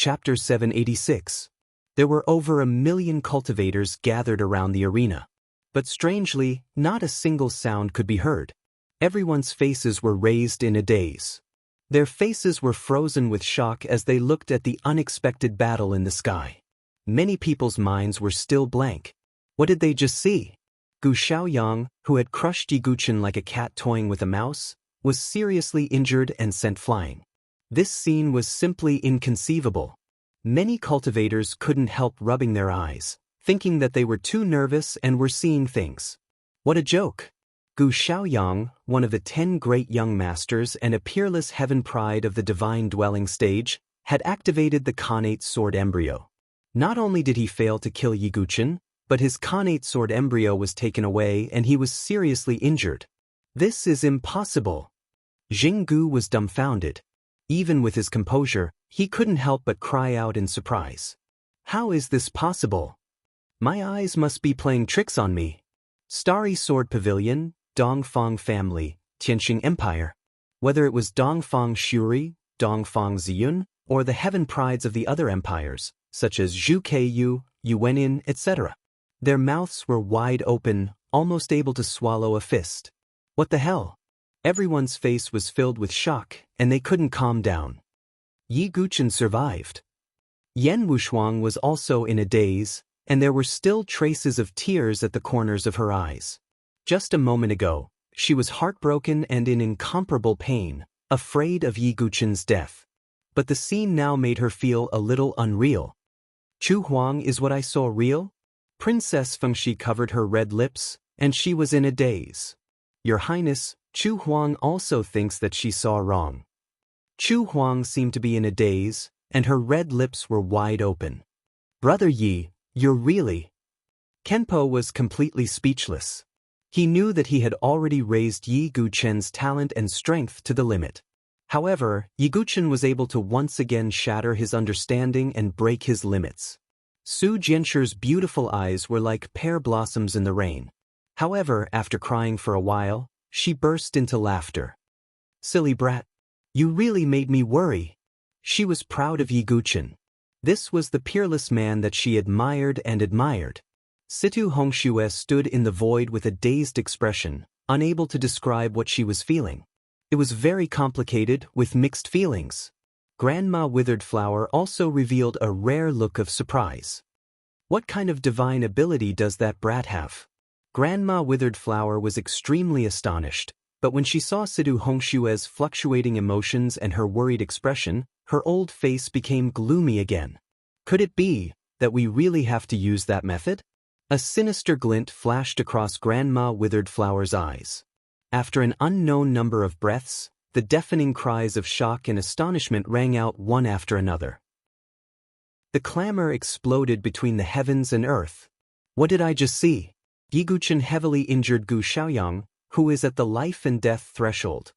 Chapter 786. There were over 1,000,000 cultivators gathered around the arena. But strangely, not a single sound could be heard. Everyone's faces were raised in a daze. Their faces were frozen with shock as they looked at the unexpected battle in the sky. Many people's minds were still blank. What did they just see? Gu Xiaoyang, who had crushed Yi Guchen like a cat toying with a mouse, was seriously injured and sent flying. This scene was simply inconceivable. Many cultivators couldn't help rubbing their eyes, thinking that they were too nervous and were seeing things. What a joke! Gu Xiaoyang, one of the 10 great young masters and a peerless heaven pride of the divine dwelling stage, had activated the Khanate sword embryo. Not only did he fail to kill Yi Guchen, but his Khanate sword embryo was taken away and he was seriously injured. This is impossible. Jinggu was dumbfounded. Even with his composure, he couldn't help but cry out in surprise. How is this possible? My eyes must be playing tricks on me. Starry Sword Pavilion, Dongfang Family, Tianxing Empire. Whether it was Dongfang Shuri, Dongfang Ziyun, or the heaven prides of the other empires, such as Zhu Keiyu, Yuenin, etc. Their mouths were wide open, almost able to swallow a fist. What the hell? Everyone's face was filled with shock, and they couldn't calm down. Yi Guchen survived. Yan Wushuang was also in a daze, and there were still traces of tears at the corners of her eyes. Just a moment ago, she was heartbroken and in incomparable pain, afraid of Yi Guchen's death. But the scene now made her feel a little unreal. Chu Huang, is what I saw real? Princess Fengxi covered her red lips, and she was in a daze. Your Highness, Chu Huang also thinks that she saw wrong. Chu Huang seemed to be in a daze, and her red lips were wide open. Brother Yi, you're really... Kenpo was completely speechless. He knew that he had already raised Yi Guchen's talent and strength to the limit. However, Yi Guchen was able to once again shatter his understanding and break his limits. Su Jianshir's beautiful eyes were like pear blossoms in the rain. However, after crying for a while, she burst into laughter. Silly brat. You really made me worry. She was proud of Yi Guchen. This was the peerless man that she admired and admired. Situ Hongxue stood in the void with a dazed expression, unable to describe what she was feeling. It was very complicated, with mixed feelings. Grandma Withered Flower also revealed a rare look of surprise. What kind of divine ability does that brat have? Grandma Withered Flower was extremely astonished, but when she saw Situ Hongshue's fluctuating emotions and her worried expression, her old face became gloomy again. Could it be that we really have to use that method? A sinister glint flashed across Grandma Withered Flower's eyes. After an unknown number of breaths, the deafening cries of shock and astonishment rang out one after another. The clamor exploded between the heavens and earth. What did I just see? Yi Guchen heavily injured Gu Xiaoyang, who is at the life and death threshold.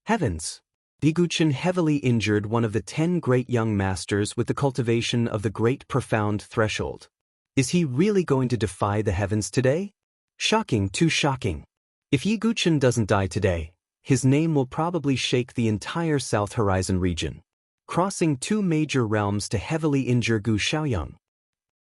Heavens! Yi Guchen heavily injured one of the 10 great young masters with the cultivation of the great profound threshold. Is he really going to defy the heavens today? Shocking, too shocking. If Yi Guchen doesn't die today, his name will probably shake the entire South Horizon region, crossing 2 major realms to heavily injure Gu Xiaoyang.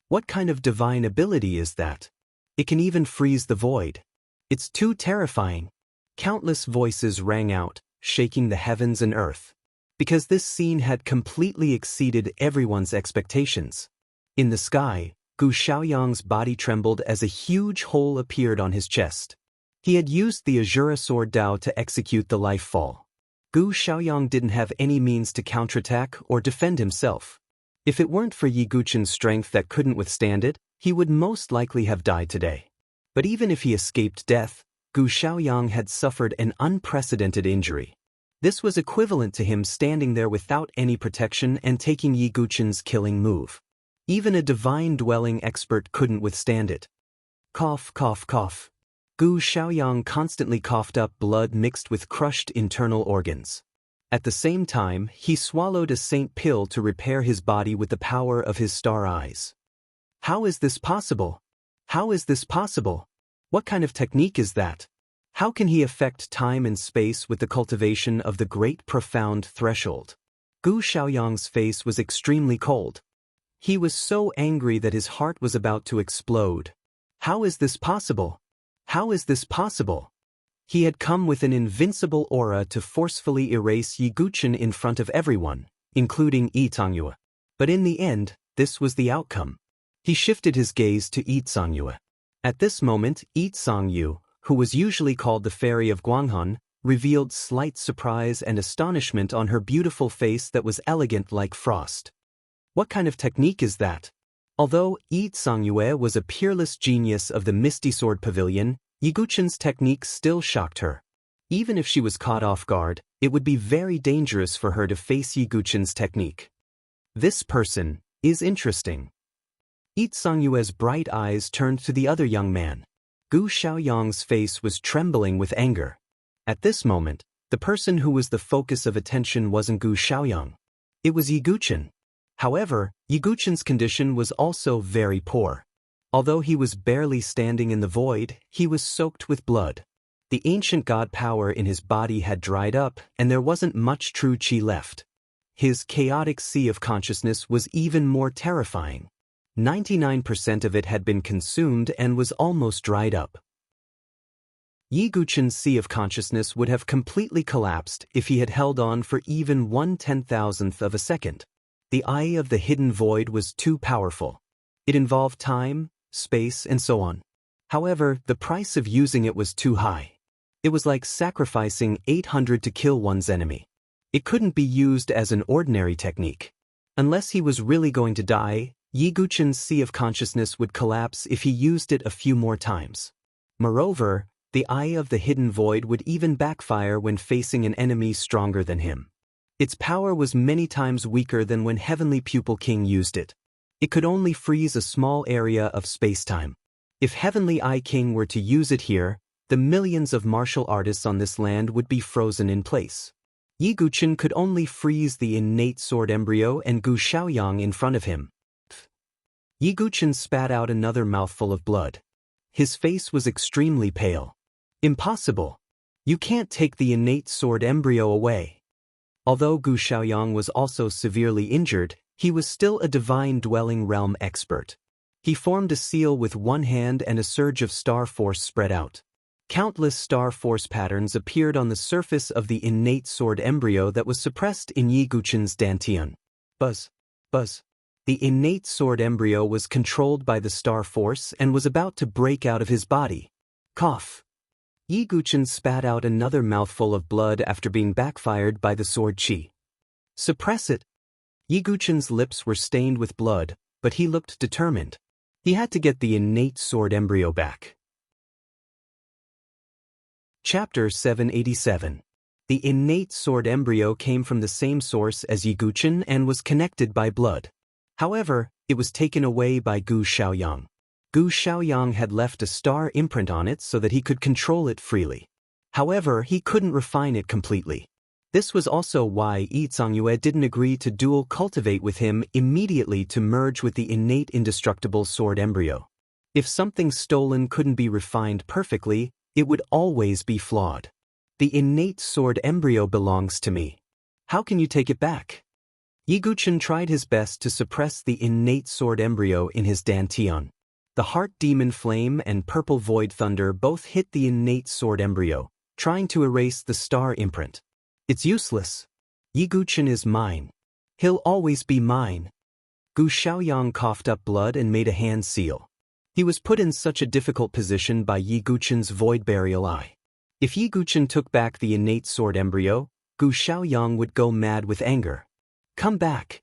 What kind of divine ability is that? It can even freeze the void. It's too terrifying. Countless voices rang out, shaking the heavens and earth, because this scene had completely exceeded everyone's expectations. In the sky, Gu Xiaoyang's body trembled as a huge hole appeared on his chest. He had used the Azura Sword Dao to execute the life fall. Gu Xiaoyang didn't have any means to counterattack or defend himself. If it weren't for Yi Guchen's strength that couldn't withstand it, he would most likely have died today. But even if he escaped death, Gu Xiaoyang had suffered an unprecedented injury. This was equivalent to him standing there without any protection and taking Yi Guchen's killing move. Even a divine dwelling expert couldn't withstand it. Cough, cough, cough. Gu Xiaoyang constantly coughed up blood mixed with crushed internal organs. At the same time, he swallowed a saint pill to repair his body with the power of his star eyes. How is this possible? How is this possible? What kind of technique is that? How can he affect time and space with the cultivation of the great profound threshold? Gu Xiaoyang's face was extremely cold. He was so angry that his heart was about to explode. How is this possible? How is this possible? He had come with an invincible aura to forcefully erase Yi Guqin in front of everyone, including Yi Zongyue. But in the end, this was the outcome. He shifted his gaze to Yi Zongyue. At this moment, Yi Zongyue, who was usually called the Fairy of Guanghan, revealed slight surprise and astonishment on her beautiful face that was elegant like frost. What kind of technique is that? Although Yi Zongyue was a peerless genius of the Misty Sword Pavilion, Yi Guqin's technique still shocked her. Even if she was caught off guard, it would be very dangerous for her to face Yi Guqin's technique. This person is interesting. Yi Zongyue's bright eyes turned to the other young man. Gu Xiaoyang's face was trembling with anger. At this moment, the person who was the focus of attention wasn't Gu Xiaoyang. It was Yi Guqin. However, Yi Guqin's condition was also very poor. Although he was barely standing in the void, he was soaked with blood. The ancient god power in his body had dried up, and there wasn't much true qi left. His chaotic sea of consciousness was even more terrifying. 99% of it had been consumed and was almost dried up. Yi Guqin's sea of consciousness would have completely collapsed if he had held on for even 1/10,000th of a second. The eye of the hidden void was too powerful. It involved time, space, and so on. However, the price of using it was too high. It was like sacrificing 800 to kill one's enemy. It couldn't be used as an ordinary technique. Unless he was really going to die, Yi Guqin's sea of consciousness would collapse if he used it a few more times. Moreover, the eye of the hidden void would even backfire when facing an enemy stronger than him. Its power was many times weaker than when Heavenly Pupil King used it. It could only freeze a small area of space-time. If Heavenly Eye King were to use it here, the millions of martial artists on this land would be frozen in place. Yi Guqin could only freeze the innate sword embryo and Gu Xiaoyang in front of him. Yi Guqin spat out another mouthful of blood. His face was extremely pale. Impossible. You can't take the innate sword embryo away. Although Gu Xiaoyang was also severely injured, he was still a divine dwelling realm expert. He formed a seal with one hand and a surge of star force spread out. Countless star force patterns appeared on the surface of the innate sword embryo that was suppressed in Yi Guqin's dantian. Buzz. Buzz. The innate sword embryo was controlled by the star force and was about to break out of his body. Cough. Yi Guqin spat out another mouthful of blood after being backfired by the sword qi. Suppress it. Yi Guqin's lips were stained with blood, but he looked determined. He had to get the innate sword embryo back. Chapter 787. The innate sword embryo came from the same source as Yi Guqin and was connected by blood. However, it was taken away by Gu Xiaoyang. Gu Xiaoyang had left a star imprint on it so that he could control it freely. However, he couldn't refine it completely. This was also why Yi Zongyue didn't agree to dual cultivate with him immediately to merge with the innate indestructible sword embryo. If something stolen couldn't be refined perfectly, it would always be flawed. The innate sword embryo belongs to me. How can you take it back? Yi Guqin tried his best to suppress the innate sword embryo in his dantian. The heart demon flame and purple void thunder both hit the innate sword embryo, trying to erase the star imprint. It's useless. Yi Guqin is mine. He'll always be mine. Gu Xiaoyang coughed up blood and made a hand seal. He was put in such a difficult position by Yi Guqin's void burial eye. If Yi Guqin took back the innate sword embryo, Gu Xiaoyang would go mad with anger. Come back.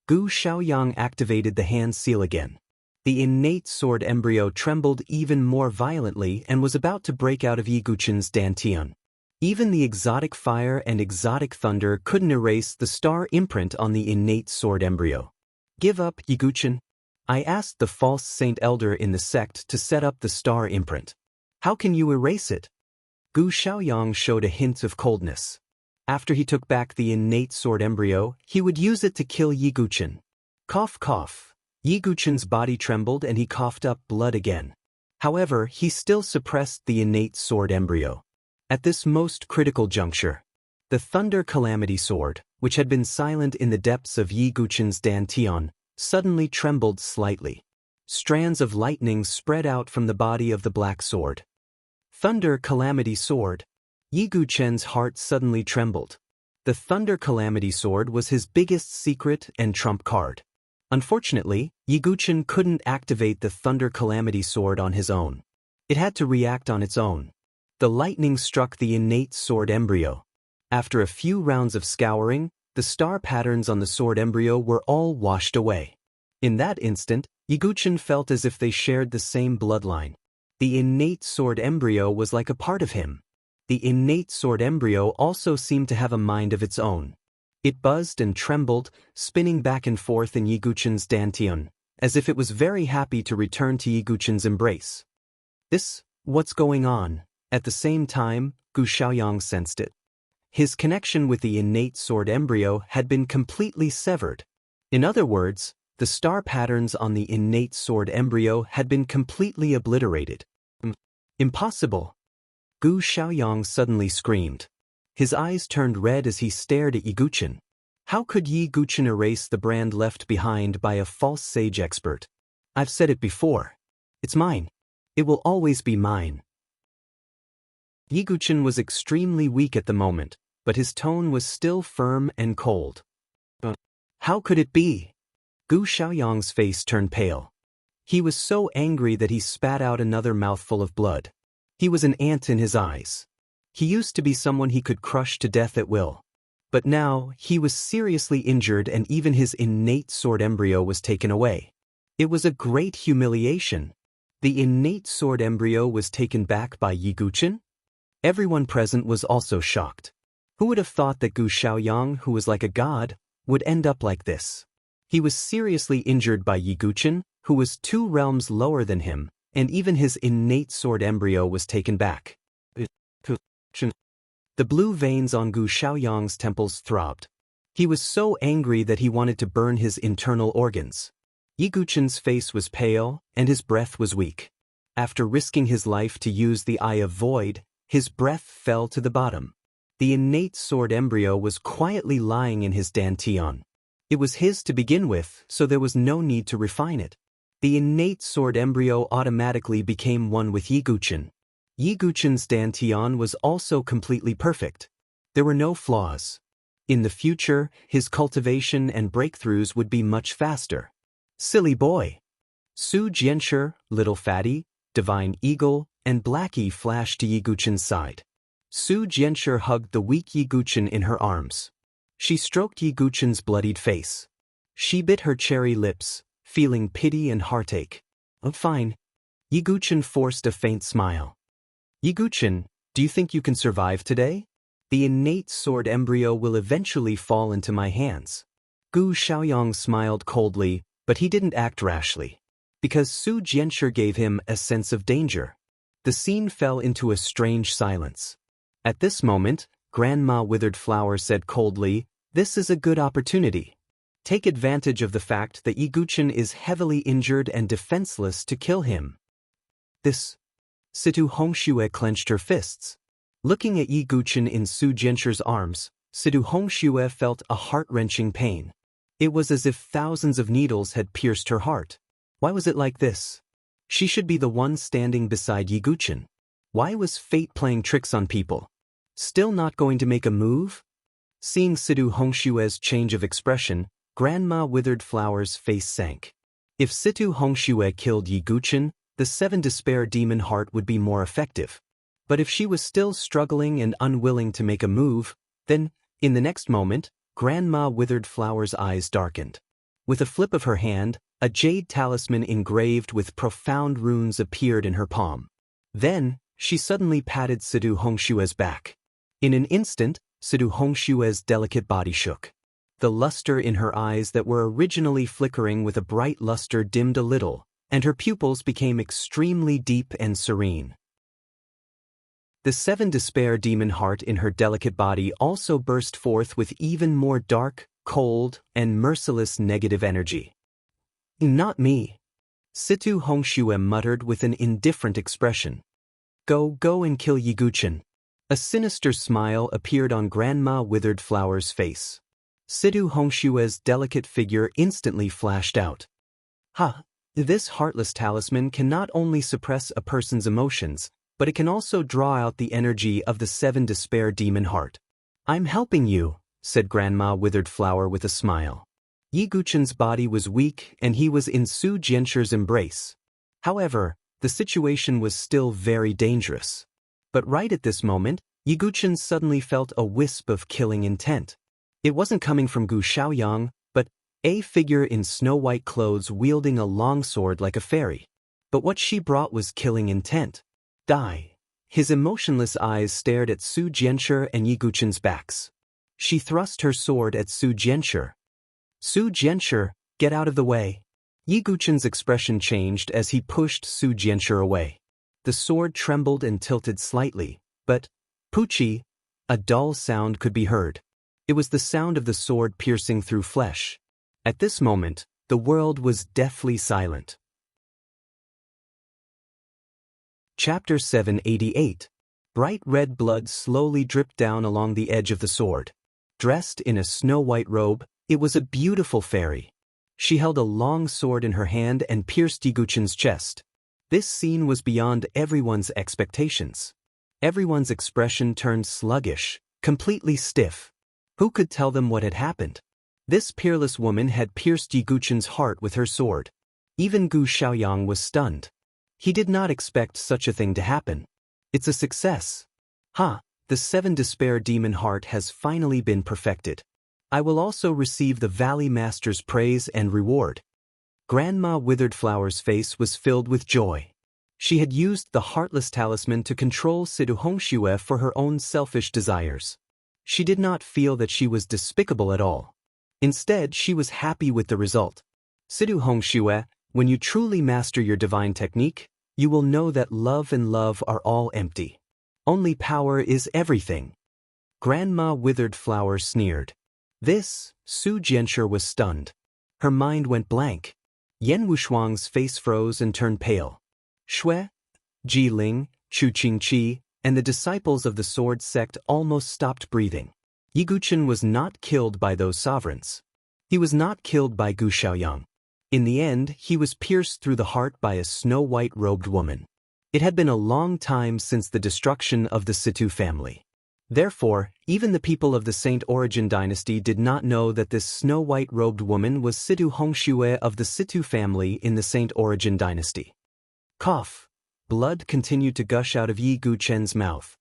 Gu Xiaoyang activated the hand seal again. The innate sword embryo trembled even more violently and was about to break out of Yi Guqin's dantian. Even the exotic fire and exotic thunder couldn't erase the star imprint on the innate sword embryo. Give up, Yi Guqin. I asked the false saint elder in the sect to set up the star imprint. How can you erase it? Gu Xiaoyang showed a hint of coldness. After he took back the innate sword embryo, he would use it to kill Yi Guqin. Cough, cough. Yi Guqin's body trembled and he coughed up blood again. However, he still suppressed the innate sword embryo. At this most critical juncture, the Thunder Calamity Sword, which had been silent in the depths of Yi Guchen's dantian, suddenly trembled slightly. Strands of lightning spread out from the body of the black sword. Thunder Calamity Sword. Yi Guchen's heart suddenly trembled. The Thunder Calamity Sword was his biggest secret and trump card. Unfortunately, Yi Guchen couldn't activate the Thunder Calamity Sword on his own. It had to react on its own. The lightning struck the innate sword embryo. After a few rounds of scouring, the star patterns on the sword embryo were all washed away. In that instant, Yi Guchen felt as if they shared the same bloodline. The innate sword embryo was like a part of him. The innate sword embryo also seemed to have a mind of its own. It buzzed and trembled, spinning back and forth in Yi Guchen's dantian, as if it was very happy to return to Yi Guchen's embrace. What's going on? At the same time, Gu Xiaoyang sensed it. His connection with the innate sword embryo had been completely severed. In other words, the star patterns on the innate sword embryo had been completely obliterated. Impossible! Gu Xiaoyang suddenly screamed. His eyes turned red as he stared at Yi Guchen. How could Yi Guchen erase the brand left behind by a false sage expert? I've said it before. It's mine. It will always be mine. Yi Guchen was extremely weak at the moment, but his tone was still firm and cold. How could it be? Gu Xiaoyang's face turned pale. He was so angry that he spat out another mouthful of blood. He was an ant in his eyes. He used to be someone he could crush to death at will. But now, he was seriously injured and even his innate sword embryo was taken away. It was a great humiliation. The innate sword embryo was taken back by Yi Guchen? Everyone present was also shocked. Who would have thought that Gu Xiaoyang, who was like a god, would end up like this? He was seriously injured by Yi Guchen, who was 2 realms lower than him, and even his innate sword embryo was taken back. The blue veins on Gu Xiaoyang's temples throbbed. He was so angry that he wanted to burn his internal organs. Yi Guchen's face was pale, and his breath was weak. After risking his life to use the Eye of Void, his breath fell to the bottom. The innate sword embryo was quietly lying in his dantian. It was his to begin with, so there was no need to refine it. The innate sword embryo automatically became one with Yi Guchen. Yi Guchen's dantian was also completely perfect. There were no flaws. In the future, his cultivation and breakthroughs would be much faster. Silly boy! Su Jianshi, Little Fatty, Divine Eagle, and Blackie flashed to Yi Guchen's side. Su Jianshi hugged the weak Yi Guchen in her arms. She stroked Yi Guchen's bloodied face. She bit her cherry lips, feeling pity and heartache. Oh, fine. Yi Guchen forced a faint smile. Yi Guchen, do you think you can survive today? The innate sword embryo will eventually fall into my hands. Gu Xiaoyang smiled coldly, but he didn't act rashly. Because Su Jianshi gave him a sense of danger. The scene fell into a strange silence. At this moment, Grandma Withered Flower said coldly, "This is a good opportunity. Take advantage of the fact that Yi Guchen is heavily injured and defenseless to kill him." Situ Hongxue clenched her fists. Looking at Yi Guchen in Su Jianshi's arms, Situ Hongxue felt a heart-wrenching pain. It was as if thousands of needles had pierced her heart. Why was it like this? She should be the one standing beside Yi Guchen. Why was fate playing tricks on people? Still not going to make a move? Seeing Situ Hongshue's change of expression, Grandma Withered Flower's face sank. If Situ Hongxue killed Yi Guchen, the 7 Despair Demon Heart would be more effective. But if she was still struggling and unwilling to make a move, then, in the next moment, Grandma Withered Flower's eyes darkened. With a flip of her hand, a jade talisman engraved with profound runes appeared in her palm. Then, she suddenly patted Situ Hongshue's back. In an instant, Situ Hongshue's delicate body shook. The luster in her eyes that were originally flickering with a bright luster dimmed a little, and her pupils became extremely deep and serene. The 7 Despair Demon Heart in her delicate body also burst forth with even more dark, cold, and merciless negative energy. "Not me," Situ Hongxue muttered with an indifferent expression. Go and kill Yi Guchen." A sinister smile appeared on Grandma Withered Flower's face. Sidu Hongshue's delicate figure instantly flashed out. Ha! This heartless talisman can not only suppress a person's emotions, but it can also draw out the energy of the 7 despair demon heart. I'm helping you, said Grandma Withered Flower with a smile. Yi Guchen's body was weak and he was in Su Jianshir's embrace. However, the situation was still very dangerous. But right at this moment, Yi Guchen suddenly felt a wisp of killing intent. It wasn't coming from Gu Xiaoyang, but a figure in snow-white clothes wielding a long sword like a fairy. But what she brought was killing intent. Die. His emotionless eyes stared at Su Jianshir and Yi Guchen's backs. She thrust her sword at Su Jianshir. Su Jianshir, get out of the way. Yi Guchen's expression changed as he pushed Su Jianshir away. The sword trembled and tilted slightly, but, Puchi, a dull sound could be heard. It was the sound of the sword piercing through flesh. At this moment, the world was deathly silent. Chapter 788. Bright red blood slowly dripped down along the edge of the sword. Dressed in a snow-white robe, it was a beautiful fairy. She held a long sword in her hand and pierced Yi Guchen's chest. This scene was beyond everyone's expectations. Everyone's expression turned sluggish, completely stiff. Who could tell them what had happened? This peerless woman had pierced Yi Guchen's heart with her sword. Even Gu Xiaoyang was stunned. He did not expect such a thing to happen. It's a success. The 7 despair demon heart has finally been perfected. I will also receive the Valley Master's praise and reward. Grandma Withered Flower's face was filled with joy. She had used the heartless talisman to control Sidu Hongxue for her own selfish desires. She did not feel that she was despicable at all. Instead, she was happy with the result. Sidu Hongxue, when you truly master your divine technique, you will know that love and love are all empty. Only power is everything. Grandma Withered Flower sneered. This, Su Jianshir was stunned. Her mind went blank. Yan Wushuang's face froze and turned pale. Shui, Ji Ling, Chu Qingqi, and the disciples of the sword sect almost stopped breathing. Yi Guchen was not killed by those sovereigns. He was not killed by Gu Xiaoyang. In the end, he was pierced through the heart by a snow-white robed woman. It had been a long time since the destruction of the Situ family. Therefore, even the people of the Saint Origin dynasty did not know that this snow-white robed woman was Situ Hongxue of the Situ family in the Saint Origin dynasty. Cough. Blood continued to gush out of Yi Guchen's mouth.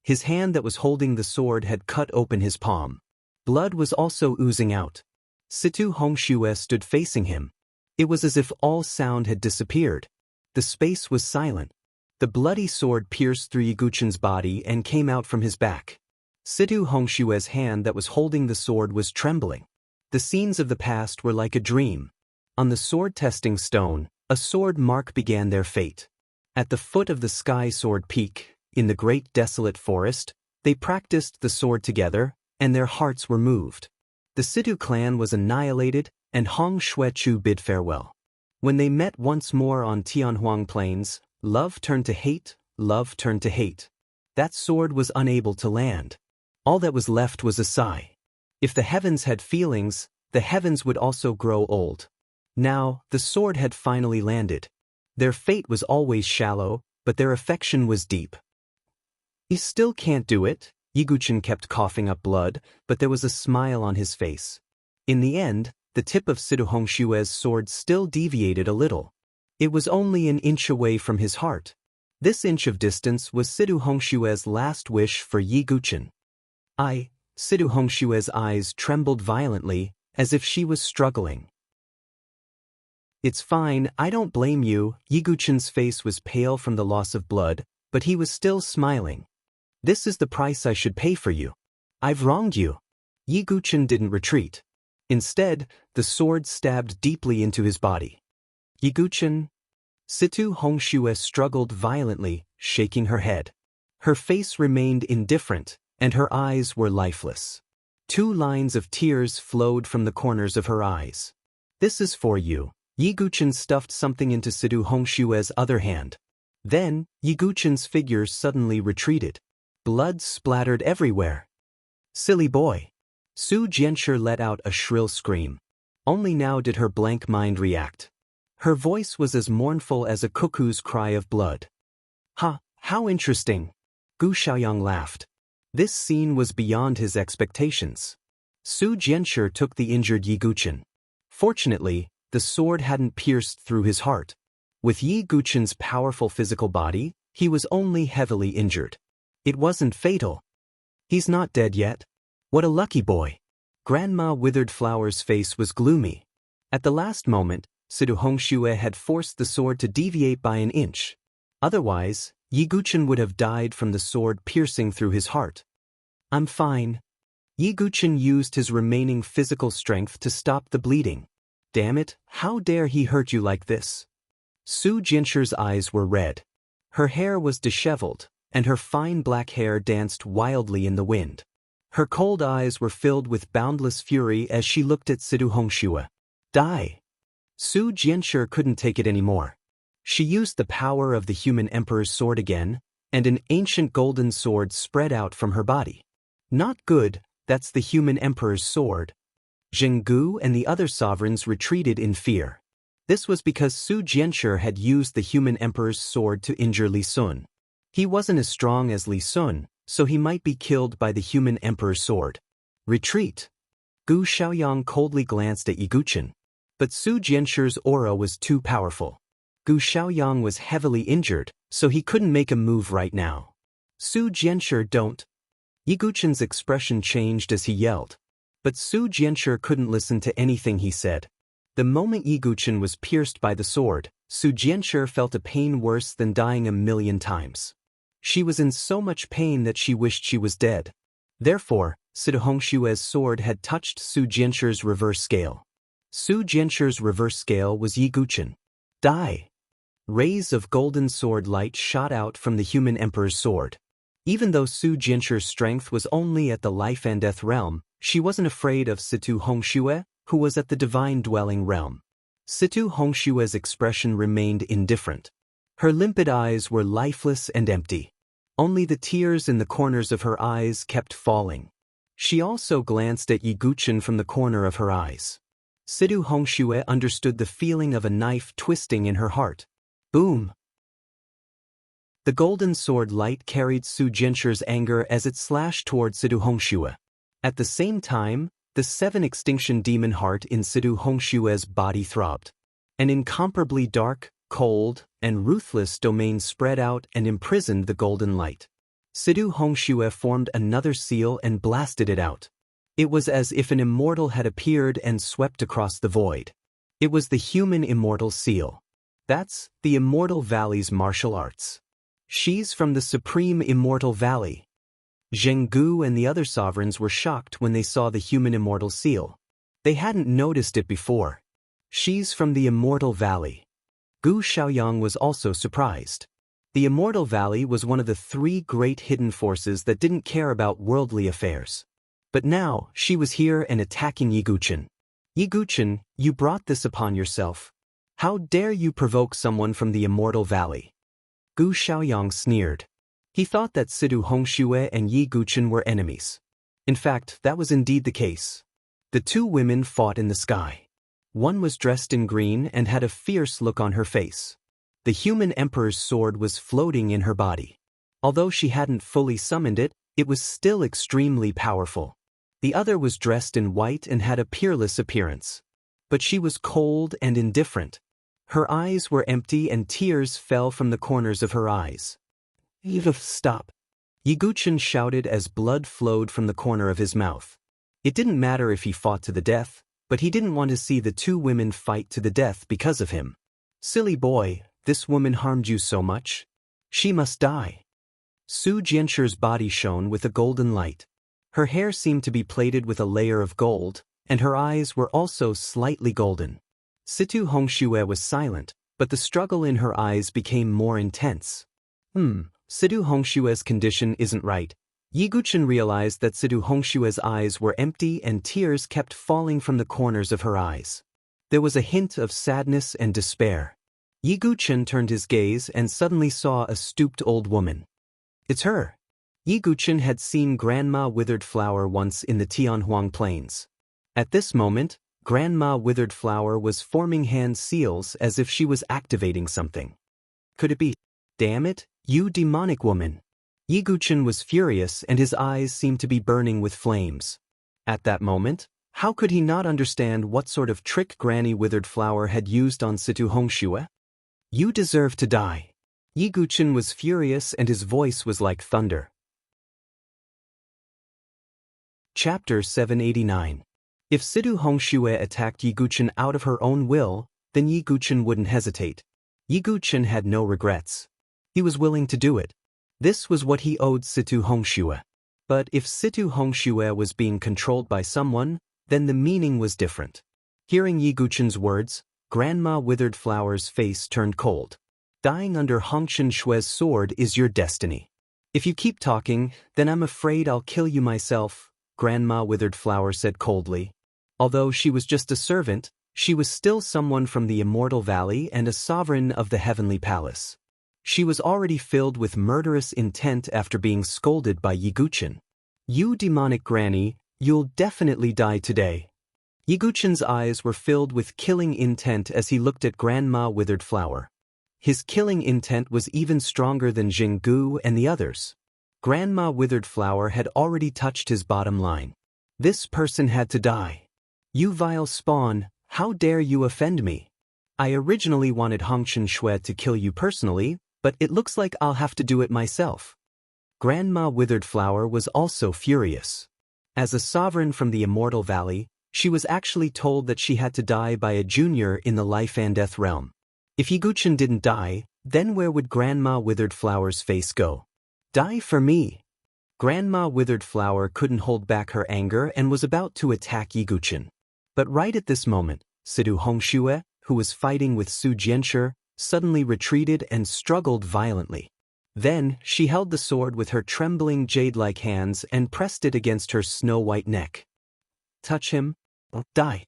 His hand that was holding the sword had cut open his palm. Blood was also oozing out. Situ Hongxue stood facing him. It was as if all sound had disappeared. The space was silent. The bloody sword pierced through Yi Guchen's body and came out from his back. Situ Hongshue's hand that was holding the sword was trembling. The scenes of the past were like a dream. On the sword-testing stone, a sword mark began their fate. At the foot of the Sky Sword Peak, in the great desolate forest, they practiced the sword together, and their hearts were moved. The Situ clan was annihilated, and Hong Xuechu bid farewell. When they met once more on Tianhuang Plains, love turned to hate, love turned to hate. That sword was unable to land. All that was left was a sigh. If the heavens had feelings, the heavens would also grow old. Now, the sword had finally landed. Their fate was always shallow, but their affection was deep. "You still can't do it," Yi Guchen kept coughing up blood, but there was a smile on his face. In the end, the tip of Situ Hongshue's sword still deviated a little. It was only an inch away from his heart. This inch of distance was Situ Hongshue's last wish for Yi Guchen. Situ Hongshue's eyes trembled violently, as if she was struggling. "It's fine, I don't blame you." Yi Guchen's face was pale from the loss of blood, but he was still smiling. "This is the price I should pay for you. I've wronged you." Yi Guchen didn't retreat. Instead, the sword stabbed deeply into his body. "Yi Guchen?" Situ Hongxue struggled violently, shaking her head. Her face remained indifferent, and her eyes were lifeless. 2 lines of tears flowed from the corners of her eyes. "This is for you." Yi Guchen stuffed something into Situ Hongshue's other hand. Then, Yi Guchen's figure suddenly retreated. Blood splattered everywhere. "Silly boy." Su Jianshi let out a shrill scream. Only now did her blank mind react. Her voice was as mournful as a cuckoo's cry of blood. "Ha, how interesting!" Gu Xiaoyang laughed. This scene was beyond his expectations. Su Jianshi took the injured Yi Guchen. Fortunately, the sword hadn't pierced through his heart. With Yi Guchen's powerful physical body, he was only heavily injured. It wasn't fatal. "He's not dead yet. What a lucky boy." Grandma Withered Flower's face was gloomy. At the last moment, Sidu Hongxue had forced the sword to deviate by an inch. Otherwise, Yi Guchen would have died from the sword piercing through his heart. "I'm fine." Yi Guchen used his remaining physical strength to stop the bleeding. "Damn it, how dare he hurt you like this?" Su Jianshi's eyes were red. Her hair was disheveled, and her fine black hair danced wildly in the wind. Her cold eyes were filled with boundless fury as she looked at Sidu Hongxue. "Die!" Su Jianshi couldn't take it anymore. She used the power of the human emperor's sword again, and an ancient golden sword spread out from her body. "Not good, that's the human emperor's sword." Zhenggu and the other sovereigns retreated in fear. This was because Su Jianshi had used the human emperor's sword to injure Li Sun. He wasn't as strong as Li Sun, so he might be killed by the human emperor's sword. "Retreat." Gu Xiaoyang coldly glanced at Yi Guchen. But Su Jianshi's aura was too powerful. Gu Xiaoyang was heavily injured, so he couldn't make a move right now. "Su Jianshi, don't." Yi Guchen's expression changed as he yelled. But Su Jianshi couldn't listen to anything he said. The moment Yi Guchen was pierced by the sword, Su Jianshi felt a pain worse than dying 1,000,000 times. She was in so much pain that she wished she was dead. Therefore, Sidu Hongxue's sword had touched Su Jianshi's reverse scale. Su Jianshi's reverse scale was Yi Guchen. "Die!" Rays of golden sword light shot out from the human emperor's sword. Even though Su Jianshi's strength was only at the life and death realm, she wasn't afraid of Situ Hongxue, who was at the divine dwelling realm. Situ Hongxue's expression remained indifferent. Her limpid eyes were lifeless and empty. Only the tears in the corners of her eyes kept falling. She also glanced at Yi Guchen from the corner of her eyes. Sidu Hongxue understood the feeling of a knife twisting in her heart. Boom! The golden sword light carried Su Jianshi's anger as it slashed toward Sidu Hongxue. At the same time, the 7 extinction demon heart in Sidu Hongxue's body throbbed. An incomparably dark, cold, and ruthless domain spread out and imprisoned the golden light. Sidu Hongxue formed another seal and blasted it out. It was as if an immortal had appeared and swept across the void. It was the human immortal seal. That's the Immortal Valley's martial arts. She's from the Supreme Immortal Valley. Zhenggu and the other sovereigns were shocked when they saw the human immortal seal. They hadn't noticed it before. She's from the Immortal Valley. Gu Xiaoyang was also surprised. The Immortal Valley was one of the 3 great hidden forces that didn't care about worldly affairs. But now, she was here and attacking Yi Guchen. "Yi Guchen, you brought this upon yourself. How dare you provoke someone from the Immortal Valley?" Gu Xiaoyang sneered. He thought that Sidu Hongxue and Yi Guchen were enemies. In fact, that was indeed the case. The 2 women fought in the sky. One was dressed in green and had a fierce look on her face. The human emperor's sword was floating in her body. Although she hadn't fully summoned it, it was still extremely powerful. The other was dressed in white and had a peerless appearance. But she was cold and indifferent. Her eyes were empty and tears fell from the corners of her eyes. "Stop!" Yi Guchen shouted as blood flowed from the corner of his mouth. It didn't matter if he fought to the death, but he didn't want to see the 2 women fight to the death because of him. "Silly boy, this woman harmed you so much. She must die." Su Jianshi's body shone with a golden light. Her hair seemed to be plated with a layer of gold, and her eyes were also slightly golden. Situ Hongxue was silent, but the struggle in her eyes became more intense. Sidu Hongxue's condition isn't right. Yi Guchen realized that Sidu Hongxue's eyes were empty and tears kept falling from the corners of her eyes. There was a hint of sadness and despair. Yi Guchen turned his gaze and suddenly saw a stooped old woman. "It's her." Yi Guqin had seen Grandma Withered Flower once in the Tianhuang Plains. At this moment, Grandma Withered Flower was forming hand seals as if she was activating something. Could it be? Damn it, you demonic woman! Yi Guqin was furious and his eyes seemed to be burning with flames. At that moment, how could he not understand what sort of trick Granny Withered Flower had used on Situ Hongxue? You deserve to die. Yi Guqin was furious and his voice was like thunder. Chapter 789. If Situ Hongxue attacked Yi Guqin out of her own will, then Yi Guqin wouldn't hesitate. Yi Guqin had no regrets. He was willing to do it. This was what he owed Situ Hongxue. But if Situ Hongxue was being controlled by someone, then the meaning was different. Hearing Yi Guqin's words, Grandma Withered Flower's face turned cold. Dying under Hongchen Shue's sword is your destiny. If you keep talking, then I'm afraid I'll kill you myself, Grandma Withered Flower said coldly. Although she was just a servant, she was still someone from the Immortal Valley and a sovereign of the Heavenly Palace. She was already filled with murderous intent after being scolded by Yi Guqin. You demonic granny, you'll definitely die today. Yi Guqin's eyes were filled with killing intent as he looked at Grandma Withered Flower. His killing intent was even stronger than Jinggu and the others. Grandma Withered Flower had already touched his bottom line. This person had to die. You vile spawn, how dare you offend me? I originally wanted Hongchen Shui to kill you personally, but it looks like I'll have to do it myself. Grandma Withered Flower was also furious. As a sovereign from the Immortal Valley, she was actually told that she had to die by a junior in the life and death realm. If Yi Guqin didn't die, then where would Grandma Withered Flower's face go? Die for me! Grandma Withered Flower couldn't hold back her anger and was about to attack Yi Guqin. But right at this moment, Situ Hongxue, who was fighting with Su Jianshi, suddenly retreated and struggled violently. Then, she held the sword with her trembling jade-like hands and pressed it against her snow-white neck. Touch him, or die.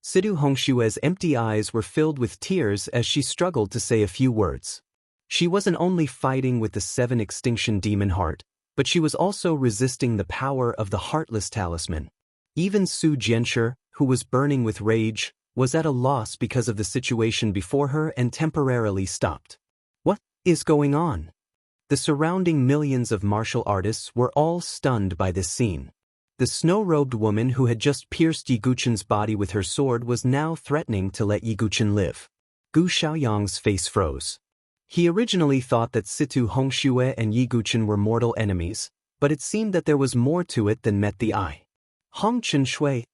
Situ Hongshue's empty eyes were filled with tears as she struggled to say a few words. She wasn't only fighting with the 7 extinction demon heart, but she was also resisting the power of the Heartless Talisman. Even Su Jianshi, who was burning with rage, was at a loss because of the situation before her and temporarily stopped. What is going on? The surrounding millions of martial artists were all stunned by this scene. The snow-robed woman who had just pierced Yi Guqin's body with her sword was now threatening to let Yi Guqin live. Gu Xiaoyang's face froze. He originally thought that Situ Hongxue and Yi Guqin were mortal enemies, but it seemed that there was more to it than met the eye. Hongchen Shui.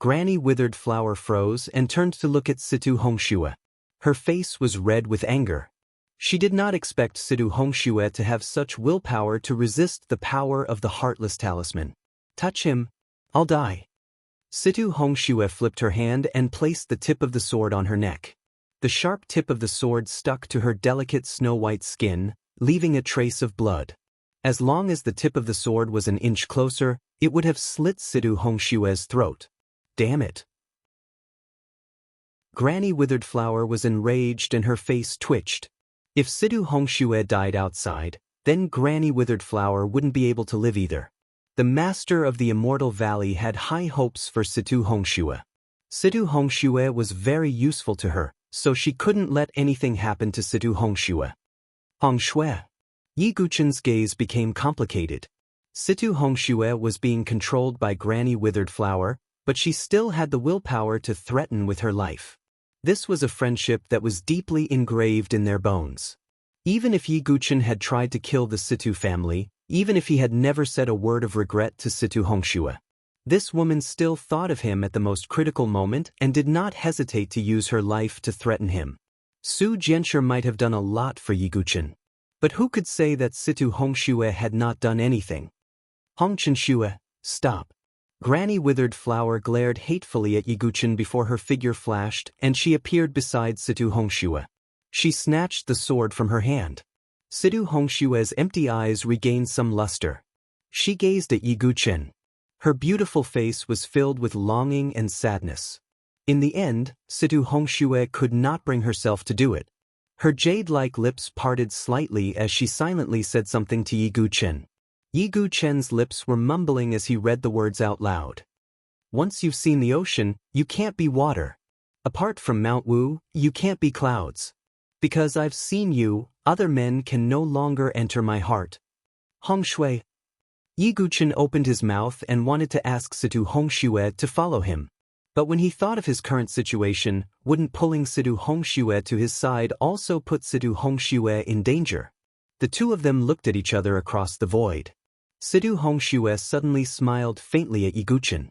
Granny Withered Flower froze and turned to look at Situ Hongxue. Her face was red with anger. She did not expect Situ Hongxue to have such willpower to resist the power of the Heartless Talisman. Touch him, I'll die. Situ Hongxue flipped her hand and placed the tip of the sword on her neck. The sharp tip of the sword stuck to her delicate snow-white skin, leaving a trace of blood. As long as the tip of the sword was an inch closer, it would have slit Situ Hongshue's throat. Damn it. Granny Withered Flower was enraged and her face twitched. If Situ Hongxue died outside, then Granny Withered Flower wouldn't be able to live either. The master of the Immortal Valley had high hopes for Situ Hongxue. Situ Hongxue was very useful to her, so she couldn't let anything happen to Situ Hongxue. Hongxue. Yi Guqin's gaze became complicated. Situ Hongxue was being controlled by Granny Withered Flower, but she still had the willpower to threaten with her life. This was a friendship that was deeply engraved in their bones. Even if Yi Guqin had tried to kill the Situ family, even if he had never said a word of regret to Situ Hongxue, this woman still thought of him at the most critical moment and did not hesitate to use her life to threaten him. Su Jianshi might have done a lot for Yi Guqin. But who could say that Situ Hongxue had not done anything? Hongchen Shue, stop. Granny Withered Flower glared hatefully at Yi Guqin before her figure flashed and she appeared beside Situ Hongxue. She snatched the sword from her hand. Situ Hongshue's empty eyes regained some luster. She gazed at Yi Guqin. Her beautiful face was filled with longing and sadness. In the end, Situ Hongxue could not bring herself to do it. Her jade-like lips parted slightly as she silently said something to Yi Guqin. Yi Guchen's lips were mumbling as he read the words out loud. Once you've seen the ocean, you can't be water. Apart from Mount Wu, you can't be clouds. Because I've seen you, other men can no longer enter my heart. Hong Shui. Yi Guchen opened his mouth and wanted to ask Situ Hongxue to follow him. But when he thought of his current situation, wouldn't pulling Situ Hongxue to his side also put Situ Hongxue in danger? The two of them looked at each other across the void. Situ Hongxue suddenly smiled faintly at Yi Guchen.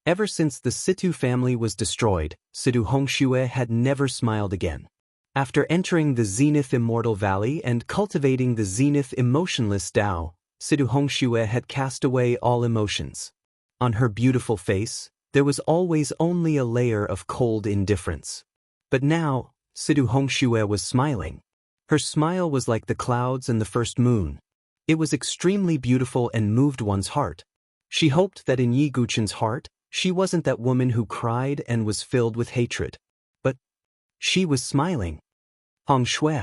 Ever since the Situ family was destroyed, Situ Hongxue had never smiled again. After entering the Zenith Immortal Valley and cultivating the Zenith Emotionless Tao, Situ Hongxue had cast away all emotions. On her beautiful face, there was always only a layer of cold indifference. But now, Situ Hongxue was smiling. Her smile was like the clouds and the first moon. It was extremely beautiful and moved one's heart. She hoped that in Yi Guchen's heart, she wasn't that woman who cried and was filled with hatred. But she was smiling. Hong Shui.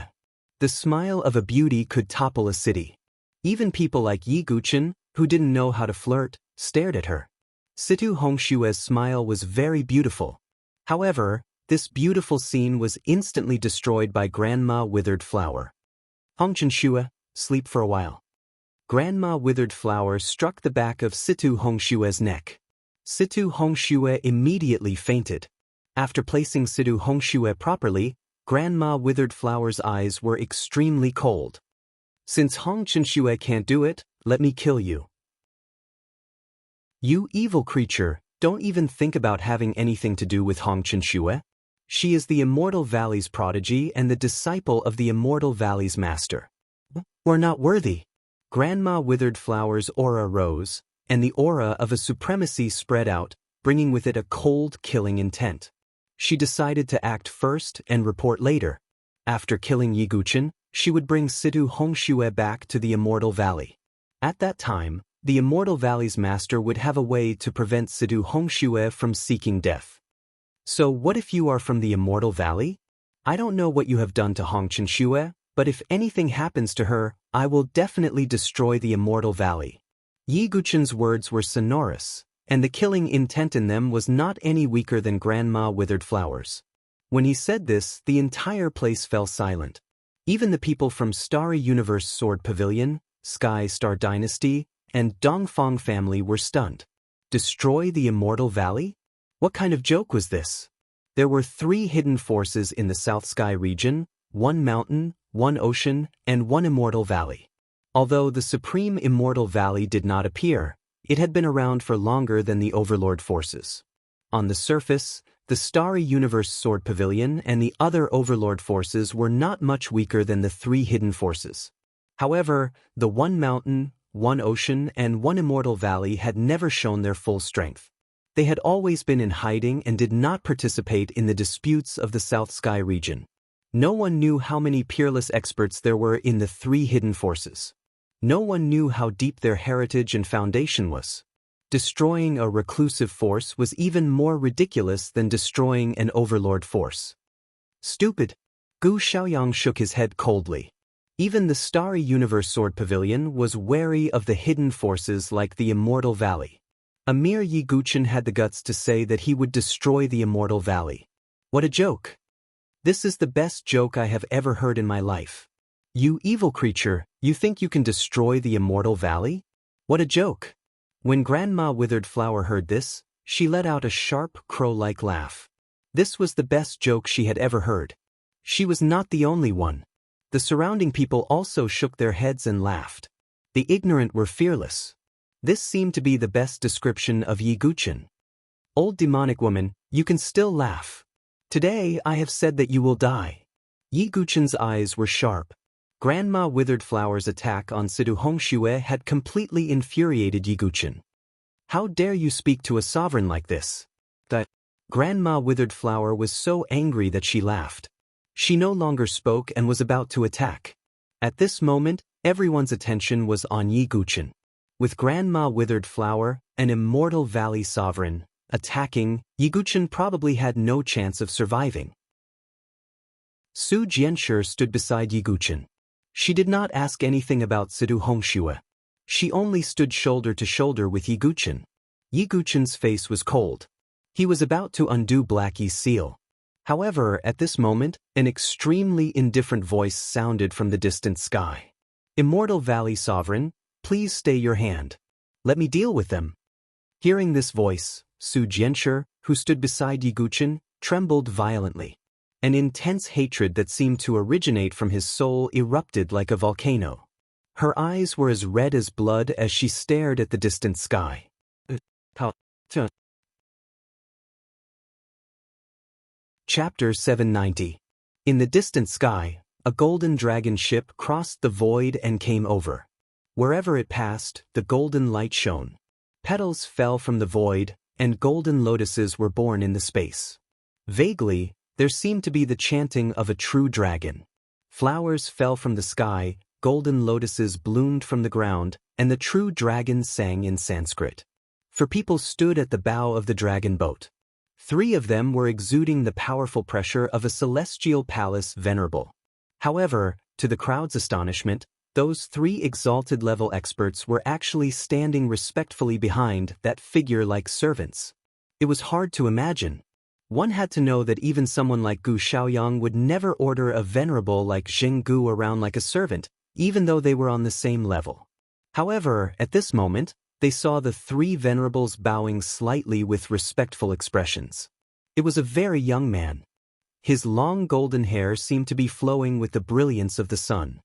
The smile of a beauty could topple a city. Even people like Yi Guchen, who didn't know how to flirt, stared at her. Situ Hongshue's smile was very beautiful. However, this beautiful scene was instantly destroyed by Grandma Withered Flower. Hongchen Shue, sleep for a while. Grandma Withered Flower struck the back of Situ Hongshue's neck. Situ Hongxue immediately fainted. After placing Situ Hongxue properly, Grandma Withered Flower's eyes were extremely cold. Since Hong Chenxue can't do it, let me kill you. You evil creature, don't even think about having anything to do with Hong Chenxue. She is the Immortal Valley's prodigy and the disciple of the Immortal Valley's master. We're not worthy. Grandma Withered Flower's aura rose, and the aura of a supremacy spread out, bringing with it a cold, killing intent. She decided to act first and report later. After killing Yi Guchen, she would bring Situ Hongxue back to the Immortal Valley. At that time, the Immortal Valley's master would have a way to prevent Situ Hongxue from seeking death. So what if you are from the Immortal Valley? I don't know what you have done to Hong Chenxue, but if anything happens to her, I will definitely destroy the Immortal Valley. Yi Guchen's words were sonorous, and the killing intent in them was not any weaker than Grandma Withered Flower's. When he said this, the entire place fell silent. Even the people from Starry Universe Sword Pavilion, Sky Star Dynasty, and Dongfang family were stunned. Destroy the Immortal Valley? What kind of joke was this? There were 3 hidden forces in the South Sky region, 1 mountain, 1 ocean, and 1 immortal valley. Although the Supreme Immortal Valley did not appear, it had been around for longer than the Overlord forces. On the surface, the Starry Universe Sword Pavilion and the other Overlord forces were not much weaker than the 3 hidden forces. However, the 1 mountain, 1 ocean, and 1 immortal valley had never shown their full strength. They had always been in hiding and did not participate in the disputes of the South Sky region. No one knew how many peerless experts there were in the 3 hidden forces. No one knew how deep their heritage and foundation was. Destroying a reclusive force was even more ridiculous than destroying an overlord force. Stupid. Gu Xiaoyang shook his head coldly. Even the Starry Universe Sword Pavilion was wary of the hidden forces like the Immortal Valley. A mere Yi Guchen had the guts to say that he would destroy the Immortal Valley. What a joke. This is the best joke I have ever heard in my life. You evil creature, you think you can destroy the Immortal Valley? What a joke. When Grandma Withered Flower heard this, she let out a sharp, crow-like laugh. This was the best joke she had ever heard. She was not the only one. The surrounding people also shook their heads and laughed. The ignorant were fearless. This seemed to be the best description of Yi Guchen. Old demonic woman, you can still laugh. Today I have said that you will die. Yi Guchen's eyes were sharp. Grandma Withered Flower's attack on Situ Hongxue had completely infuriated Yi Guchen. How dare you speak to a sovereign like this? Grandma Withered Flower was so angry that she laughed. She no longer spoke and was about to attack. At this moment, everyone's attention was on Yi Guchen. With Grandma Withered Flower, an Immortal Valley sovereign, attacking, Yi Guchen probably had no chance of surviving. Su Jianshi stood beside Yi Guchen. She did not ask anything about Situ Hongxue. She only stood shoulder to shoulder with Yiguchen. Yiguchen's face was cold. He was about to undo Blackie's seal. However, at this moment, an extremely indifferent voice sounded from the distant sky. "Immortal Valley Sovereign, please stay your hand. Let me deal with them." Hearing this voice, Su Jianshi, who stood beside Yiguchen, trembled violently. An intense hatred that seemed to originate from his soul erupted like a volcano. Her eyes were as red as blood as she stared at the distant sky. Chapter 790. In the distant sky, a golden dragon ship crossed the void and came over. Wherever it passed, the golden light shone. Petals fell from the void, and golden lotuses were born in the space. Vaguely, there seemed to be the chanting of a true dragon. Flowers fell from the sky, golden lotuses bloomed from the ground, and the true dragon sang in Sanskrit. For people stood at the bow of the dragon boat. 3 of them were exuding the powerful pressure of a celestial palace venerable. However, to the crowd's astonishment, those 3 exalted-level experts were actually standing respectfully behind that figure like servants. It was hard to imagine. One had to know that even someone like Gu Xiaoyang would never order a venerable like Zheng Gu around like a servant, even though they were on the same level. However, at this moment, they saw the 3 venerables bowing slightly with respectful expressions. It was a very young man. His long golden hair seemed to be flowing with the brilliance of the sun.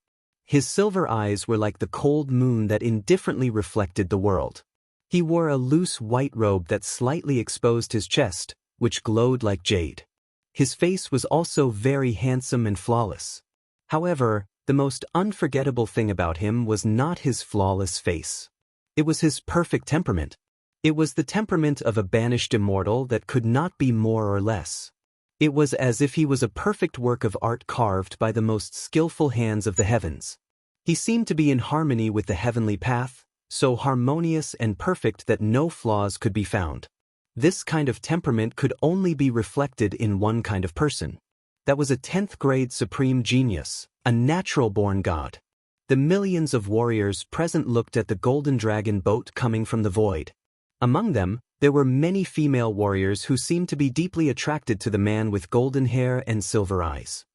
His silver eyes were like the cold moon that indifferently reflected the world. He wore a loose white robe that slightly exposed his chest, which glowed like jade. His face was also very handsome and flawless. However, the most unforgettable thing about him was not his flawless face. It was his perfect temperament. It was the temperament of a banished immortal that could not be more or less. It was as if he was a perfect work of art carved by the most skillful hands of the heavens. He seemed to be in harmony with the heavenly path, so harmonious and perfect that no flaws could be found. This kind of temperament could only be reflected in one kind of person. That was a 10th grade supreme genius, a natural-born god. The millions of warriors present looked at the golden dragon boat coming from the void. Among them, there were many female warriors who seemed to be deeply attracted to the man with golden hair and silver eyes.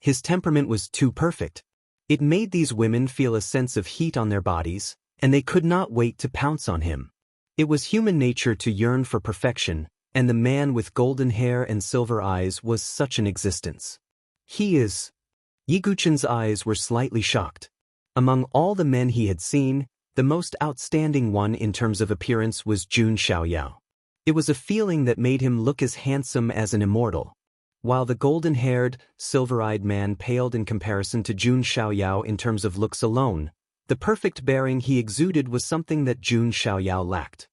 His temperament was too perfect. It made these women feel a sense of heat on their bodies, and they could not wait to pounce on him. It was human nature to yearn for perfection, and the man with golden hair and silver eyes was such an existence. He is. Yiguchen's eyes were slightly shocked. Among all the men he had seen, the most outstanding one in terms of appearance was Jun Xiaoyao. It was a feeling that made him look as handsome as an immortal. While the golden-haired, silver-eyed man paled in comparison to Jun Xiaoyao in terms of looks alone, the perfect bearing he exuded was something that Jun Xiaoyao lacked.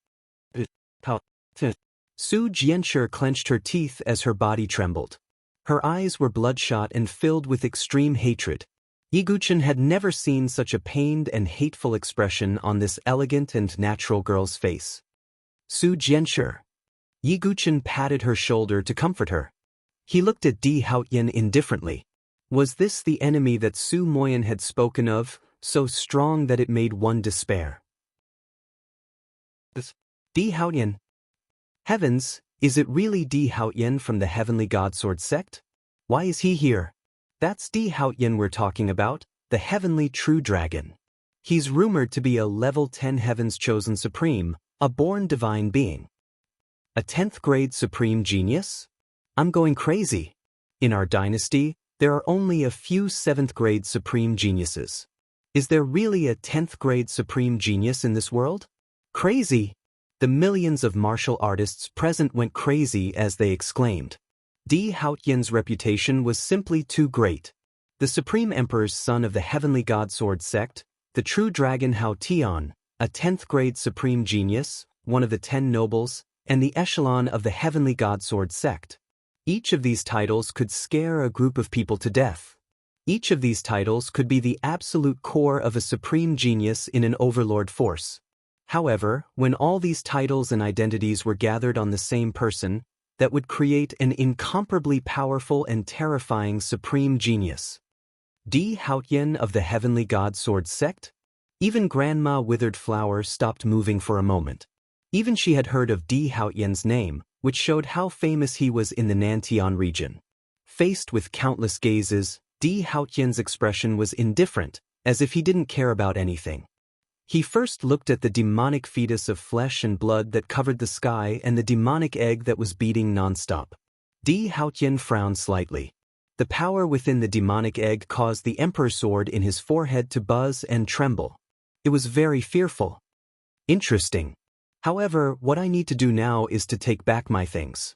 Su Jianshi clenched her teeth as her body trembled. Her eyes were bloodshot and filled with extreme hatred. Yiguchen had never seen such a pained and hateful expression on this elegant and natural girl's face. Su Jianshi. Yiguchen patted her shoulder to comfort her. He looked at Di Haoyan indifferently. Was this the enemy that Su Moyan had spoken of, so strong that it made one despair? Di Haoyan. Heavens, is it really Di Haoyan from the Heavenly Godsword sect? Why is he here? That's Di Haoyan we're talking about, the heavenly true dragon. He's rumored to be a level 10 heavens chosen supreme, a born divine being. A 10th grade supreme genius? I'm going crazy. In our dynasty, there are only a few 7th grade supreme geniuses. Is there really a 10th grade supreme genius in this world? Crazy! The millions of martial artists present went crazy as they exclaimed. Di Haoyan's reputation was simply too great. The Supreme Emperor's son of the Heavenly Godsword sect, the true dragon Hao Tian, a 10th grade supreme genius, one of the 10 nobles, and the echelon of the Heavenly Godsword sect. Each of these titles could scare a group of people to death. Each of these titles could be the absolute core of a supreme genius in an overlord force. However, when all these titles and identities were gathered on the same person, that would create an incomparably powerful and terrifying supreme genius. Di Haoyan of the Heavenly Godsword sect? Even Grandma Withered Flower stopped moving for a moment. Even she had heard of Di Haotian's name, which showed how famous he was in the Nantian region. Faced with countless gazes, Di Haotian's expression was indifferent, as if he didn't care about anything. He first looked at the demonic fetus of flesh and blood that covered the sky and the demonic egg that was beating nonstop. Di Haotian frowned slightly. The power within the demonic egg caused the emperor's sword in his forehead to buzz and tremble. It was very fearful. Interesting. However, what I need to do now is to take back my things.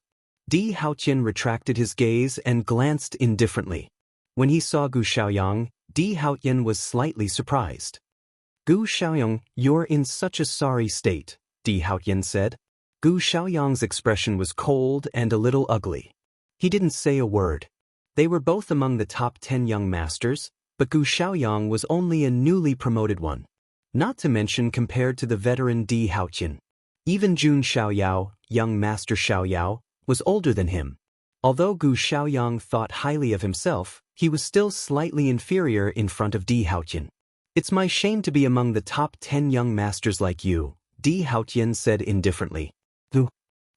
Di Haotian retracted his gaze and glanced indifferently. When he saw Gu Xiaoyang, Di Haotian was slightly surprised. Gu Xiaoyang, you're in such a sorry state, Di Haotian said. Gu Xiaoyang's expression was cold and a little ugly. He didn't say a word. They were both among the top 10 young masters, but Gu Xiaoyang was only a newly promoted one. Not to mention compared to the veteran Di Haotian. Even Jun Xiaoyao, young master Xiaoyao, was older than him. Although Gu Xiaoyang thought highly of himself, he was still slightly inferior in front of Di Haotian. It's my shame to be among the top 10 young masters like you, Di Haotian said indifferently. Gu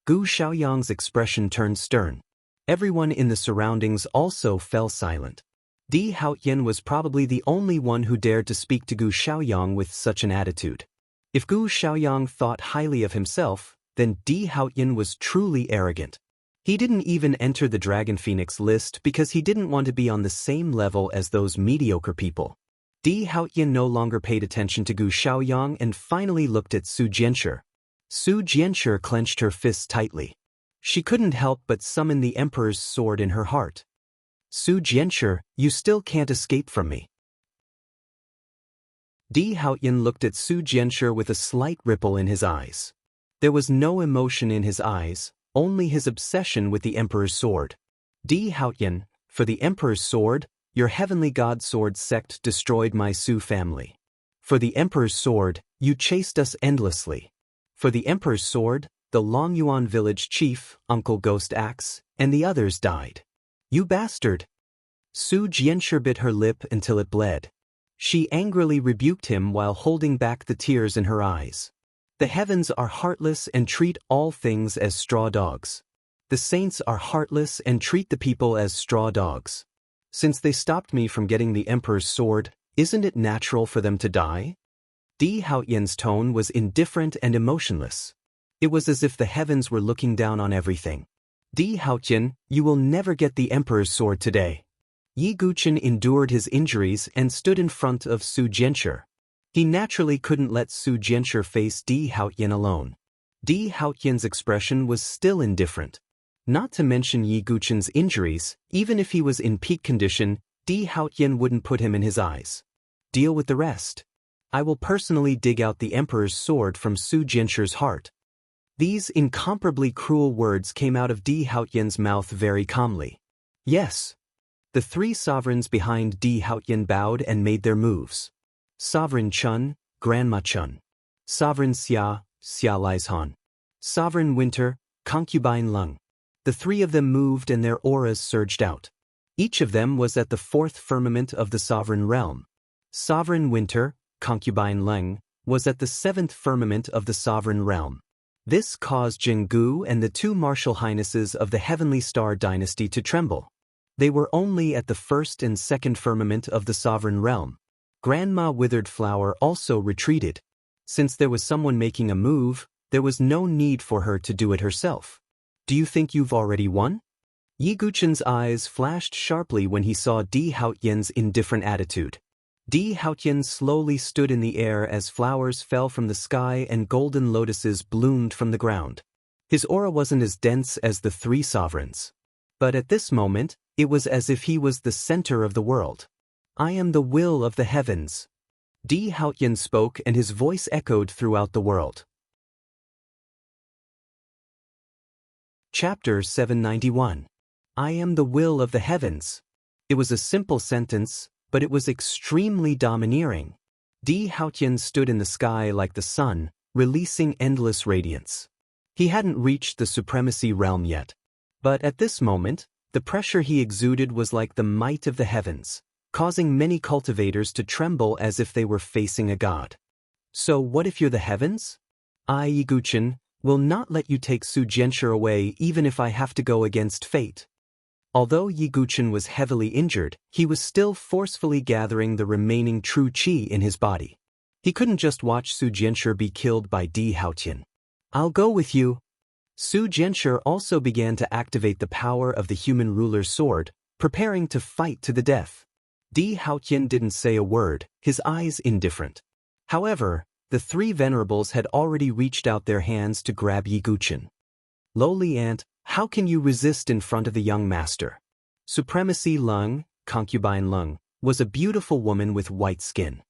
Xiaoyang's expression turned stern. Everyone in the surroundings also fell silent. Di Haotian was probably the only one who dared to speak to Gu Xiaoyang with such an attitude. If Gu Xiaoyang thought highly of himself, then Di Haotian was truly arrogant. He didn't even enter the Dragon Phoenix list because he didn't want to be on the same level as those mediocre people. Di Haotian no longer paid attention to Gu Xiaoyang and finally looked at Su Jianshi. Su Jianshi clenched her fists tightly. She couldn't help but summon the emperor's sword in her heart. Su Jianshi, you still can't escape from me. Di Haotian looked at Su Jianshi with a slight ripple in his eyes. There was no emotion in his eyes, only his obsession with the emperor's sword. Di Haotian, for the emperor's sword, your heavenly god sword sect destroyed my Su family. For the emperor's sword, you chased us endlessly. For the emperor's sword, the Longyuan village chief, Uncle Ghost Axe, and the others died. You bastard! Su Jianshi bit her lip until it bled. She angrily rebuked him while holding back the tears in her eyes. The heavens are heartless and treat all things as straw dogs. The saints are heartless and treat the people as straw dogs. Since they stopped me from getting the emperor's sword, isn't it natural for them to die? Di Haotian's tone was indifferent and emotionless. It was as if the heavens were looking down on everything. Di Haotian, you will never get the emperor's sword today. Yi Guqin endured his injuries and stood in front of Su Jianshi. He naturally couldn't let Su Jianshi face Di Haotian alone. Di Haotian's expression was still indifferent. Not to mention Yi Guqin's injuries, even if he was in peak condition, Di Haotian wouldn't put him in his eyes. Deal with the rest. I will personally dig out the emperor's sword from Su Jianshi's heart. These incomparably cruel words came out of Di Haotian's mouth very calmly. Yes. The three sovereigns behind Di Haotian bowed and made their moves. Sovereign Chun, Grandma Chun. Sovereign Xia, Xia Lieshan. Sovereign Winter, Concubine Leng. The three of them moved and their auras surged out. Each of them was at the fourth firmament of the sovereign realm. Sovereign Winter, Concubine Leng, was at the seventh firmament of the sovereign realm. This caused Jinggu and the two martial highnesses of the Heavenly Star dynasty to tremble. They were only at the first and second firmament of the sovereign realm. Grandma Withered Flower also retreated. Since there was someone making a move, there was no need for her to do it herself. Do you think you've already won? Yi Guqin's eyes flashed sharply when he saw Di Haotian's indifferent attitude. Di Haotian slowly stood in the air as flowers fell from the sky and golden lotuses bloomed from the ground. His aura wasn't as dense as the three sovereigns. But at this moment, it was as if he was the center of the world. I am the will of the heavens. Di Haotian spoke and his voice echoed throughout the world. Chapter 791. I am the will of the heavens. It was a simple sentence, but it was extremely domineering. Di Haotian stood in the sky like the sun, releasing endless radiance. He hadn't reached the supremacy realm yet. But at this moment, the pressure he exuded was like the might of the heavens. causing many cultivators to tremble as if they were facing a god. So what if you're the heavens? I, Yiguchen, will not let you take Su Jianshi away even if I have to go against fate. Although Yiguchen was heavily injured, he was still forcefully gathering the remaining true qi in his body. He couldn't just watch Su Jianshi be killed by Di Haotian. I'll go with you. Su Jianshi also began to activate the power of the human ruler's sword, preparing to fight to the death. Di Haotian didn't say a word, his eyes indifferent. However, the three venerables had already reached out their hands to grab Yiguchen. Lowly ant, how can you resist in front of the young master? Supremacy Lung, concubine Lung, was a beautiful woman with white skin.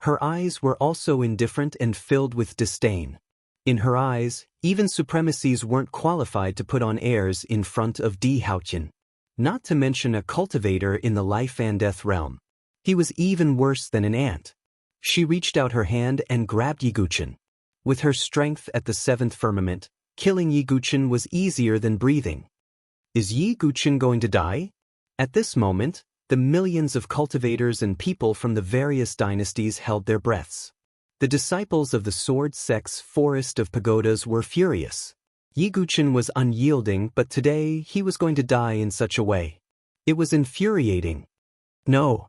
Her eyes were also indifferent and filled with disdain. In her eyes, even supremacies weren't qualified to put on airs in front of Di Haotian. Not to mention a cultivator in the life and death realm. He was even worse than an ant. She reached out her hand and grabbed Yiguchen. With her strength at the seventh firmament, killing Yiguchen was easier than breathing. Is Yiguchen going to die? At this moment, the millions of cultivators and people from the various dynasties held their breaths. The disciples of the Sword Sect's forest of pagodas were furious. Yiguchen was unyielding, but today he was going to die in such a way. It was infuriating. No.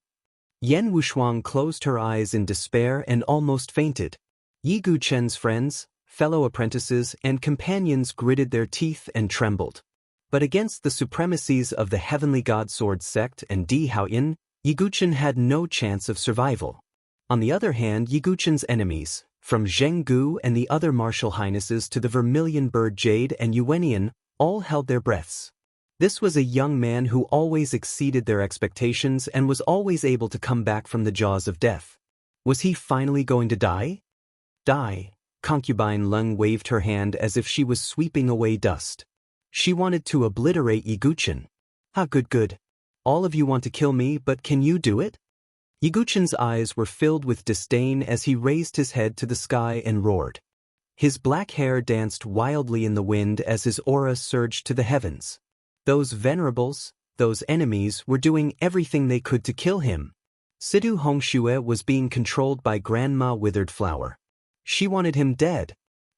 Yan Wushuang closed her eyes in despair and almost fainted. Yiguchen's friends, fellow apprentices, and companions gritted their teeth and trembled. But against the supremacies of the Heavenly God Sword Sect and Di Haoyan, Yiguchen had no chance of survival. On the other hand, Yiguchen's enemies, from Zhenggu and the other martial highnesses to the Vermilion Bird Jade and Yuanian, all held their breaths. This was a young man who always exceeded their expectations and was always able to come back from the jaws of death. Was he finally going to die? Die. Concubine Lung waved her hand as if she was sweeping away dust. She wanted to obliterate Yiguchen. Ah, good. All of you want to kill me, but can you do it? Yiguchen's eyes were filled with disdain as he raised his head to the sky and roared. His black hair danced wildly in the wind as his aura surged to the heavens. Those venerables, those enemies, were doing everything they could to kill him. Sidu Hongxue was being controlled by Grandma Withered Flower. She wanted him dead.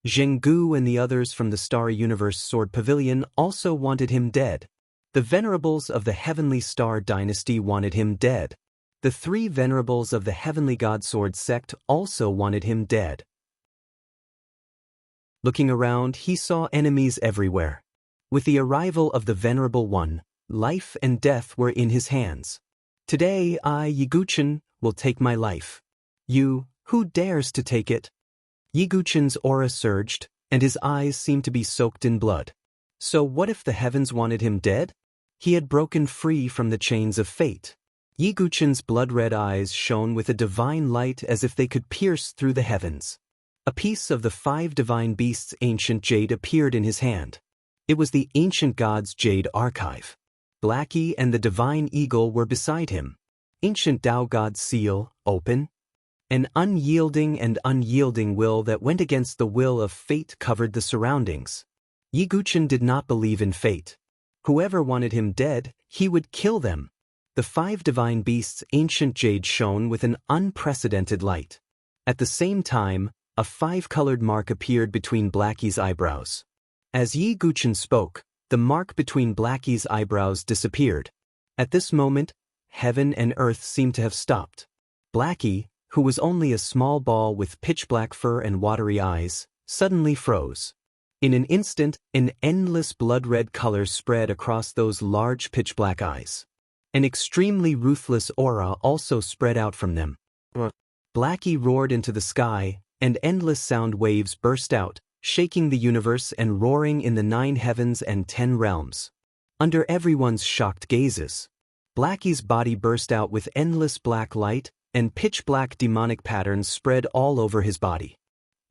Zhenggu and the others from the Starry Universe Sword Pavilion also wanted him dead. The venerables of the Heavenly Star Dynasty wanted him dead. The three venerables of the Heavenly God Sword Sect also wanted him dead. Looking around, he saw enemies everywhere. With the arrival of the Venerable One, life and death were in his hands. Today I, Yiguchen, will take my life. You, who dares to take it? Yiguchen's aura surged, and his eyes seemed to be soaked in blood. So what if the heavens wanted him dead? He had broken free from the chains of fate. Yiguchen's blood-red eyes shone with a divine light as if they could pierce through the heavens. A piece of the 5 divine beasts' ancient jade appeared in his hand. It was the ancient god's jade archive. Blackie and the divine eagle were beside him. Ancient Tao god's seal, open. An unyielding will that went against the will of fate covered the surroundings. Yiguchen did not believe in fate. Whoever wanted him dead, he would kill them. The 5 divine beasts' ancient jade shone with an unprecedented light. At the same time, a 5-colored mark appeared between Blackie's eyebrows. As Yiguchen spoke, the mark between Blackie's eyebrows disappeared. At this moment, heaven and earth seemed to have stopped. Blackie, who was only a small ball with pitch-black fur and watery eyes, suddenly froze. In an instant, an endless blood-red color spread across those large pitch-black eyes. An extremely ruthless aura also spread out from them. Blackie roared into the sky, and endless sound waves burst out, shaking the universe and roaring in the 9 heavens and 10 realms. Under everyone's shocked gazes, Blackie's body burst out with endless black light, and pitch-black demonic patterns spread all over his body.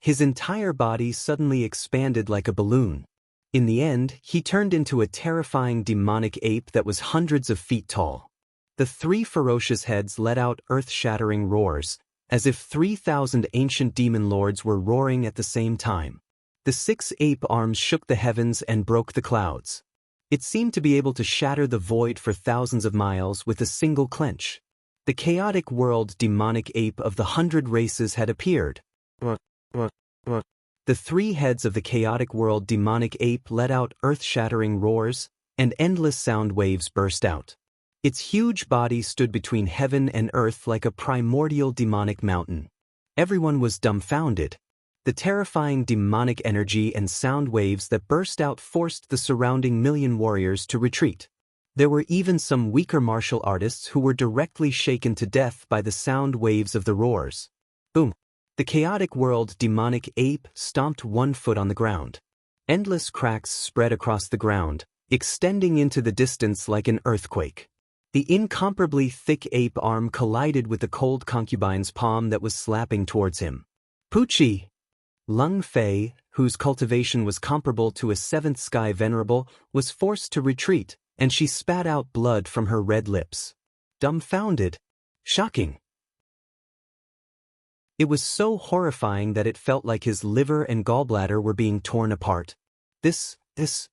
His entire body suddenly expanded like a balloon. In the end, he turned into a terrifying demonic ape that was hundreds of feet tall. The 3 ferocious heads let out earth-shattering roars, as if 3,000 ancient demon lords were roaring at the same time. The 6 ape arms shook the heavens and broke the clouds. It seemed to be able to shatter the void for thousands of miles with a single clench. The chaotic world demonic ape of the 100 races had appeared. The 3 heads of the chaotic world demonic ape let out earth-shattering roars, and endless sound waves burst out. Its huge body stood between heaven and earth like a primordial demonic mountain. Everyone was dumbfounded. The terrifying demonic energy and sound waves that burst out forced the surrounding million warriors to retreat. There were even some weaker martial artists who were directly shaken to death by the sound waves of the roars. Boom! The chaotic world demonic ape stomped 1 foot on the ground. Endless cracks spread across the ground, extending into the distance like an earthquake. The incomparably thick ape arm collided with the cold concubine's palm that was slapping towards him. Poochie! Lung Fei, whose cultivation was comparable to a 7th sky venerable, was forced to retreat, and she spat out blood from her red lips. Dumbfounded. Shocking. It was so horrifying that it felt like his liver and gallbladder were being torn apart. This is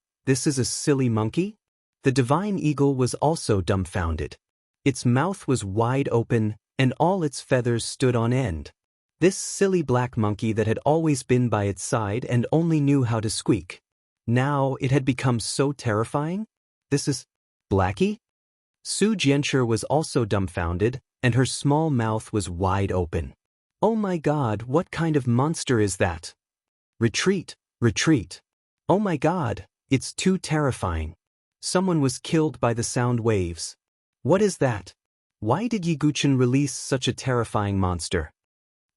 a silly monkey? The divine eagle was also dumbfounded. Its mouth was wide open, and all its feathers stood on end. This silly black monkey that had always been by its side and only knew how to squeak. Now it had become so terrifying? This is Blackie? Su Jiancher was also dumbfounded, and her small mouth was wide open. Oh my God, what kind of monster is that? Retreat, retreat. Oh my God, it's too terrifying. Someone was killed by the sound waves. What is that? Why did Yiguchen release such a terrifying monster?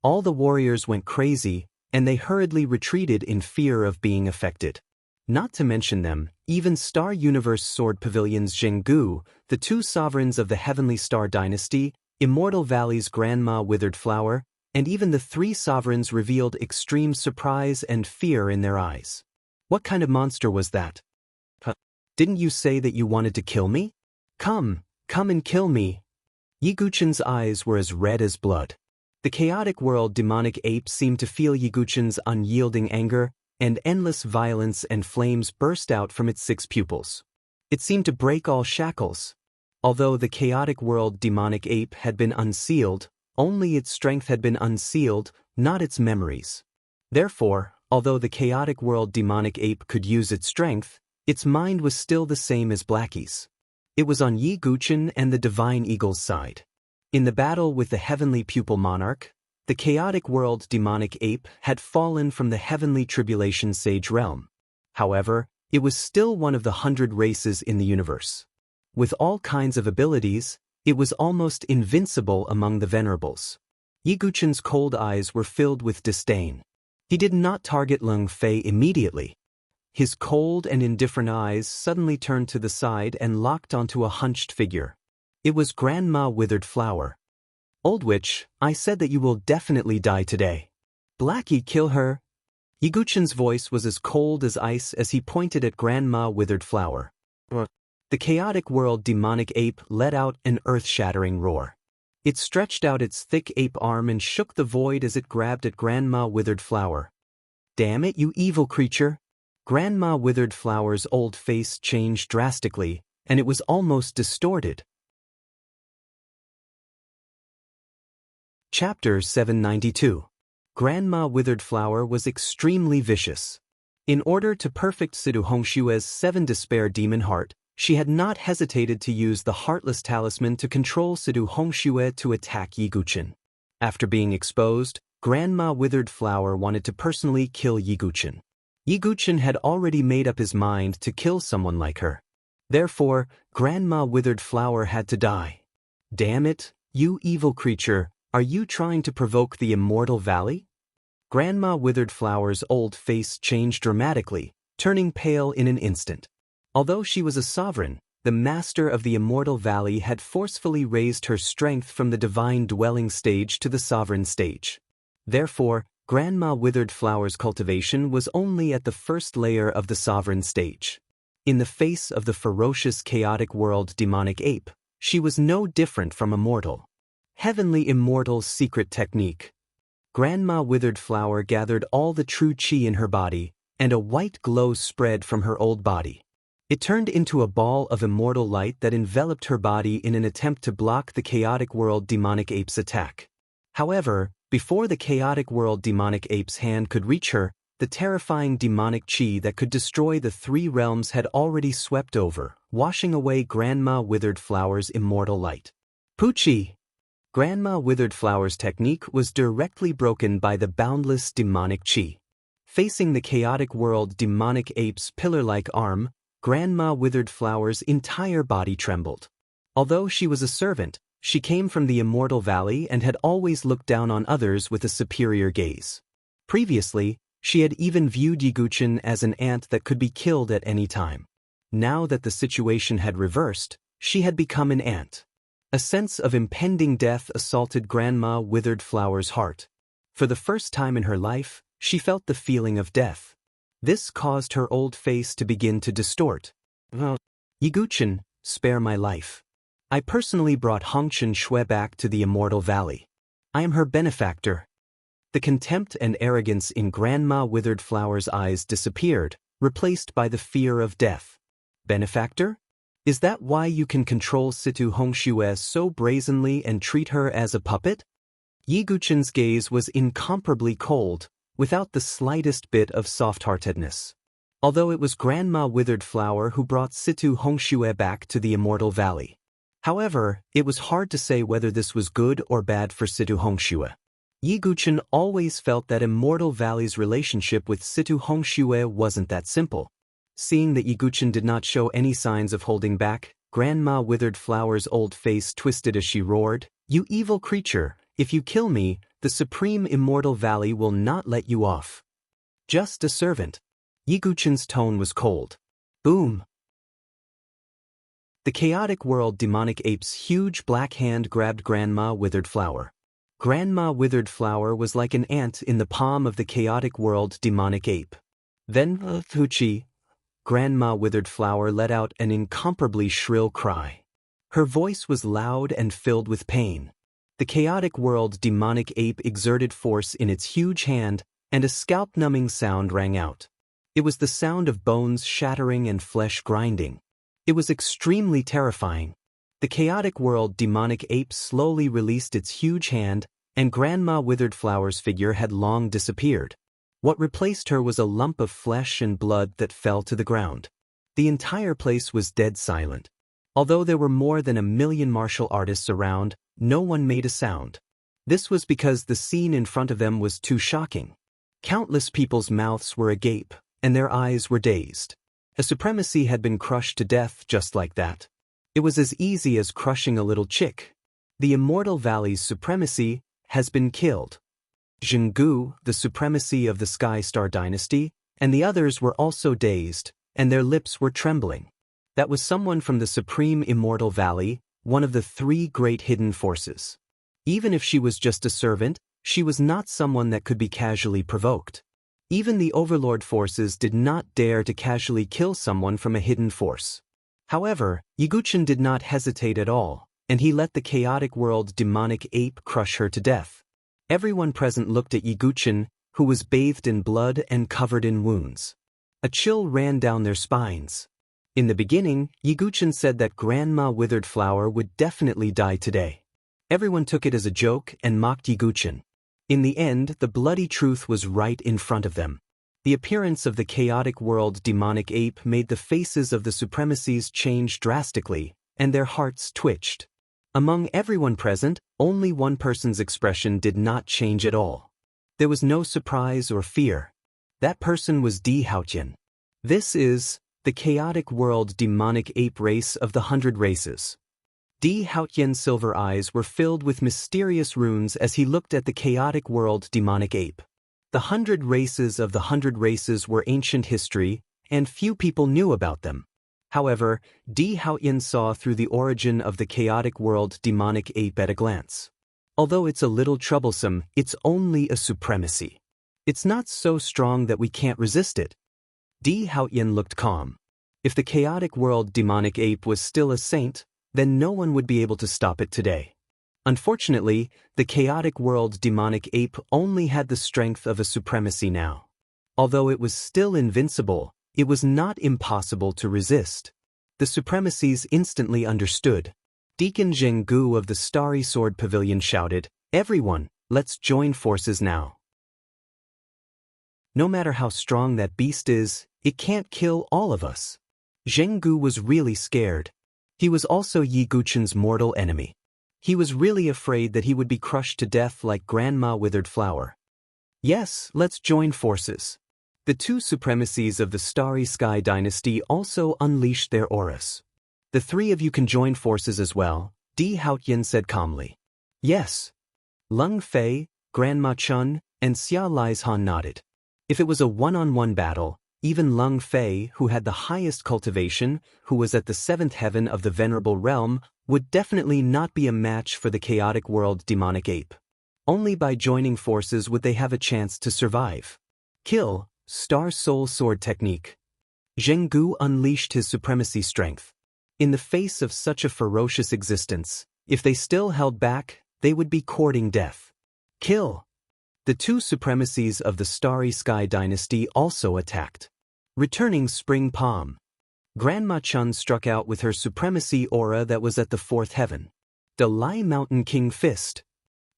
All the warriors went crazy, and they hurriedly retreated in fear of being affected. Not to mention them, even Star Universe Sword Pavilion's Zhenggu, the 2 sovereigns of the Heavenly Star Dynasty, Immortal Valley's Grandma Withered Flower, and even the 3 sovereigns revealed extreme surprise and fear in their eyes. What kind of monster was that? Didn't you say that you wanted to kill me? Come and kill me. Yiguchen's eyes were as red as blood. The chaotic world demonic ape seemed to feel Yiguchen's unyielding anger, and endless violence and flames burst out from its 6 pupils. It seemed to break all shackles. Although the chaotic world demonic ape had been unsealed, only its strength had been unsealed, not its memories. Therefore, although the chaotic world demonic ape could use its strength, its mind was still the same as Blackie's. It was on Yiguchen and the divine eagle's side. In the battle with the heavenly pupil monarch, the chaotic world demonic ape had fallen from the heavenly tribulation sage realm. However, it was still one of the 100 races in the universe. With all kinds of abilities, it was almost invincible among the venerables. Yiguchen's cold eyes were filled with disdain. He did not target Lung Fei immediately. His cold and indifferent eyes suddenly turned to the side and locked onto a hunched figure. It was Grandma Withered Flower. Old witch, I said that you will definitely die today. Blackie, kill her. Yiguchen's voice was as cold as ice as he pointed at Grandma Withered Flower. The chaotic world demonic ape let out an earth-shattering roar. It stretched out its thick ape arm and shook the void as it grabbed at Grandma Withered Flower. Damn it, you evil creature! Grandma Withered Flower's old face changed drastically, and it was almost distorted. Chapter 792. Grandma Withered Flower was extremely vicious. In order to perfect Sidu Hongshue's 7 despair demon heart, she had not hesitated to use the Heartless Talisman to control Sidu Hongxue to attack Yiguchen. After being exposed, Grandma Withered Flower wanted to personally kill Yiguchen. Yiguchen had already made up his mind to kill someone like her. Therefore, Grandma Withered Flower had to die. Damn it, you evil creature, are you trying to provoke the Immortal Valley? Grandma Withered Flower's old face changed dramatically, turning pale in an instant. Although she was a sovereign, the master of the Immortal Valley had forcefully raised her strength from the divine dwelling stage to the sovereign stage. Therefore, Grandma Withered Flower's cultivation was only at the first layer of the sovereign stage. In the face of the ferocious chaotic world demonic ape, she was no different from a mortal. Heavenly Immortal's secret technique. Grandma Withered Flower gathered all the true chi in her body, and a white glow spread from her old body. It turned into a ball of immortal light that enveloped her body in an attempt to block the chaotic world demonic ape's attack. However, before the chaotic world demonic ape's hand could reach her, the terrifying demonic chi that could destroy the three realms had already swept over, washing away Grandma Withered Flower's immortal light. Poochie! Grandma Withered Flower's technique was directly broken by the boundless demonic chi. Facing the chaotic world demonic ape's pillar-like arm, Grandma Withered Flower's entire body trembled. Although she was a servant, she came from the Immortal Valley and had always looked down on others with a superior gaze. Previously, she had even viewed Yiguchin as an ant that could be killed at any time. Now that the situation had reversed, she had become an ant. A sense of impending death assaulted Grandma Withered Flower's heart. For the first time in her life, she felt the feeling of death. This caused her old face to begin to distort. Yiguchin, spare my life. I personally brought Hongchen Shui back to the Immortal Valley. I am her benefactor. The contempt and arrogance in Grandma Withered Flower's eyes disappeared, replaced by the fear of death. Benefactor? Is that why you can control Situ Hongxue so brazenly and treat her as a puppet? Yiguchin's gaze was incomparably cold, without the slightest bit of soft-heartedness. Although it was Grandma Withered Flower who brought Situ Hongxue back to the Immortal Valley. However, it was hard to say whether this was good or bad for Situ Hongxue. Yiguchin always felt that Immortal Valley's relationship with Situ Hongxue wasn't that simple. Seeing that Yiguchin did not show any signs of holding back, Grandma Withered Flower's old face twisted as she roared, "You evil creature, if you kill me, the Supreme Immortal Valley will not let you off." Just a servant. Yiguchin's tone was cold. Boom. The chaotic world demonic ape's huge black hand grabbed Grandma Withered Flower. Grandma Withered Flower was like an ant in the palm of the chaotic world demonic ape. Then, Poochie! Grandma Withered Flower let out an incomparably shrill cry. Her voice was loud and filled with pain. The chaotic world demonic ape exerted force in its huge hand, and a scalp-numbing sound rang out. It was the sound of bones shattering and flesh grinding. It was extremely terrifying. The chaotic world demonic ape slowly released its huge hand, and Grandma Withered Flower's figure had long disappeared. What replaced her was a lump of flesh and blood that fell to the ground. The entire place was dead silent. Although there were more than 1,000,000 martial artists around, no one made a sound. This was because the scene in front of them was too shocking. Countless people's mouths were agape, and their eyes were dazed. A supremacy had been crushed to death just like that. It was as easy as crushing a little chick. The Immortal Valley's supremacy has been killed. Zhenggu, the supremacy of the Sky Star Dynasty, and the others were also dazed, and their lips were trembling. That was someone from the Supreme Immortal Valley, one of the three great hidden forces. Even if she was just a servant, she was not someone that could be casually provoked. Even the Overlord forces did not dare to casually kill someone from a hidden force. However, Yiguchin did not hesitate at all, and he let the chaotic world demonic ape crush her to death. Everyone present looked at Yiguchin, who was bathed in blood and covered in wounds. A chill ran down their spines. In the beginning, Yiguchin said that Grandma Withered Flower would definitely die today. Everyone took it as a joke and mocked Yiguchin. In the end, the bloody truth was right in front of them. The appearance of the chaotic world demonic ape made the faces of the supremacies change drastically, and their hearts twitched. Among everyone present, only one person's expression did not change at all. There was no surprise or fear. That person was Di Haotian. This is the chaotic world demonic ape race of the 100 races. Di Haotian's silver eyes were filled with mysterious runes as he looked at the chaotic world demonic ape. The 100 races of the 100 races were ancient history, and few people knew about them. However, Di Haotian saw through the origin of the chaotic world demonic ape at a glance. Although it's a little troublesome, it's only a supremacy. It's not so strong that we can't resist it. Di Haotian looked calm. If the chaotic world demonic ape was still a saint, then no one would be able to stop it today. Unfortunately, the chaotic world demonic ape only had the strength of a supremacy now. Although it was still invincible, It was not impossible to resist. The supremacies instantly understood. Deacon Zheng Gu of the Starry Sword Pavilion shouted, "Everyone, let's join forces now. No matter how strong that beast is, it can't kill all of us." Zheng Gu was really scared. He was also Yi Guchen's mortal enemy. He was really afraid that he would be crushed to death like Grandma Withered Flower. "Yes, let's join forces." The two supremacies of the Starry Sky dynasty also unleashed their auras. "The three of you can join forces as well," Di Haotian said calmly. "Yes." Lung Fei, Grandma Chun, and Xia Lizhan nodded. If it was a one-on-one battle, even Lung Fei, who had the highest cultivation, who was at the seventh heaven of the Venerable Realm, would definitely not be a match for the chaotic world demonic ape. Only by joining forces would they have a chance to survive. Kill, Star Soul Sword Technique. Zheng Gu unleashed his supremacy strength. In the face of such a ferocious existence, if they still held back, they would be courting death. Kill. The two supremacies of the Starry Sky dynasty also attacked. Returning Spring Palm. Grandma Chun struck out with her supremacy aura that was at the fourth heaven. The Lai Mountain King Fist.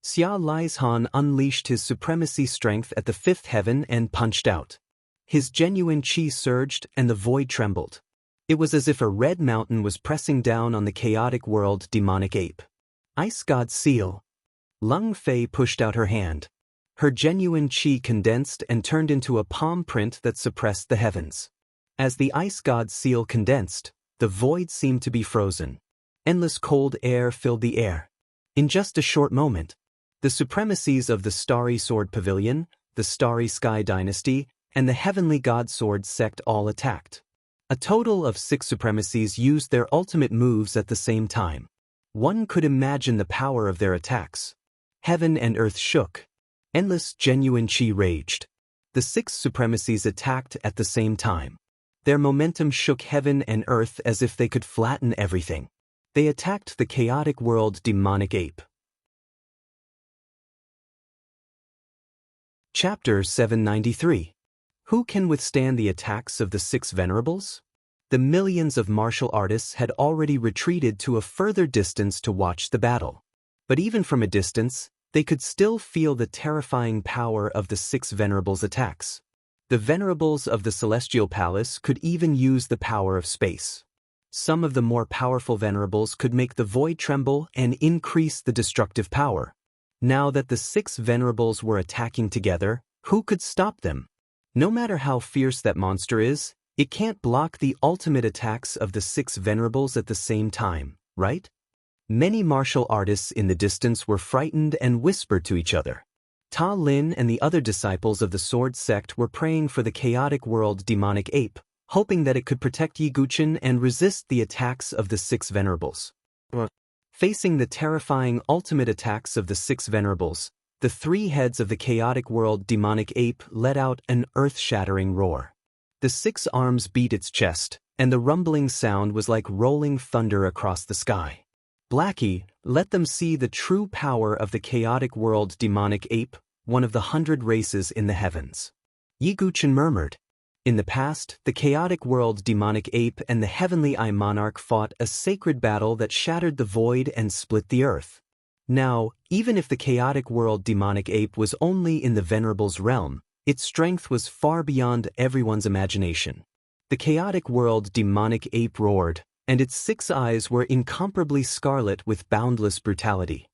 Xia Lizhan unleashed his supremacy strength at the fifth heaven and punched out. His genuine chi surged and the void trembled. It was as if a red mountain was pressing down on the chaotic world demonic ape. Ice God Seal. Lung Fei pushed out her hand. Her genuine chi condensed and turned into a palm print that suppressed the heavens. As the Ice God Seal condensed, the void seemed to be frozen. Endless cold air filled the air. In just a short moment, the supremacies of the Starry Sword Pavilion, the Starry Sky Dynasty, and the Heavenly God Sword sect all attacked. A total of 6 supremacies used their ultimate moves at the same time. One could imagine the power of their attacks. Heaven and earth shook. Endless genuine chi raged. The 6 supremacies attacked at the same time. Their momentum shook heaven and earth as if they could flatten everything. They attacked the chaotic world demonic ape. Chapter 793. Who can withstand the attacks of the 6 venerables? The millions of martial artists had already retreated to a further distance to watch the battle. But even from a distance, they could still feel the terrifying power of the 6 venerables' attacks. The venerables of the Celestial Palace could even use the power of space. Some of the more powerful venerables could make the void tremble and increase the destructive power. Now that the 6 venerables were attacking together, who could stop them? No matter how fierce that monster is, it can't block the ultimate attacks of the 6 venerables at the same time, right? Many martial artists in the distance were frightened and whispered to each other. Ta Lin and the other disciples of the Sword Sect were praying for the chaotic world demonic ape, hoping that it could protect Yi Guchen and resist the attacks of the 6 venerables. Facing the terrifying ultimate attacks of the 6 venerables, the 3 heads of the chaotic world demonic ape let out an earth-shattering roar. The 6 arms beat its chest, and the rumbling sound was like rolling thunder across the sky. Blackie, let them see the true power of the chaotic world demonic ape, one of the 100 races in the heavens. Yi Guchen murmured. In the past, the chaotic world demonic ape and the heavenly eye monarch fought a sacred battle that shattered the void and split the earth. Now, even if the chaotic world demonic ape was only in the venerable's realm, its strength was far beyond everyone's imagination. The chaotic world demonic ape roared, and its 6 eyes were incomparably scarlet with boundless brutality.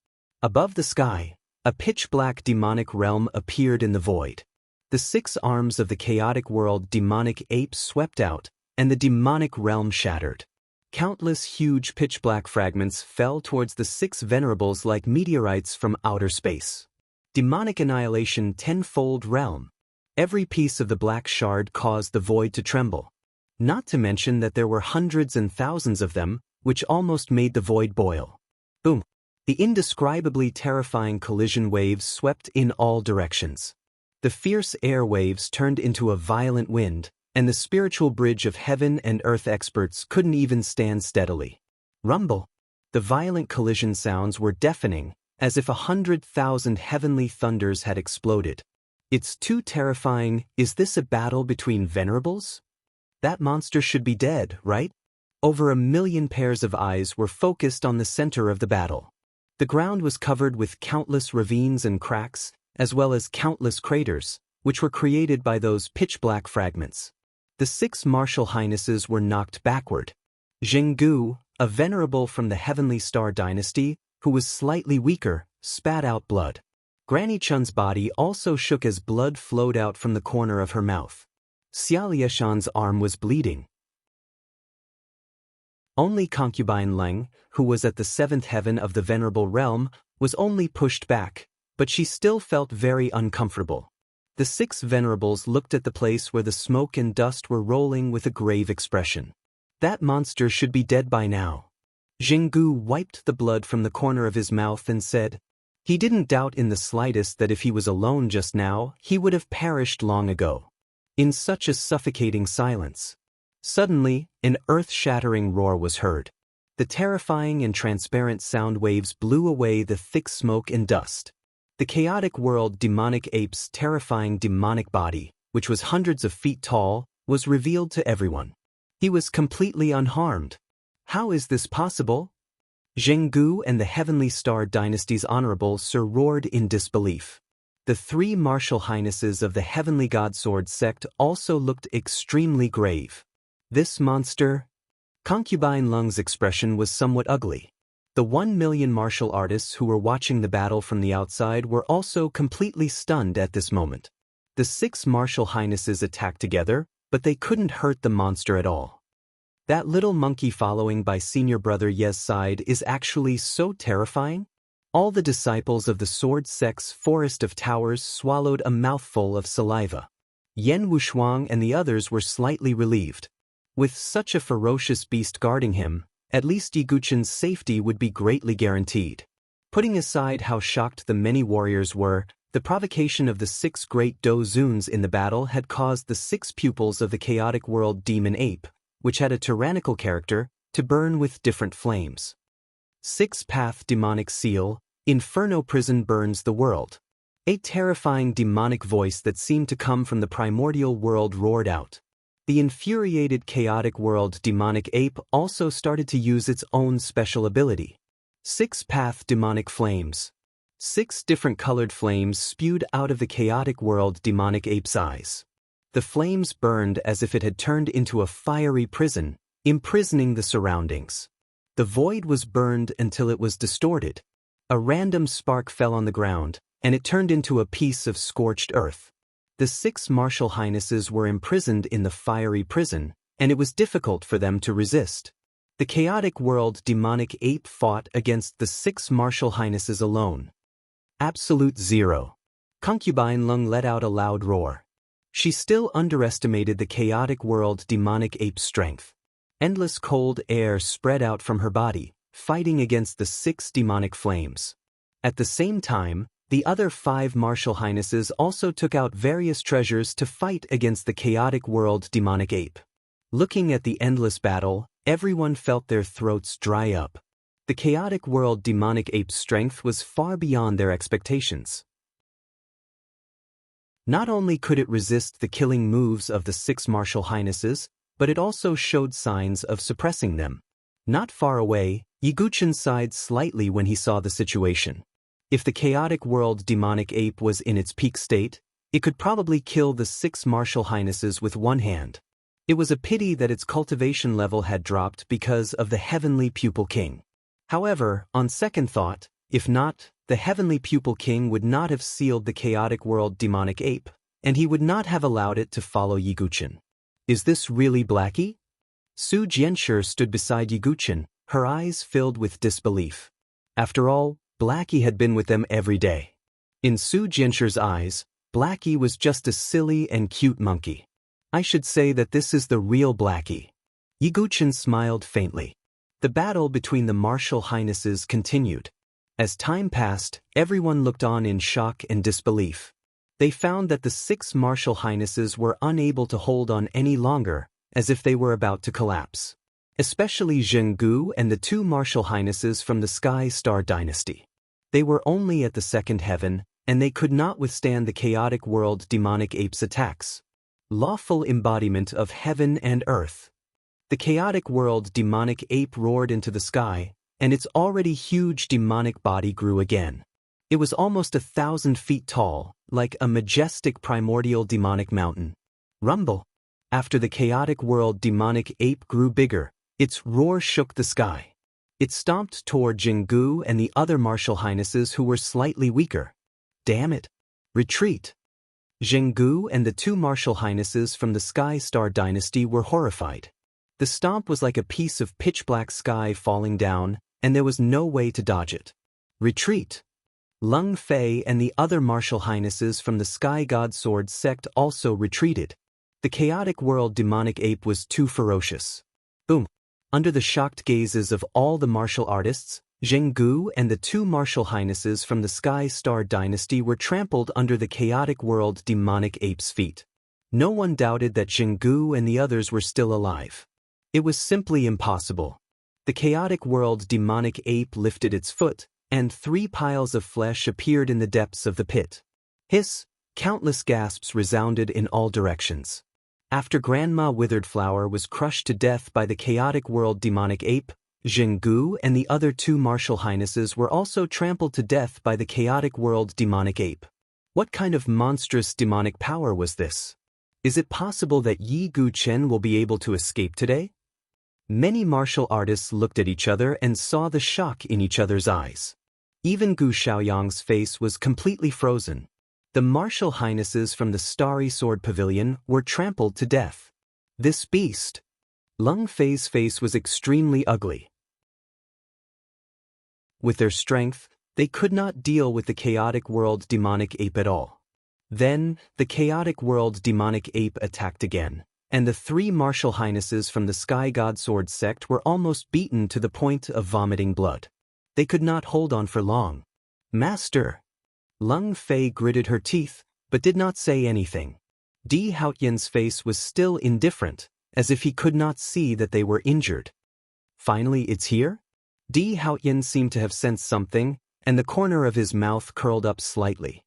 Above the sky, a pitch-black demonic realm appeared in the void. The 6 arms of the chaotic world demonic ape swept out, and the demonic realm shattered. Countless huge pitch-black fragments fell towards the 6 venerables like meteorites from outer space. Demonic annihilation 10-fold realm. Every piece of the black shard caused the void to tremble. Not to mention that there were hundreds and thousands of them, which almost made the void boil. Boom! The indescribably terrifying collision waves swept in all directions. The fierce air waves turned into a violent wind, and the spiritual bridge of heaven and earth experts couldn't even stand steadily. Rumble! The violent collision sounds were deafening, as if 100,000 heavenly thunders had exploded. It's too terrifying. Is this a battle between venerables? That monster should be dead, right? Over 1,000,000 pairs of eyes were focused on the center of the battle. The ground was covered with countless ravines and cracks, as well as countless craters, which were created by those pitch-black fragments. The 6 martial highnesses were knocked backward. Zhenggu, a venerable from the Heavenly Star dynasty, who was slightly weaker, spat out blood. Granny Chun's body also shook as blood flowed out from the corner of her mouth. Xia Lieshan's arm was bleeding. Only concubine Leng, who was at the 7th heaven of the venerable realm, was only pushed back, but she still felt very uncomfortable. The 6 venerables looked at the place where the smoke and dust were rolling with a grave expression. That monster should be dead by now. Zhenggu wiped the blood from the corner of his mouth and said, he didn't doubt in the slightest that if he was alone just now, he would have perished long ago. In such a suffocating silence. Suddenly, an earth-shattering roar was heard. The terrifying and transparent sound waves blew away the thick smoke and dust. The chaotic world demonic ape's terrifying demonic body, which was hundreds of feet tall, was revealed to everyone. He was completely unharmed. How is this possible? Zhenggu and the Heavenly Star Dynasty's Honorable Sir roared in disbelief. The 3 martial highnesses of the Heavenly Godsword sect also looked extremely grave. This monster? Concubine Lung's expression was somewhat ugly. The 1,000,000 martial artists who were watching the battle from the outside were also completely stunned at this moment. The 6 martial highnesses attacked together, but they couldn't hurt the monster at all. That little monkey following by senior brother Ye's side is actually so terrifying? All the disciples of the sword sect's forest of towers swallowed a mouthful of saliva. Yen Wushuang and the others were slightly relieved. With such a ferocious beast guarding him, at least Yiguchen's safety would be greatly guaranteed. Putting aside how shocked the many warriors were, the provocation of the 6 great Dozuns in the battle had caused the 6 pupils of the chaotic world demon ape, which had a tyrannical character, to burn with different flames. 6-path demonic seal, Inferno prison burns the world. A terrifying demonic voice that seemed to come from the primordial world roared out. The infuriated chaotic world demonic ape also started to use its own special ability. 6-path demonic flames. 6 different colored flames spewed out of the chaotic world demonic ape's eyes. The flames burned as if it had turned into a fiery prison, imprisoning the surroundings. The void was burned until it was distorted. A random spark fell on the ground, and it turned into a piece of scorched earth. The 6 martial highnesses were imprisoned in the fiery prison, and it was difficult for them to resist. The chaotic world demonic ape fought against the 6 martial highnesses alone. Absolute zero. Concubine Lung let out a loud roar. She still underestimated the chaotic world demonic ape's strength. Endless cold air spread out from her body, fighting against the 6 demonic flames. At the same time, the other 5 martial highnesses also took out various treasures to fight against the chaotic world demonic ape. Looking at the endless battle, everyone felt their throats dry up. The chaotic world demonic ape's strength was far beyond their expectations. Not only could it resist the killing moves of the 6 martial highnesses, but it also showed signs of suppressing them. Not far away, Yiguchen sighed slightly when he saw the situation. If the chaotic world demonic ape was in its peak state, it could probably kill the 6 martial highnesses with one hand. It was a pity that its cultivation level had dropped because of the heavenly pupil king. However, on second thought, if not, the heavenly pupil king would not have sealed the chaotic world demonic ape, and he would not have allowed it to follow Yiguchen. Is this really Blackie? Su Jianshi stood beside Yiguchen, her eyes filled with disbelief. After all, Blackie had been with them every day. In Su Jianshi's eyes, Blackie was just a silly and cute monkey. I should say that this is the real Blackie. Yiguchen smiled faintly. The battle between the martial highnesses continued. As time passed, everyone looked on in shock and disbelief. They found that the 6 martial highnesses were unable to hold on any longer, as if they were about to collapse. Especially Zhenggu and the 2 martial highnesses from the Sky Star dynasty. They were only at the 2nd heaven, and they could not withstand the chaotic world demonic ape's attacks. lawful embodiment of heaven and earth. The chaotic world demonic ape roared into the sky, and its already huge demonic body grew again. It was almost 1,000 feet tall, like a majestic primordial demonic mountain. Rumble. After the chaotic world demonic ape grew bigger, its roar shook the sky. It stomped toward Jingu and the other martial highnesses who were slightly weaker. Damn it! Retreat! Jingu and the two martial highnesses from the Sky Star dynasty were horrified. The stomp was like a piece of pitch-black sky falling down, and there was no way to dodge it. Retreat! Lung Fei and the other martial highnesses from the Sky God Sword sect also retreated. The chaotic world demonic ape was too ferocious. Boom! Under the shocked gazes of all the martial artists, Jingu and the two martial highnesses from the Sky Star dynasty were trampled under the chaotic world demonic ape's feet. No one doubted that Jingu and the others were still alive. It was simply impossible. The chaotic world demonic ape lifted its foot, and 3 piles of flesh appeared in the depths of the pit. Hiss! Countless gasps resounded in all directions. After Grandma Withered Flower was crushed to death by the chaotic world demonic ape, Jingu and the other two martial highnesses were also trampled to death by the chaotic world demonic ape. What kind of monstrous demonic power was this? Is it possible that Yi Gu Chen will be able to escape today? Many martial artists looked at each other and saw the shock in each other's eyes. Even Gu Xiaoyang's face was completely frozen. The martial highnesses from the Starry Sword Pavilion were trampled to death. This beast! Lung Fei's face was extremely ugly. With their strength, they could not deal with the chaotic world demonic ape at all. Then, the chaotic world demonic ape attacked again, and the 3 martial highnesses from the Sky God Sword sect were almost beaten to the point of vomiting blood. They could not hold on for long. Master! Lung Fei gritted her teeth, but did not say anything. Di Haotian's face was still indifferent, as if he could not see that they were injured. Finally, it's here? Di Haotian seemed to have sensed something, and the corner of his mouth curled up slightly.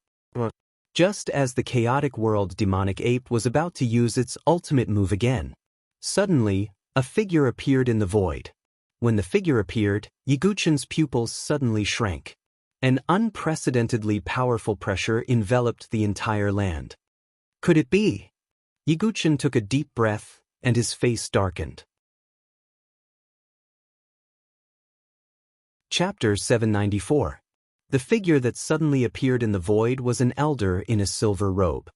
Just as the chaotic world demonic ape was about to use its ultimate move again, suddenly, a figure appeared in the void. When the figure appeared, Yi Gu Chen's pupils suddenly shrank. An unprecedentedly powerful pressure enveloped the entire land. Could it be? Yi Gu Chen took a deep breath, and his face darkened. Chapter 794. The figure that suddenly appeared in the void was an elder in a silver robe.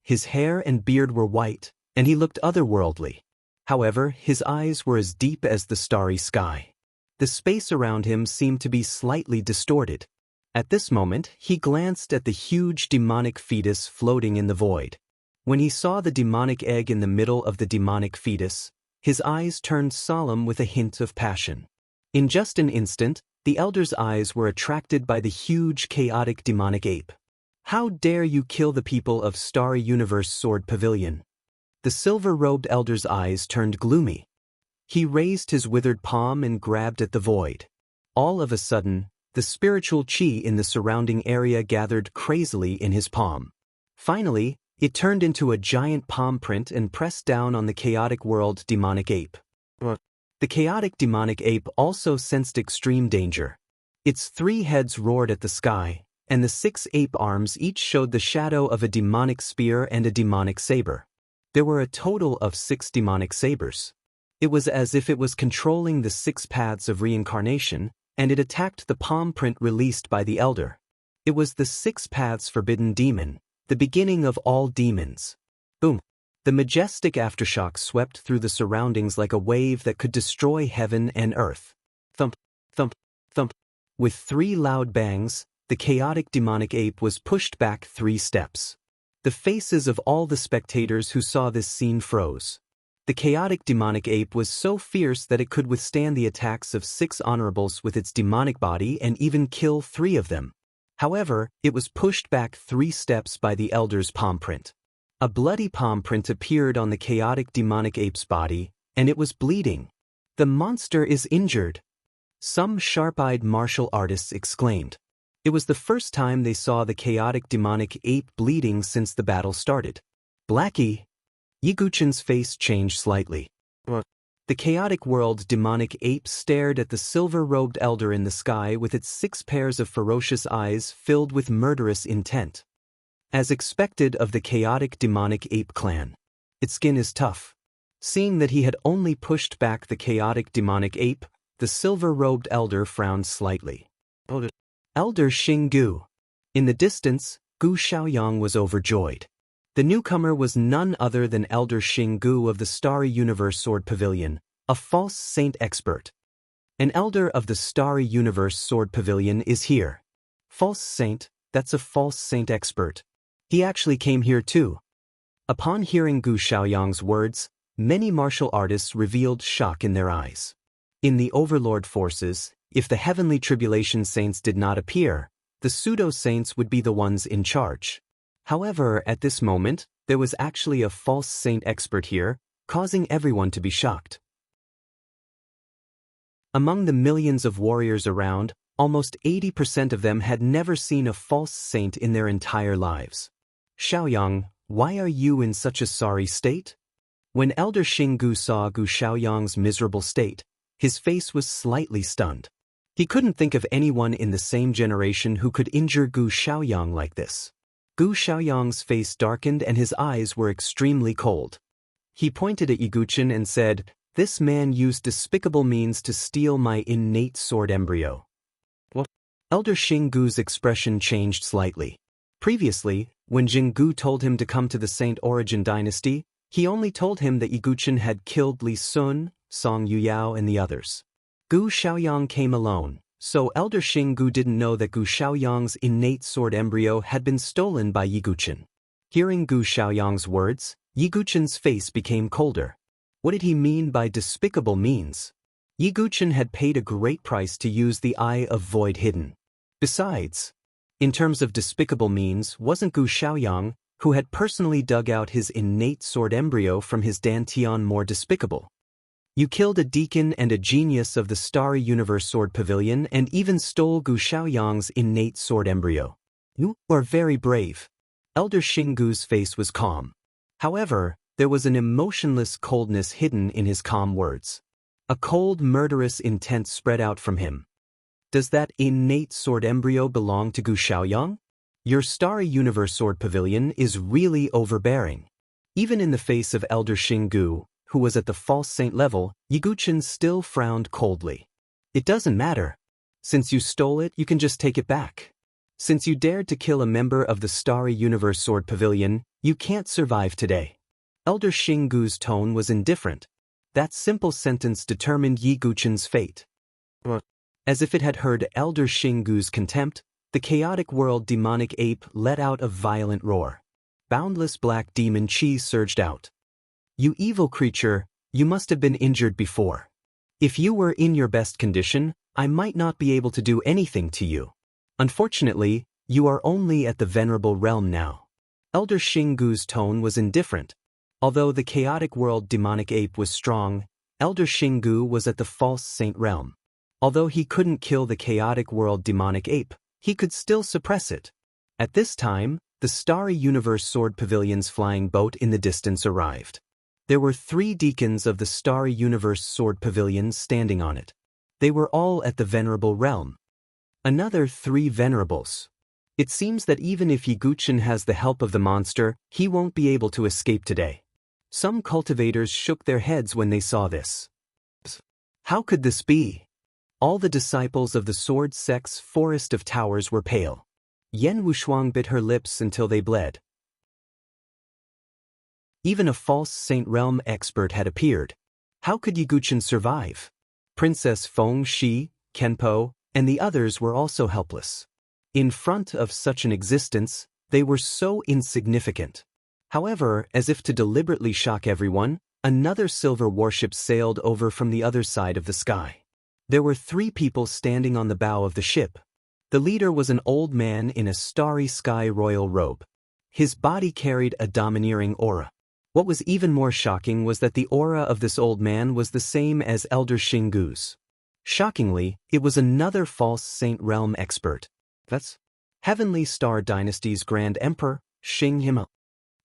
His hair and beard were white, and he looked otherworldly. However, his eyes were as deep as the starry sky. The space around him seemed to be slightly distorted. At this moment, he glanced at the huge demonic fetus floating in the void. When he saw the demonic egg in the middle of the demonic fetus, his eyes turned solemn with a hint of passion. In just an instant, the elder's eyes were attracted by the huge chaotic demonic ape. How dare you kill the people of Starry Universe Sword Pavilion? The silver-robed elder's eyes turned gloomy. He raised his withered palm and grabbed at the void. All of a sudden, the spiritual chi in the surrounding area gathered crazily in his palm. Finally, it turned into a giant palm print and pressed down on the chaotic world demonic ape. The chaotic demonic ape also sensed extreme danger. Its 3 heads roared at the sky, and the 6 ape arms each showed the shadow of a demonic spear and a demonic saber. There were a total of 6 demonic sabers. It was as if it was controlling the 6 paths of reincarnation, and it attacked the palm print released by the elder. It was the 6 paths forbidden demon, the beginning of all demons. Boom! The majestic aftershock swept through the surroundings like a wave that could destroy heaven and earth. Thump, thump, thump. With 3 loud bangs, the chaotic demonic ape was pushed back 3 steps. The faces of all the spectators who saw this scene froze. The chaotic demonic ape was so fierce that it could withstand the attacks of 6 honorables with its demonic body and even kill 3 of them. However, it was pushed back 3 steps by the elder's palm print. A bloody palm print appeared on the chaotic demonic ape's body, and it was bleeding. The monster is injured. Some sharp-eyed martial artists exclaimed. It was the first time they saw the chaotic demonic ape bleeding since the battle started. Blackie! Yiguchen's face changed slightly. What? The chaotic world demonic ape stared at the silver-robed elder in the sky with its 6 pairs of ferocious eyes filled with murderous intent. As expected of the chaotic demonic ape clan, its skin is tough. Seeing that he had only pushed back the chaotic demonic ape, the silver-robed elder frowned slightly. Elder Xinggu. In the distance, Gu Xiaoyang was overjoyed. The newcomer was none other than Elder Xinggu of the Starry Universe Sword Pavilion, a false saint expert. An elder of the Starry Universe Sword Pavilion is here. False saint, that's a false saint expert. He actually came here too. Upon hearing Gu Xiaoyang's words, many martial artists revealed shock in their eyes. In the Overlord forces, if the heavenly tribulation saints did not appear, the pseudo-saints would be the ones in charge. However, at this moment, there was actually a false saint expert here, causing everyone to be shocked. Among the millions of warriors around, almost 80% of them had never seen a false saint in their entire lives. Xiaoyang, why are you in such a sorry state? When Elder Xinggu saw Gu Xiaoyang's miserable state, his face was slightly stunned. He couldn't think of anyone in the same generation who could injure Gu Xiaoyang like this. Gu Xiaoyang's face darkened and his eyes were extremely cold. He pointed at Yiguchen and said, "This man used despicable means to steal my innate sword embryo." What? Elder Xinggu's expression changed slightly. Previously, when Jinggu told him to come to the Saint Origin dynasty, he only told him that Yiguchen had killed Li Sun, Song Yuyao and the others. Gu Xiaoyang came alone, so Elder Xinggu didn't know that Gu Xiaoyang's innate sword embryo had been stolen by Yiguchen. Hearing Gu Xiaoyang's words, Yiguchen's face became colder. What did he mean by despicable means? Yiguchen had paid a great price to use the Eye of Void hidden. Besides, in terms of despicable means, wasn't Gu Xiaoyang, who had personally dug out his innate sword embryo from his dantian, more despicable? You killed a deacon and a genius of the Starry Universe Sword Pavilion and even stole Gu Xiaoyang's innate sword embryo. You are very brave. Elder Xinggu's face was calm. However, there was an emotionless coldness hidden in his calm words. A cold, murderous intent spread out from him. Does that innate sword embryo belong to Gu Xiaoyang? Your Starry Universe Sword Pavilion is really overbearing. Even in the face of Elder Xinggu, who was at the false saint level, Yiguchen still frowned coldly. It doesn't matter. Since you stole it, you can just take it back. Since you dared to kill a member of the Starry Universe Sword Pavilion, you can't survive today. Elder Xinggu's tone was indifferent. That simple sentence determined Yiguchen's fate. What? As if it had heard Elder Xinggu's contempt, the chaotic world demonic ape let out a violent roar. Boundless black demon chi surged out. You evil creature, you must have been injured before. If you were in your best condition, I might not be able to do anything to you. Unfortunately, you are only at the venerable realm now. Elder Xinggu's tone was indifferent. Although the chaotic world demonic ape was strong, Elder Xinggu was at the false saint realm. Although he couldn't kill the chaotic world demonic ape, he could still suppress it. At this time, the Starry Universe Sword Pavilion's flying boat in the distance arrived. There were 3 deacons of the Starry Universe Sword Pavilion standing on it. They were all at the venerable realm. Another 3 venerables. It seems that even if Yiguchen has the help of the monster, he won't be able to escape today. Some cultivators shook their heads when they saw this. How could this be? All the disciples of the Sword Sect's Forest of Towers were pale. Yen Wushuang bit her lips until they bled. Even a false Saint Realm expert had appeared. How could Yiguchen survive? Princess Feng Shi, Kenpo, and the others were also helpless. In front of such an existence, they were so insignificant. However, as if to deliberately shock everyone, another silver warship sailed over from the other side of the sky. There were 3 people standing on the bow of the ship. The leader was an old man in a starry sky royal robe. His body carried a domineering aura. What was even more shocking was that the aura of this old man was the same as Elder Xinggu's. Shockingly, it was another false Saint Realm expert. That's Heavenly Star Dynasty's Grand Emperor, Xing Hima.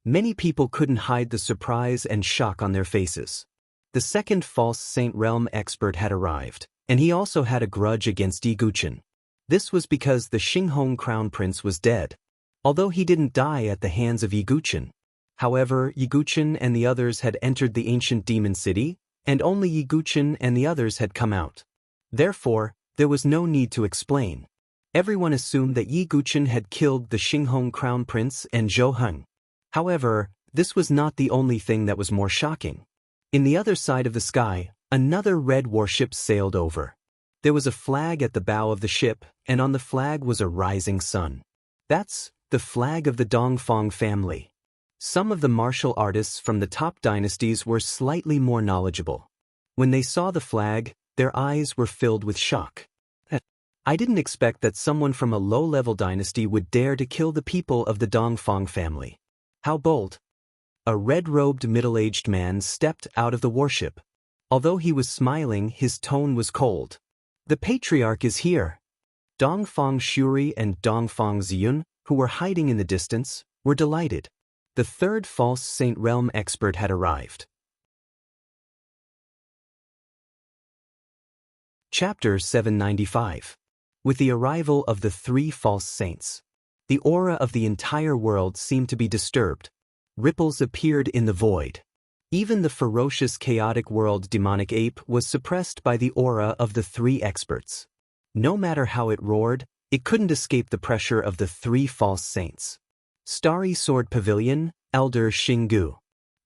Many people couldn't hide the surprise and shock on their faces. The second false Saint Realm expert had arrived, and he also had a grudge against Yi Guchen. This was because the Xinghong crown prince was dead, although he didn't die at the hands of Yi Guchen. However, Yi Guchen and the others had entered the ancient demon city, and only Yi Guchen and the others had come out. Therefore, there was no need to explain. Everyone assumed that Yi Guchen had killed the Xinghong crown prince and Zhou Heng. However, this was not the only thing that was more shocking. In the other side of the sky, another red warship sailed over. There was a flag at the bow of the ship, and on the flag was a rising sun. That's the flag of the Dongfang family. Some of the martial artists from the top dynasties were slightly more knowledgeable. When they saw the flag, their eyes were filled with shock. I didn't expect that someone from a low-level dynasty would dare to kill the people of the Dongfang family. How bold! A red-robed middle-aged man stepped out of the warship. Although he was smiling, his tone was cold. The patriarch is here. Dongfang Shuri and Dongfang Ziyun, who were hiding in the distance, were delighted. The third false Saint Realm expert had arrived. Chapter 795. With the arrival of the three false saints, the aura of the entire world seemed to be disturbed. Ripples appeared in the void. Even the ferocious chaotic world demonic ape was suppressed by the aura of the three experts. No matter how it roared, it couldn't escape the pressure of the three false saints. Starry Sword Pavilion, Elder Xinggu.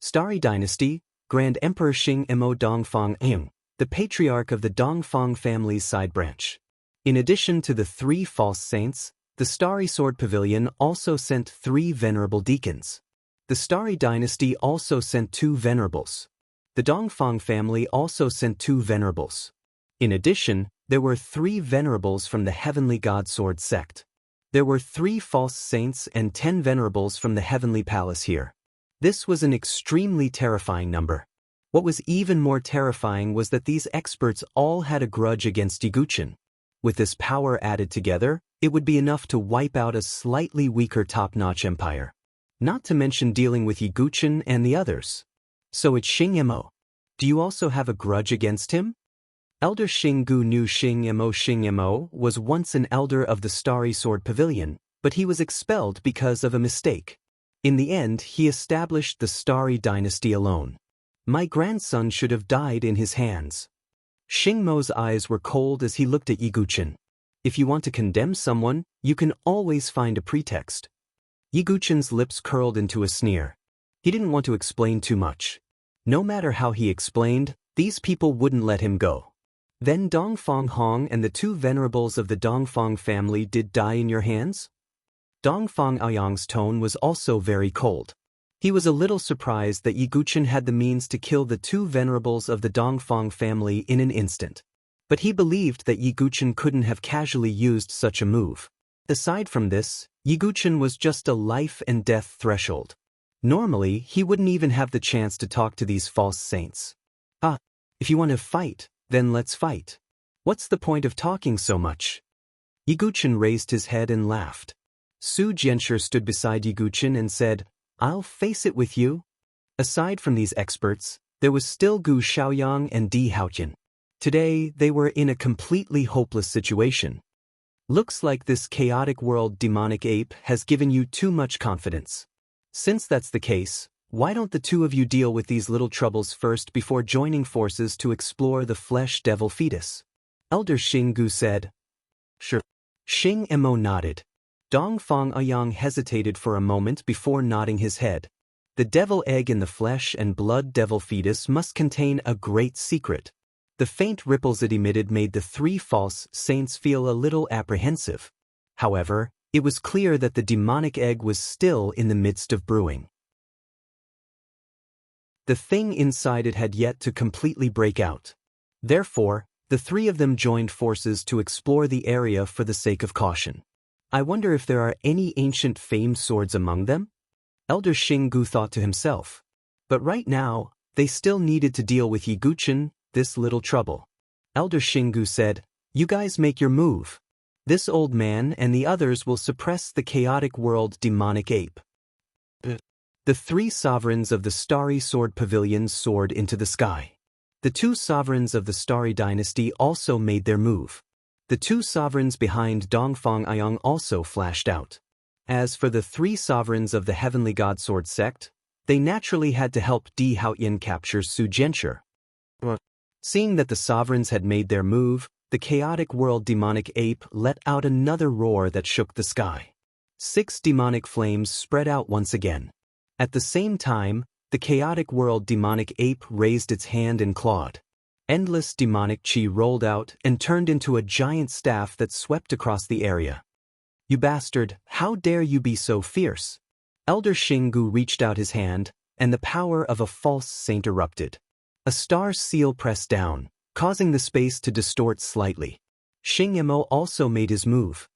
Starry Dynasty, Grand Emperor Xing Mo Dongfang Ing, the patriarch of the Dongfang family's side branch. In addition to the three false saints, the Starry Sword Pavilion also sent 3 venerable deacons. The Starry Dynasty also sent 2 venerables. The Dongfang family also sent 2 venerables. In addition, there were 3 venerables from the Heavenly God Sword sect. There were 3 false saints and 10 venerables from the Heavenly Palace here. This was an extremely terrifying number. What was even more terrifying was that these experts all had a grudge against Yi Guchen. With this power added together, it would be enough to wipe out a slightly weaker top-notch empire. Not to mention dealing with Yi Guchen and the others. So it's Xing Mo. Do you also have a grudge against him? Elder Xinggu knew Xing Mo was once an elder of the Starry Sword Pavilion, but he was expelled because of a mistake. In the end, he established the Starry Dynasty alone. My grandson should have died in his hands. Xing Mo's eyes were cold as he looked at Yi Guchen. If you want to condemn someone, you can always find a pretext. Yi Guchen's lips curled into a sneer. He didn't want to explain too much. No matter how he explained, these people wouldn't let him go. Then Dongfang Hong and the 2 venerables of the Dongfang family did die in your hands? Dongfang Aoyang's tone was also very cold. He was a little surprised that Yi Guchen had the means to kill the 2 venerables of the Dongfang family in an instant. But he believed that Yi Guchen couldn't have casually used such a move. Aside from this, Yi Guchen was just a life and death threshold. Normally, he wouldn't even have the chance to talk to these false saints. If you want to fight, then let's fight. What's the point of talking so much? Yi Guchen raised his head and laughed. Su Jianshi stood beside Yi Guchen and said, I'll face it with you. Aside from these experts, there was still Gu Xiaoyang and Di Haotian. Today, they were in a completely hopeless situation. Looks like this chaotic world demonic ape has given you too much confidence. Since that's the case, why don't the 2 of you deal with these little troubles first before joining forces to explore the flesh devil fetus? Elder Xinggu said. Sure. Xing Mo nodded. Dongfang Aoyang hesitated for a moment before nodding his head. The devil egg in the flesh and blood devil fetus must contain a great secret. The faint ripples it emitted made the 3 false saints feel a little apprehensive. However, it was clear that the demonic egg was still in the midst of brewing. The thing inside it had yet to completely break out. Therefore, the 3 of them joined forces to explore the area for the sake of caution. I wonder if there are any ancient famed swords among them? Elder Xinggu thought to himself. But right now, they still needed to deal with Yi Guchen, this little trouble. Elder Xinggu said, You guys make your move. This old man and the others will suppress the chaotic world demonic ape. The three sovereigns of the Starry Sword Pavilion soared into the sky. The two sovereigns of the Starry Dynasty also made their move. The two sovereigns behind Dongfang Ayong also flashed out. As for the three sovereigns of the Heavenly God Sword sect, they naturally had to help Di Haoyan capture Su Jianshi. Seeing that the sovereigns had made their move, the chaotic world demonic ape let out another roar that shook the sky. 6 demonic flames spread out once again. At the same time, the chaotic world demonic ape raised its hand and clawed. Endless demonic chi rolled out and turned into a giant staff that swept across the area. "You bastard, how dare you be so fierce?" Elder Xinggu reached out his hand, and the power of a false saint erupted. A star seal pressed down, causing the space to distort slightly. Xingmo also made his move.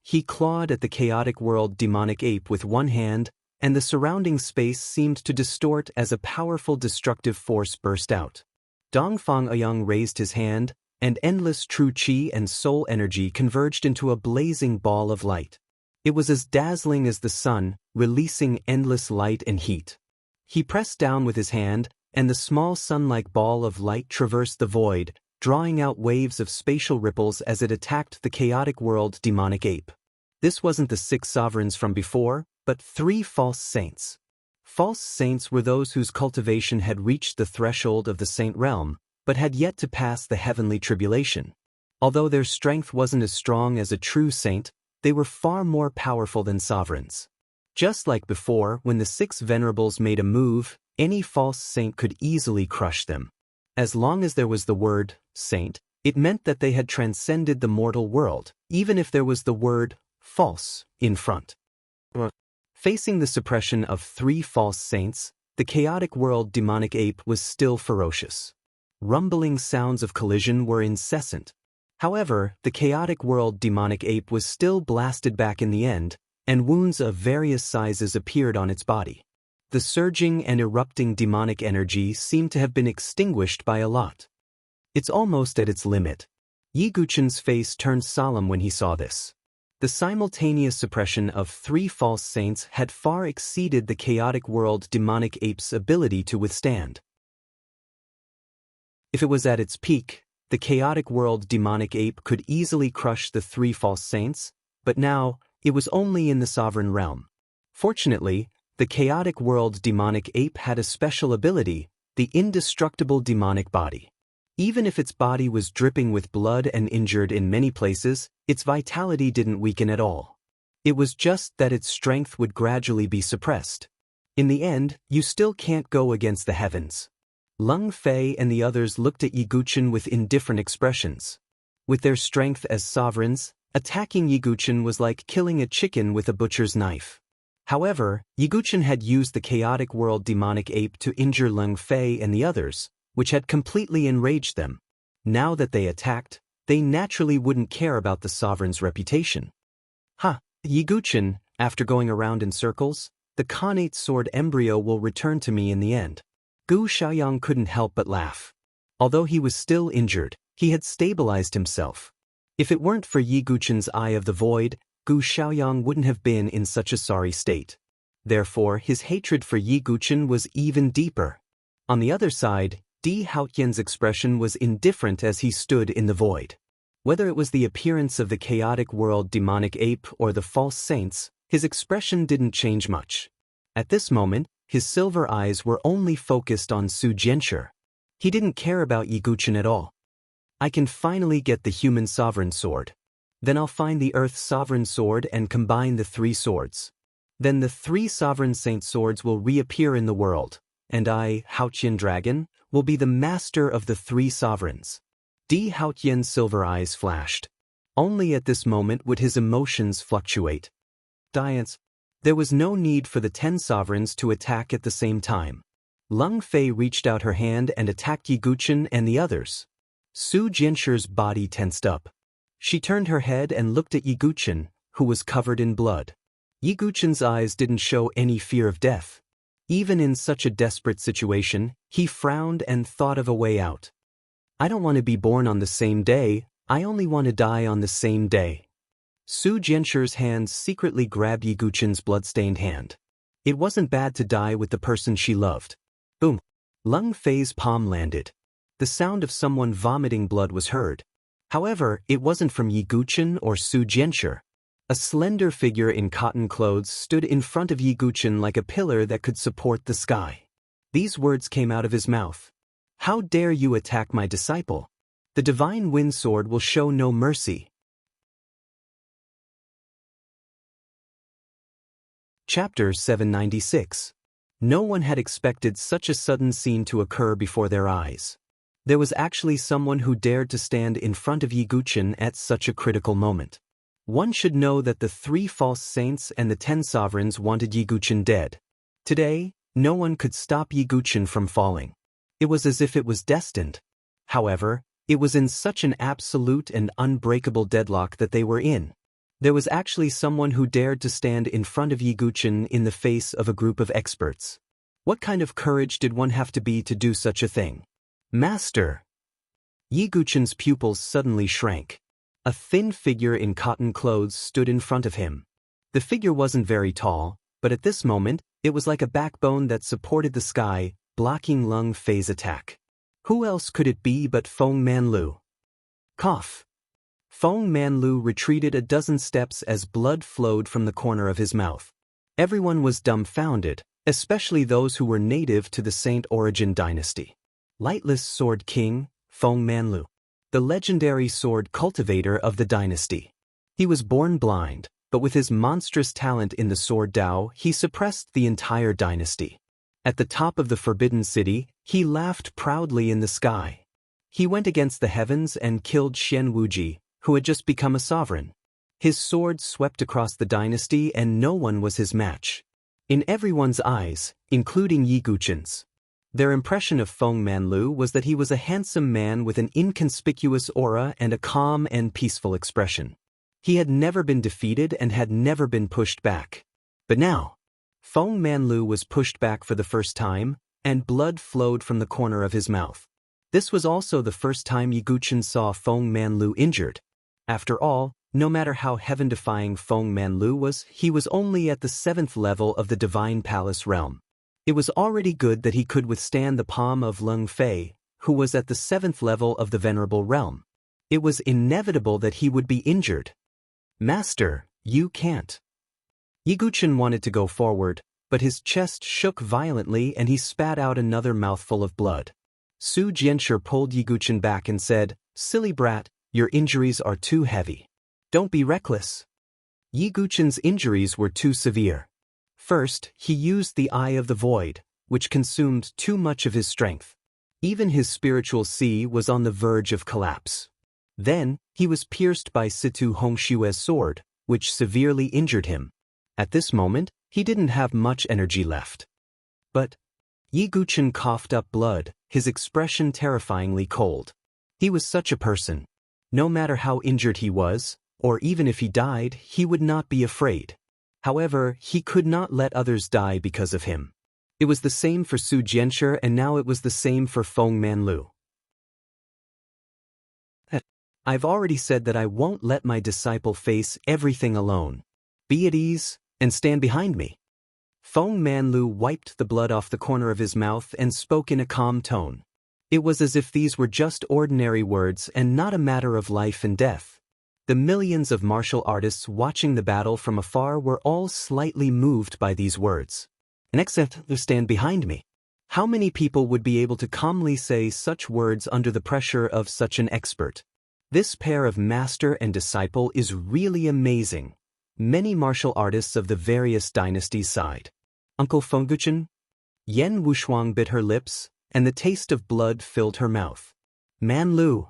He clawed at the chaotic world demonic ape with one hand, and the surrounding space seemed to distort as a powerful destructive force burst out. Dongfang Ayong raised his hand, and endless true chi and soul energy converged into a blazing ball of light. It was as dazzling as the sun, releasing endless light and heat. He pressed down with his hand, and the small sun-like ball of light traversed the void, drawing out waves of spatial ripples as it attacked the chaotic world demonic ape. This wasn't the 6 sovereigns from before, but 3 false saints. False saints were those whose cultivation had reached the threshold of the saint realm, but had yet to pass the heavenly tribulation. Although their strength wasn't as strong as a true saint, they were far more powerful than sovereigns. Just like before, when the 6 venerables made a move, any false saint could easily crush them. As long as there was the word saint, it meant that they had transcended the mortal world, even if there was the word false in front. Facing the suppression of 3 false saints, the chaotic world demonic ape was still ferocious. Rumbling sounds of collision were incessant. However, the chaotic world demonic ape was still blasted back in the end, and wounds of various sizes appeared on its body. The surging and erupting demonic energy seemed to have been extinguished by a lot. It's almost at its limit. Yi Guchen's face turned solemn when he saw this. The simultaneous suppression of 3 false saints had far exceeded the chaotic world demonic ape's ability to withstand. If it was at its peak, the chaotic world demonic ape could easily crush the 3 false saints, but now, it was only in the sovereign realm. Fortunately, the chaotic world demonic ape had a special ability, the indestructible demonic body. Even if its body was dripping with blood and injured in many places, its vitality didn't weaken at all. It was just that its strength would gradually be suppressed. In the end, you still can't go against the heavens. Lung Fei and the others looked at Yi Guchen with indifferent expressions. With their strength as sovereigns, attacking Yi Guchen was like killing a chicken with a butcher's knife. However, Yi Guchen had used the chaotic world demonic ape to injure Lung Fei and the others, which had completely enraged them. Now that they attacked, they naturally wouldn't care about the sovereign's reputation. Yi Guchen, after going around in circles, the Khanate sword embryo will return to me in the end. Gu Xiaoyang couldn't help but laugh. Although he was still injured, he had stabilized himself. If it weren't for Yi Guchen's Eye of the Void, Gu Xiaoyang wouldn't have been in such a sorry state. Therefore, his hatred for Yi Guchen was even deeper. On the other side, Di Haoyan's expression was indifferent as he stood in the void. Whether it was the appearance of the chaotic world demonic ape or the false saints, his expression didn't change much. At this moment, his silver eyes were only focused on Su Jianshi. He didn't care about Yi Guchen at all. I can finally get the human sovereign sword. Then I'll find the earth sovereign sword and combine the 3 swords. Then the 3 sovereign saint swords will reappear in the world, and I, Haotian Dragon, will be the master of the 3 sovereigns. Di Haotian's silver eyes flashed. Only at this moment would his emotions fluctuate. There was no need for the 10 sovereigns to attack at the same time. Lung Fei reached out her hand and attacked Yi Guchen and the others. Su Jianshi's body tensed up. She turned her head and looked at Yi Guchen, who was covered in blood. Yi Guchen's eyes didn't show any fear of death. Even in such a desperate situation, he frowned and thought of a way out. I don't want to be born on the same day, I only want to die on the same day. Su Jianshi's hand secretly grabbed Yi Guchen's blood-stained hand. It wasn't bad to die with the person she loved. Boom. Lung Fei's palm landed. The sound of someone vomiting blood was heard. However, it wasn't from Yi Guchen or Su Jianshi. A slender figure in cotton clothes stood in front of Yi Guchen like a pillar that could support the sky. These words came out of his mouth. "How dare you attack my disciple? The divine wind sword will show no mercy." Chapter 796. No one had expected such a sudden scene to occur before their eyes. There was actually someone who dared to stand in front of Yi Guchen at such a critical moment. One should know that the 3 false saints and the 10 sovereigns wanted Yi Guchen dead. Today, no one could stop Yi Guchen from falling. It was as if it was destined. However, it was in such an absolute and unbreakable deadlock that they were in. There was actually someone who dared to stand in front of Yi Guchen in the face of a group of experts. What kind of courage did one have to be to do such a thing? "Master!" Yi Guchen's pupils suddenly shrank. A thin figure in cotton clothes stood in front of him. The figure wasn't very tall, but at this moment, it was like a backbone that supported the sky, blocking Lung Fei's attack. Who else could it be but Feng Manlu? Cough. Feng Manlu retreated a dozen steps as blood flowed from the corner of his mouth. Everyone was dumbfounded, especially those who were native to the Saint Origin dynasty. Lightless Sword King, Feng Manlu. The legendary sword cultivator of the dynasty. He was born blind, but with his monstrous talent in the sword Dao, he suppressed the entire dynasty. At the top of the Forbidden City, he laughed proudly in the sky. He went against the heavens and killed Xian Wuji, who had just become a sovereign. His sword swept across the dynasty and no one was his match. In everyone's eyes, including Yi Guchen's, their impression of Feng Manlu was that he was a handsome man with an inconspicuous aura and a calm and peaceful expression. He had never been defeated and had never been pushed back. But now, Feng Manlu was pushed back for the first time, and blood flowed from the corner of his mouth. This was also the first time Yi Guchen saw Feng Manlu injured. After all, no matter how heaven-defying Feng Manlu was, he was only at the 7th level of the Divine Palace realm. It was already good that he could withstand the palm of Lung Fei, who was at the 7th level of the Venerable Realm. It was inevitable that he would be injured. "Master, you can't." Yi Guchen wanted to go forward, but his chest shook violently and he spat out another mouthful of blood. Su Jianshi pulled Yi Guchen back and said, "Silly brat, your injuries are too heavy. Don't be reckless." Yi Guchen's injuries were too severe. First, he used the Eye of the Void, which consumed too much of his strength. Even his spiritual sea was on the verge of collapse. Then, he was pierced by Situ Hongshue's sword, which severely injured him. At this moment, he didn't have much energy left. But Yi Guchen coughed up blood, his expression terrifyingly cold. He was such a person. No matter how injured he was, or even if he died, he would not be afraid. However, he could not let others die because of him. It was the same for Su Jianshi and now it was the same for Feng Manlu. "I've already said that I won't let my disciple face everything alone. Be at ease, and stand behind me." Feng Manlu wiped the blood off the corner of his mouth and spoke in a calm tone. It was as if these were just ordinary words and not a matter of life and death. The millions of martial artists watching the battle from afar were all slightly moved by these words. "Except to stand behind me." How many people would be able to calmly say such words under the pressure of such an expert? This pair of master and disciple is really amazing. Many martial artists of the various dynasties sighed. "Uncle Feng Guchen?" Yen Wushuang bit her lips, and the taste of blood filled her mouth. "Manlu."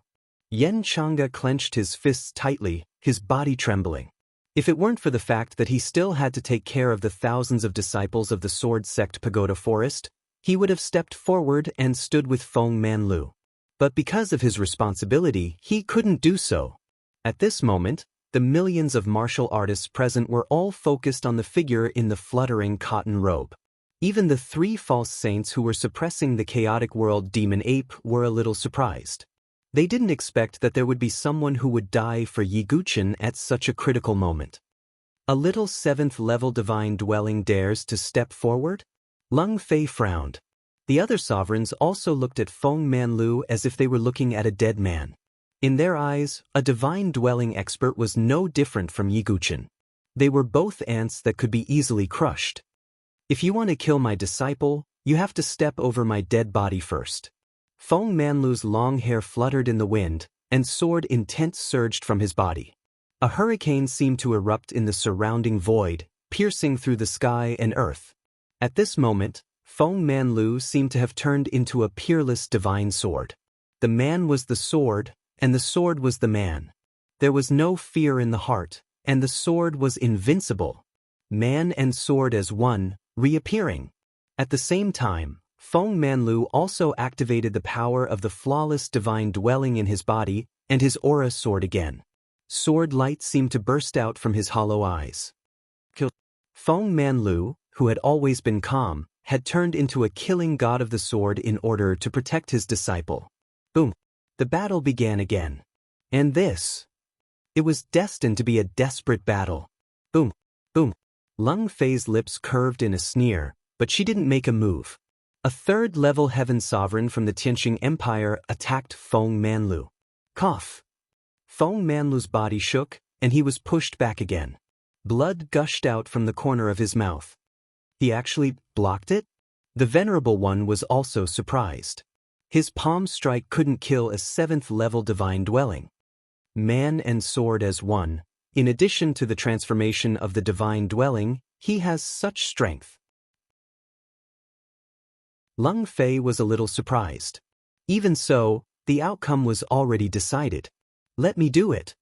Yen Chang'e clenched his fists tightly, his body trembling. If it weren't for the fact that he still had to take care of the thousands of disciples of the Sword Sect Pagoda Forest, he would have stepped forward and stood with Feng Manlu. But because of his responsibility, he couldn't do so. At this moment, the millions of martial artists present were all focused on the figure in the fluttering cotton robe. Even the 3 false saints who were suppressing the chaotic world demon ape were a little surprised. They didn't expect that there would be someone who would die for Yi Guchen at such a critical moment. A little 7th-level divine dwelling dares to step forward? Lung Fei frowned. The other sovereigns also looked at Feng Manlu as if they were looking at a dead man. In their eyes, a divine dwelling expert was no different from Yi Guchen. They were both ants that could be easily crushed. If you want to kill my disciple, you have to step over my dead body first. Feng Manlu's long hair fluttered in the wind, and sword intent surged from his body. A hurricane seemed to erupt in the surrounding void, piercing through the sky and earth. At this moment, Feng Manlu seemed to have turned into a peerless divine sword. The man was the sword, and the sword was the man. There was no fear in the heart, and the sword was invincible. Man and sword as one, reappearing. At the same time, Feng Manlu also activated the power of the flawless divine dwelling in his body, and his aura soared again. Sword light seemed to burst out from his hollow eyes. Feng Manlu, who had always been calm, had turned into a killing god of the sword in order to protect his disciple. Boom! The battle began again. And this? It was destined to be a desperate battle. Boom! Boom! Lung Fei's lips curved in a sneer, but she didn't make a move. A 3rd-level heaven sovereign from the Tianqing Empire attacked Feng Manlu. Cough! Feng Manlu's body shook, and he was pushed back again. Blood gushed out from the corner of his mouth. He actually blocked it? The Venerable One was also surprised. His palm strike couldn't kill a 7th-level divine dwelling. Man and sword as one, in addition to the transformation of the divine dwelling, he has such strength. Lung Fei was a little surprised. Even so, the outcome was already decided. Let me do it.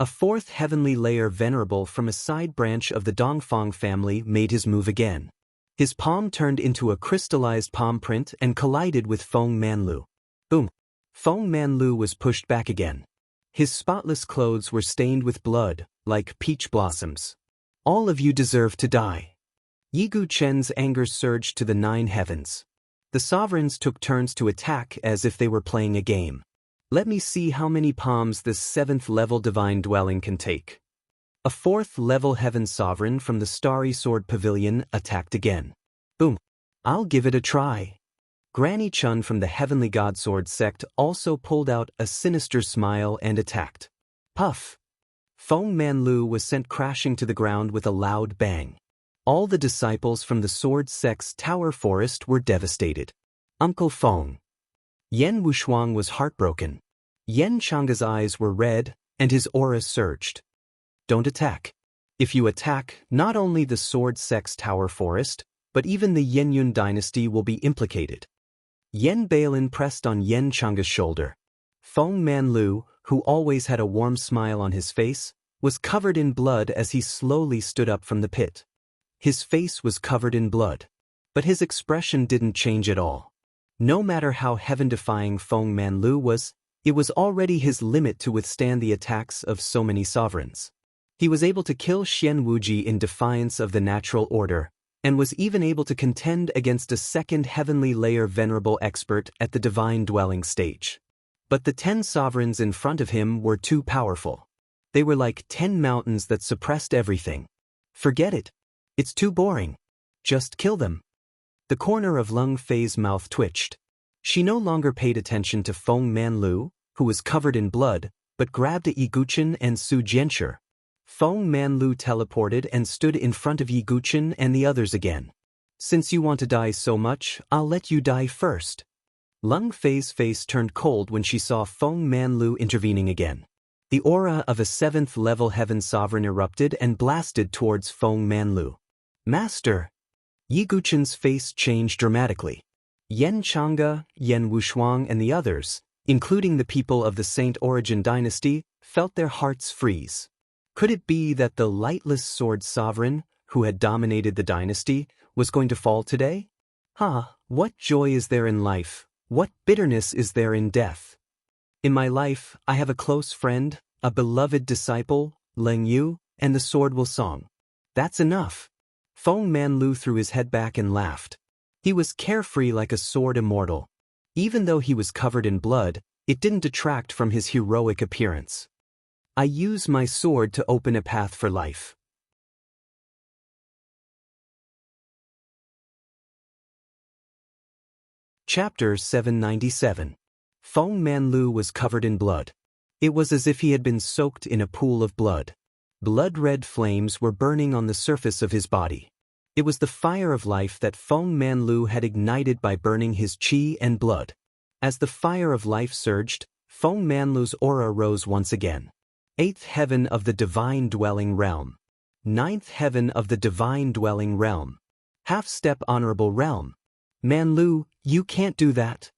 A 4th heavenly layer venerable from a side branch of the Dongfang family made his move again. His palm turned into a crystallized palm print and collided with Feng Manlu. Boom! Feng Manlu was pushed back again. His spotless clothes were stained with blood, like peach blossoms. All of you deserve to die. Yi Guchen's anger surged to the 9 heavens. The sovereigns took turns to attack as if they were playing a game. Let me see how many palms this 7th-level divine dwelling can take. A 4th-level heaven sovereign from the Starry Sword Pavilion attacked again. Boom! I'll give it a try. Granny Chun from the Heavenly God Sword sect also pulled out a sinister smile and attacked. Puff! Feng Manlu was sent crashing to the ground with a loud bang. All the disciples from the Sword sect's Tower Forest were devastated. Uncle Feng. Yen Wushuang was heartbroken. Yen Chang's eyes were red, and his aura surged. Don't attack. If you attack, not only the Sword sect's Tower Forest, but even the Yenyun dynasty will be implicated. Yen Bailin pressed on Yen Chang's shoulder. Feng Manlu, who always had a warm smile on his face, was covered in blood as he slowly stood up from the pit. His face was covered in blood, but his expression didn't change at all. No matter how heaven-defying Feng Manlu was, it was already his limit to withstand the attacks of so many sovereigns. He was able to kill Xian Wuji in defiance of the natural order, and was even able to contend against a 2nd heavenly layer venerable expert at the divine dwelling stage. But the 10 sovereigns in front of him were too powerful. They were like 10 mountains that suppressed everything. Forget it. It's too boring. Just kill them. The corner of Lung Fei's mouth twitched. She no longer paid attention to Feng Manlu, who was covered in blood, but grabbed at Yi Guchen and Su Jianshi. Feng Manlu teleported and stood in front of Yi Guchen and the others again. Since you want to die so much, I'll let you die first. Lung Fei's face turned cold when she saw Feng Manlu intervening again. The aura of a 7th-level heaven sovereign erupted and blasted towards Feng Manlu. Master! Yi Guchen's face changed dramatically. Yen Chang'e, Yen Wushuang and the others, including the people of the Saint Origin dynasty, felt their hearts freeze. Could it be that the lightless sword sovereign, who had dominated the dynasty, was going to fall today? What joy is there in life? What bitterness is there in death? In my life, I have a close friend, a beloved disciple, Leng Yu, and the sword will song. That's enough. Feng Manlu threw his head back and laughed. He was carefree like a sword immortal. Even though he was covered in blood, it didn't detract from his heroic appearance. I use my sword to open a path for life. Chapter 797. Feng Manlu was covered in blood. It was as if he had been soaked in a pool of blood. Blood-red flames were burning on the surface of his body. It was the fire of life that Feng Manlu had ignited by burning his qi and blood. As the fire of life surged, Feng Manlu's aura rose once again. 8th heaven of the divine dwelling realm. 9th heaven of the divine dwelling realm. Half-step honorable realm. Manlu, you can't do that.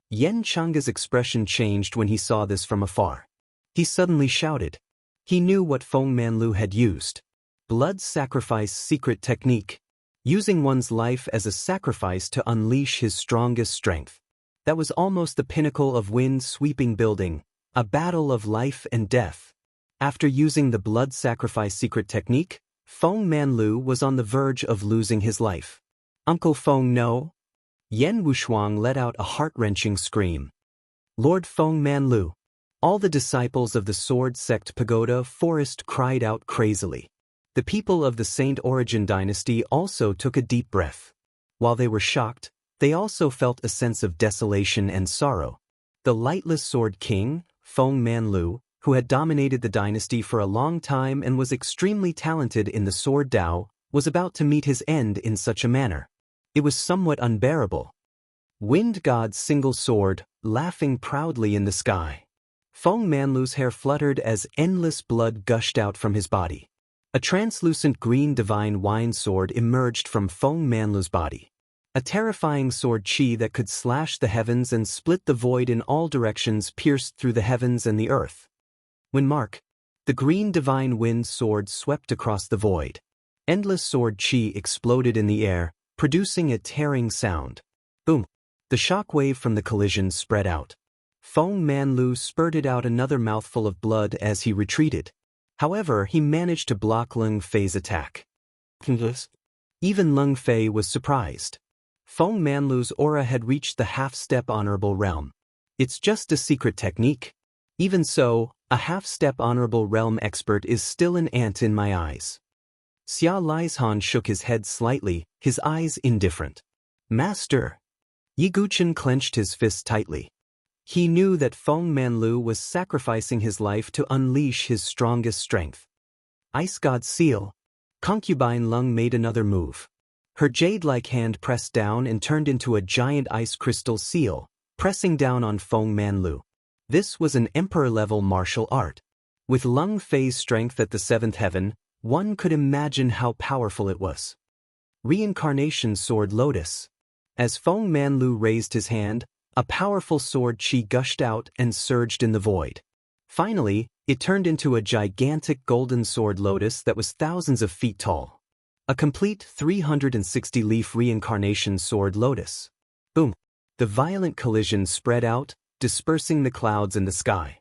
Yen Chang's expression changed when he saw this from afar. He suddenly shouted. He knew what Feng Manlu had used. Blood sacrifice secret technique. Using one's life as a sacrifice to unleash his strongest strength. That was almost the pinnacle of wind-sweeping building, a battle of life and death. After using the blood sacrifice secret technique, Feng Manlu was on the verge of losing his life. Uncle Feng, no? Yen Wushuang let out a heart-wrenching scream. Lord Feng Manlu. All the disciples of the Sword Sect Pagoda Forest cried out crazily. The people of the Saint Origin dynasty also took a deep breath. While they were shocked, they also felt a sense of desolation and sorrow. The lightless Sword King, Feng Manlu, who had dominated the dynasty for a long time and was extremely talented in the Sword Dao, was about to meet his end in such a manner. It was somewhat unbearable. Wind God's single sword, laughing proudly in the sky. Feng Manlu's hair fluttered as endless blood gushed out from his body. A translucent green divine wine sword emerged from Feng Manlu's body. A terrifying sword qi that could slash the heavens and split the void in all directions pierced through the heavens and the earth. When Mark, the green divine wind sword swept across the void. Endless sword qi exploded in the air, producing a tearing sound. Boom! The shock wave from the collision spread out. Feng Manlu spurted out another mouthful of blood as he retreated. However, he managed to block Lung Fei's attack. Even Lung Fei was surprised. Feng Manlu's aura had reached the half-step honorable realm. It's just a secret technique. Even so, a half-step honorable realm expert is still an ant in my eyes. Xia Lieshan shook his head slightly, his eyes indifferent. Master. Yi Guchen clenched his fist tightly. He knew that Feng Manlu was sacrificing his life to unleash his strongest strength. Ice God Seal. Concubine Lung made another move. Her jade-like hand pressed down and turned into a giant ice crystal seal, pressing down on Feng Manlu. This was an emperor-level martial art. With Lung Fei's strength at the 7th heaven, one could imagine how powerful it was. Reincarnation Sword Lotus. As Feng Manlu raised his hand, a powerful sword qi gushed out and surged in the void. Finally, it turned into a gigantic golden sword lotus that was thousands of feet tall. A complete 360-leaf reincarnation sword lotus. Boom! The violent collision spread out, dispersing the clouds in the sky.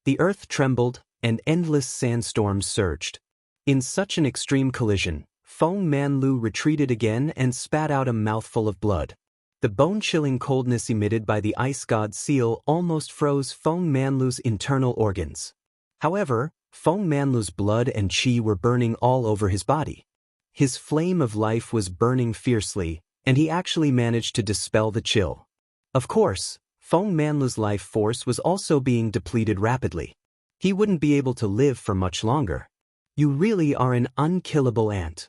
The earth trembled, and endless sandstorms surged. In such an extreme collision, Feng Manlu retreated again and spat out a mouthful of blood. The bone-chilling coldness emitted by the ice god seal almost froze Feng Manlu's internal organs. However, Feng Manlu's blood and qi were burning all over his body. His flame of life was burning fiercely, and he actually managed to dispel the chill. Of course, Feng Manlu's life force was also being depleted rapidly. He wouldn't be able to live for much longer. You really are an unkillable ant.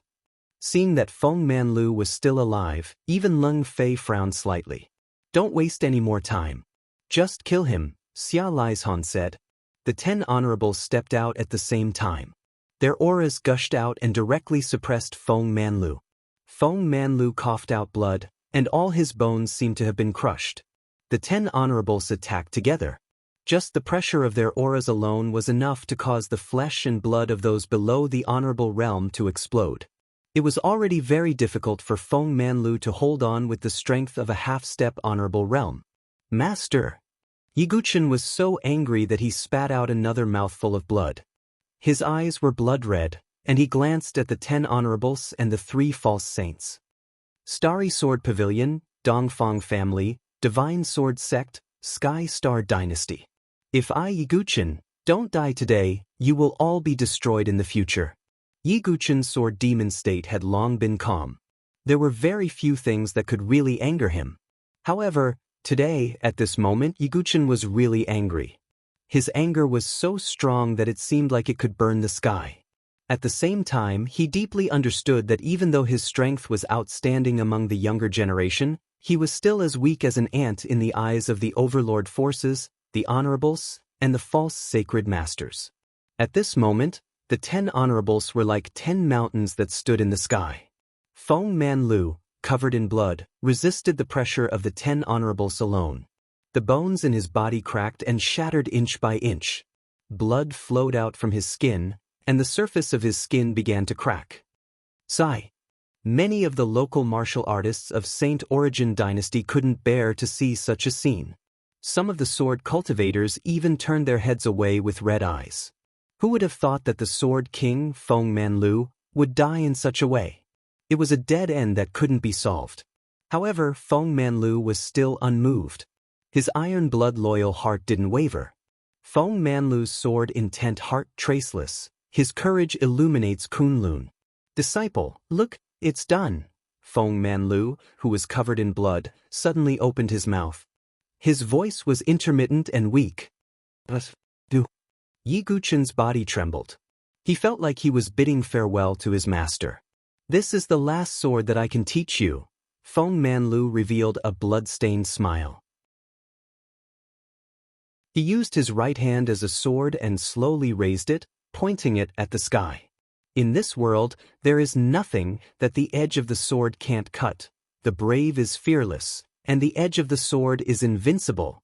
Seeing that Feng Manlu was still alive, even Lung Fei frowned slightly. Don't waste any more time. Just kill him, Xia Lieshan said. The 10 honorables stepped out at the same time. Their auras gushed out and directly suppressed Feng Manlu. Feng Manlu coughed out blood, and all his bones seemed to have been crushed. The 10 honorables attacked together. Just the pressure of their auras alone was enough to cause the flesh and blood of those below the honorable realm to explode. It was already very difficult for Feng Manlu to hold on with the strength of a half-step honorable realm. Master! Yi Guchen was so angry that he spat out another mouthful of blood. His eyes were blood-red, and he glanced at the 10 honorables and the 3 false saints. Starry Sword Pavilion, Dongfang Family, Divine Sword Sect, Sky Star Dynasty. If I, Yi Guchen, don't die today, you will all be destroyed in the future. Yi Guchen's sword demon state had long been calm. There were very few things that could really anger him. However, today, at this moment, Yiguchen was really angry. His anger was so strong that it seemed like it could burn the sky. At the same time, he deeply understood that even though his strength was outstanding among the younger generation, he was still as weak as an ant in the eyes of the overlord forces, the honorables, and the false sacred masters. At this moment, the 10 honorables were like 10 mountains that stood in the sky. Feng Manlu, covered in blood, resisted the pressure of the 10 honorables alone. The bones in his body cracked and shattered inch by inch. Blood flowed out from his skin, and the surface of his skin began to crack. Sigh. Many of the local martial artists of Saint Origin Dynasty couldn't bear to see such a scene. Some of the sword cultivators even turned their heads away with red eyes. Who would have thought that the Sword King, Feng Manlu, would die in such a way? It was a dead end that couldn't be solved. However, Feng Manlu was still unmoved. His iron blood loyal heart didn't waver. Feng Manlu's sword intent heart traceless. His courage illuminates Kunlun. Disciple, look, it's done. Feng Manlu, who was covered in blood, suddenly opened his mouth. His voice was intermittent and weak. But do. Yiguchen's body trembled. He felt like he was bidding farewell to his master. This is the last sword that I can teach you. Feng Manlu revealed a blood-stained smile. He used his right hand as a sword and slowly raised it, pointing it at the sky. In this world, there is nothing that the edge of the sword can't cut. The brave is fearless, and the edge of the sword is invincible.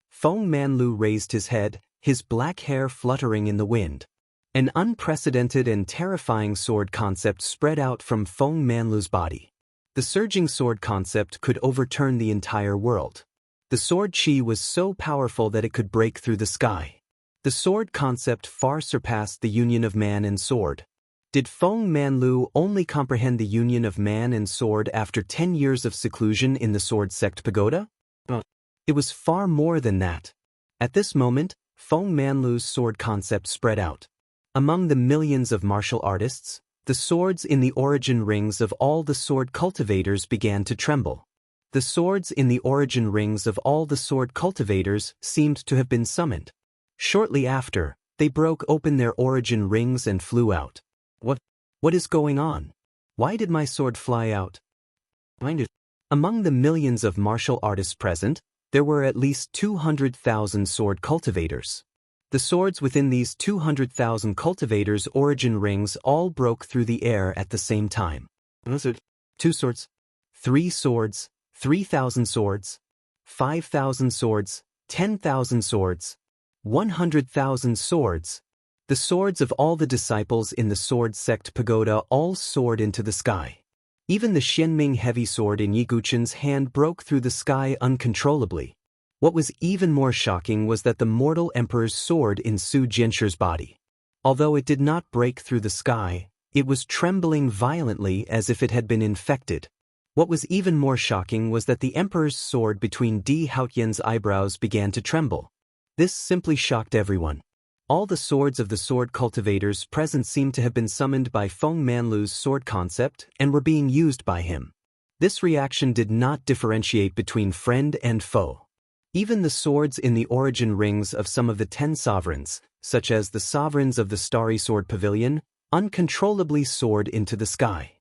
Feng Manlu raised his head, his black hair fluttering in the wind. An unprecedented and terrifying sword concept spread out from Feng Manlu's body. The surging sword concept could overturn the entire world. The sword chi was so powerful that it could break through the sky. The sword concept far surpassed the union of man and sword. Did Feng Manlu only comprehend the union of man and sword after 10 years of seclusion in the sword sect pagoda? It was far more than that. At this moment, Feng Manlu's sword concept spread out. Among the millions of martial artists, the swords in the origin rings of all the sword cultivators began to tremble. The swords in the origin rings of all the sword cultivators seemed to have been summoned. Shortly after, they broke open their origin rings and flew out. What is going on? Why did my sword fly out? Among the millions of martial artists present, there were at least 200,000 sword cultivators. The swords within these 200,000 cultivators' origin rings all broke through the air at the same time. 2 swords, 3 swords, 3,000 swords, 5,000 swords, 10,000 swords, 100,000 swords. The swords of all the disciples in the sword sect pagoda all soared into the sky. Even the Xianming heavy sword in Yiguchen's hand broke through the sky uncontrollably. What was even more shocking was that the mortal emperor's sword in Su Jianshir's body. Although it did not break through the sky, it was trembling violently as if it had been infected. What was even more shocking was that the emperor's sword between Di Haotian's eyebrows began to tremble. This simply shocked everyone. All the swords of the sword cultivators present seemed to have been summoned by Feng Manlu's sword concept and were being used by him. This reaction did not differentiate between friend and foe. Even the swords in the origin rings of some of the 10 sovereigns, such as the sovereigns of the Starry Sword Pavilion, uncontrollably soared into the sky.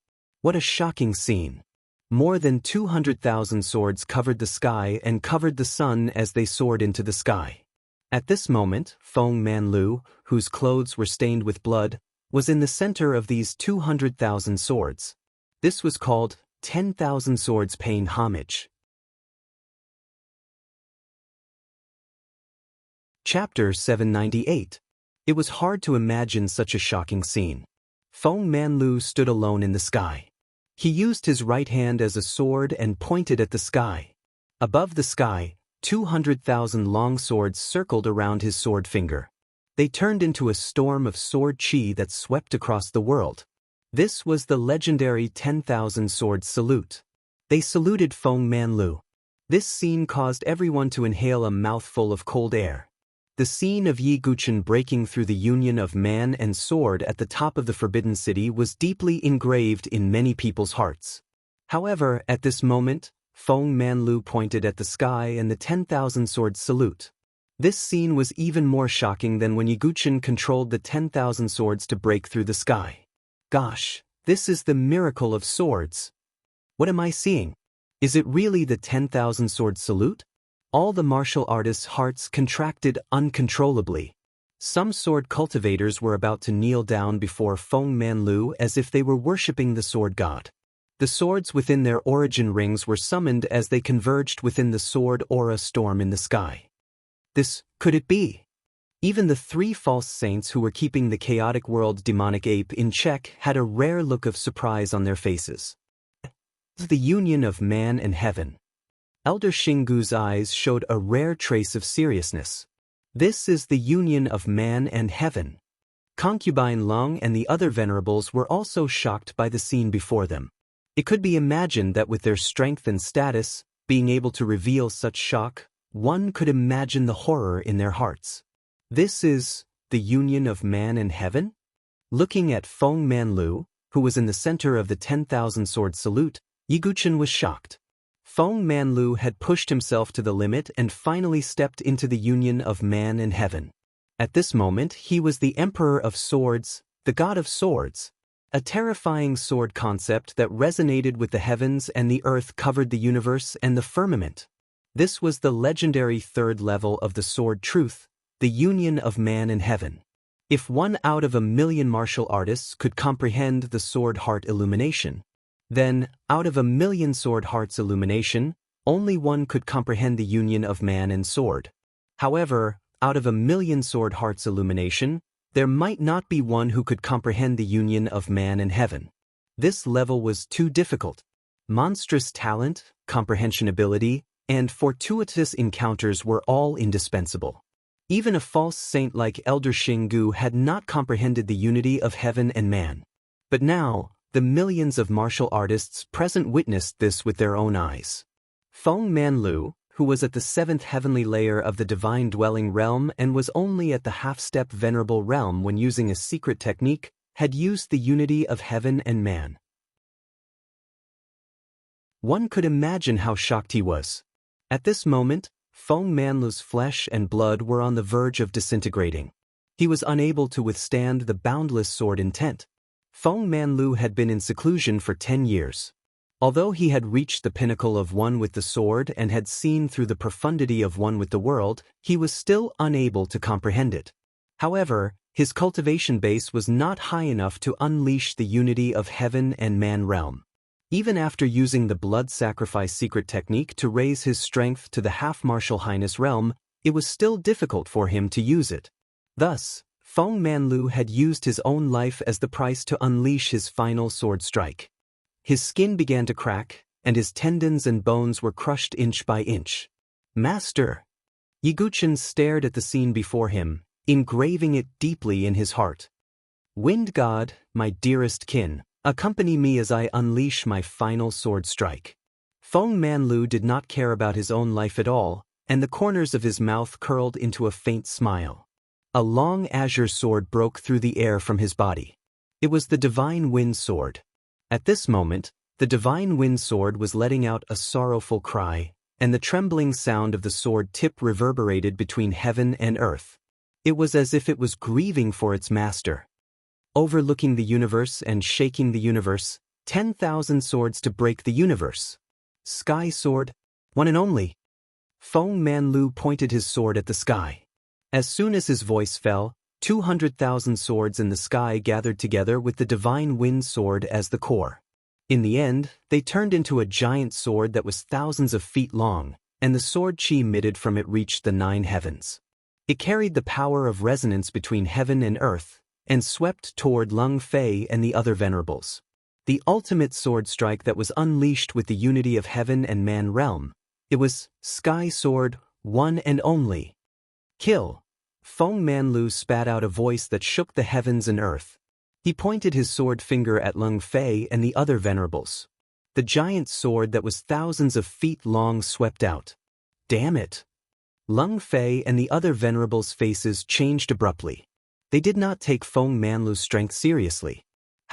What a shocking scene! More than 200,000 swords covered the sky and covered the sun as they soared into the sky. At this moment, Feng Manlu, whose clothes were stained with blood, was in the center of these 200,000 swords. This was called 10,000 swords paying homage. Chapter 798. It was hard to imagine such a shocking scene. Feng Manlu stood alone in the sky. He used his right hand as a sword and pointed at the sky. Above the sky, 200,000 long swords circled around his sword finger. They turned into a storm of sword chi that swept across the world. This was the legendary 10,000 sword salute. They saluted Feng Manlu. This scene caused everyone to inhale a mouthful of cold air. The scene of Yiguchen breaking through the union of man and sword at the top of the Forbidden City was deeply engraved in many people's hearts. However, at this moment, Feng Manlu pointed at the sky and the 10,000 swords salute. This scene was even more shocking than when Yiguchen controlled the 10,000 swords to break through the sky. Gosh, this is the miracle of swords. What am I seeing? Is it really the 10,000 swords salute? All the martial artists' hearts contracted uncontrollably. Some sword cultivators were about to kneel down before Feng Manlu as if they were worshipping the sword god. The swords within their origin rings were summoned as they converged within the sword aura storm in the sky. Could it be? Even the three false saints who were keeping the chaotic world demonic ape in check had a rare look of surprise on their faces. The union of man and heaven. Elder Xinggu's eyes showed a rare trace of seriousness. This is the union of man and heaven. Concubine Lung and the other venerables were also shocked by the scene before them. It could be imagined that with their strength and status, being able to reveal such shock, one could imagine the horror in their hearts. This is the union of man and heaven? Looking at Feng Manlu, who was in the center of the 10,000 sword salute, Yiguchen was shocked. Feng Manlu had pushed himself to the limit and finally stepped into the union of man and heaven. At this moment, he was the Emperor of Swords, the God of Swords. A terrifying sword concept that resonated with the heavens and the earth covered the universe and the firmament. This was the legendary third level of the sword truth, the union of man and heaven. If 1 out of 1,000,000 martial artists could comprehend the sword heart illumination, then, out of 1,000,000 sword hearts illumination, only one could comprehend the union of man and sword. However, out of 1,000,000 sword hearts illumination, there might not be one who could comprehend the union of man and heaven. This level was too difficult. Monstrous talent, comprehension ability, and fortuitous encounters were all indispensable. Even a false saint like Elder Xinggu had not comprehended the unity of heaven and man. But now, the millions of martial artists present witnessed this with their own eyes. Feng Manlu, who was at the 7th heavenly layer of the divine dwelling realm and was only at the half-step venerable realm when using a secret technique, had used the unity of heaven and man. One could imagine how shocked he was. At this moment, Feng Manlu's flesh and blood were on the verge of disintegrating. He was unable to withstand the boundless sword intent. Feng Manlu had been in seclusion for 10 years. Although he had reached the pinnacle of one with the sword and had seen through the profundity of one with the world, he was still unable to comprehend it. However, his cultivation base was not high enough to unleash the unity of heaven and man realm. Even after using the blood sacrifice secret technique to raise his strength to the half-martial highness realm, it was still difficult for him to use it. Thus, Feng Manlu had used his own life as the price to unleash his final sword strike. His skin began to crack, and his tendons and bones were crushed inch by inch. Master! Yiguchen stared at the scene before him, engraving it deeply in his heart. Wind God, my dearest kin, accompany me as I unleash my final sword strike. Feng Manlu did not care about his own life at all, and the corners of his mouth curled into a faint smile. A long azure sword broke through the air from his body. It was the divine wind sword. At this moment, the divine wind sword was letting out a sorrowful cry, and the trembling sound of the sword tip reverberated between heaven and earth. It was as if it was grieving for its master. Overlooking the universe and shaking the universe, 10,000 swords to break the universe. Sky sword, one and only. Feng Manlu pointed his sword at the sky. As soon as his voice fell, 200,000 swords in the sky gathered together with the divine wind sword as the core. In the end, they turned into a giant sword that was thousands of feet long, and the sword chi emitted from it reached the 9 heavens. It carried the power of resonance between heaven and earth, and swept toward Lung Fei and the other venerables. The ultimate sword strike that was unleashed with the unity of heaven and man realm. It was Sky Sword, one and only. Kill! Feng Manlu spat out a voice that shook the heavens and earth. He pointed his sword finger at Lung Fei and the other venerables. The giant sword that was thousands of feet long swept out. Damn it! Lung Fei and the other venerables' faces changed abruptly. They did not take Feng Manlu's strength seriously.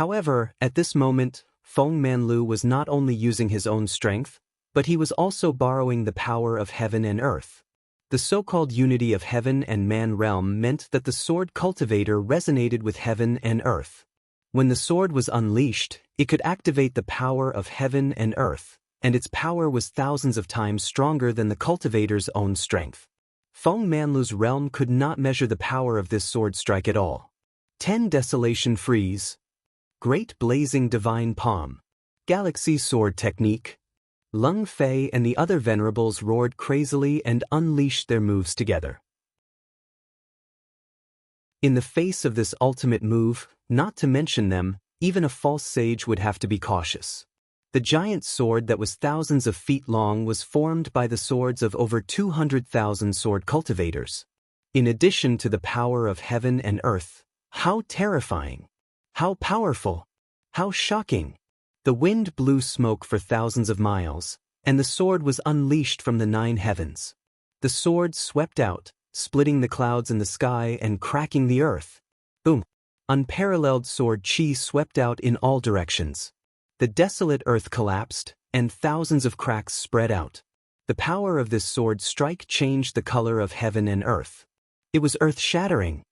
However, at this moment, Feng Manlu was not only using his own strength, but he was also borrowing the power of heaven and earth. The so-called unity of heaven and man realm meant that the sword cultivator resonated with heaven and earth. When the sword was unleashed, it could activate the power of heaven and earth, and its power was thousands of times stronger than the cultivator's own strength. Feng Manlu's realm could not measure the power of this sword strike at all. 10 Desolation Freeze. Great Blazing Divine Palm. Galaxy Sword Technique. Lung Fei and the other venerables roared crazily and unleashed their moves together. In the face of this ultimate move, not to mention them, even a false sage would have to be cautious. The giant sword that was thousands of feet long was formed by the swords of over 200,000 sword cultivators. In addition to the power of heaven and earth, how terrifying! How powerful! How shocking! The wind blew smoke for thousands of miles, and the sword was unleashed from the 9 heavens. The sword swept out, splitting the clouds in the sky and cracking the earth. Boom! Unparalleled sword chi swept out in all directions. The desolate earth collapsed, and thousands of cracks spread out. The power of this sword strike changed the color of heaven and earth. It was earth-shattering.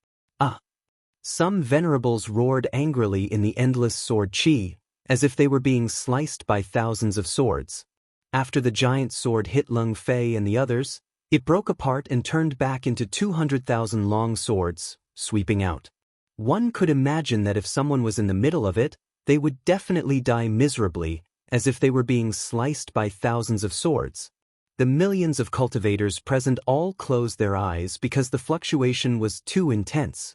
Some venerables roared angrily in the endless sword chi, as if they were being sliced by thousands of swords. After the giant sword hit Lung Fei and the others, it broke apart and turned back into 200,000 long swords, sweeping out. One could imagine that if someone was in the middle of it, they would definitely die miserably, as if they were being sliced by thousands of swords. The millions of cultivators present all closed their eyes because the fluctuation was too intense.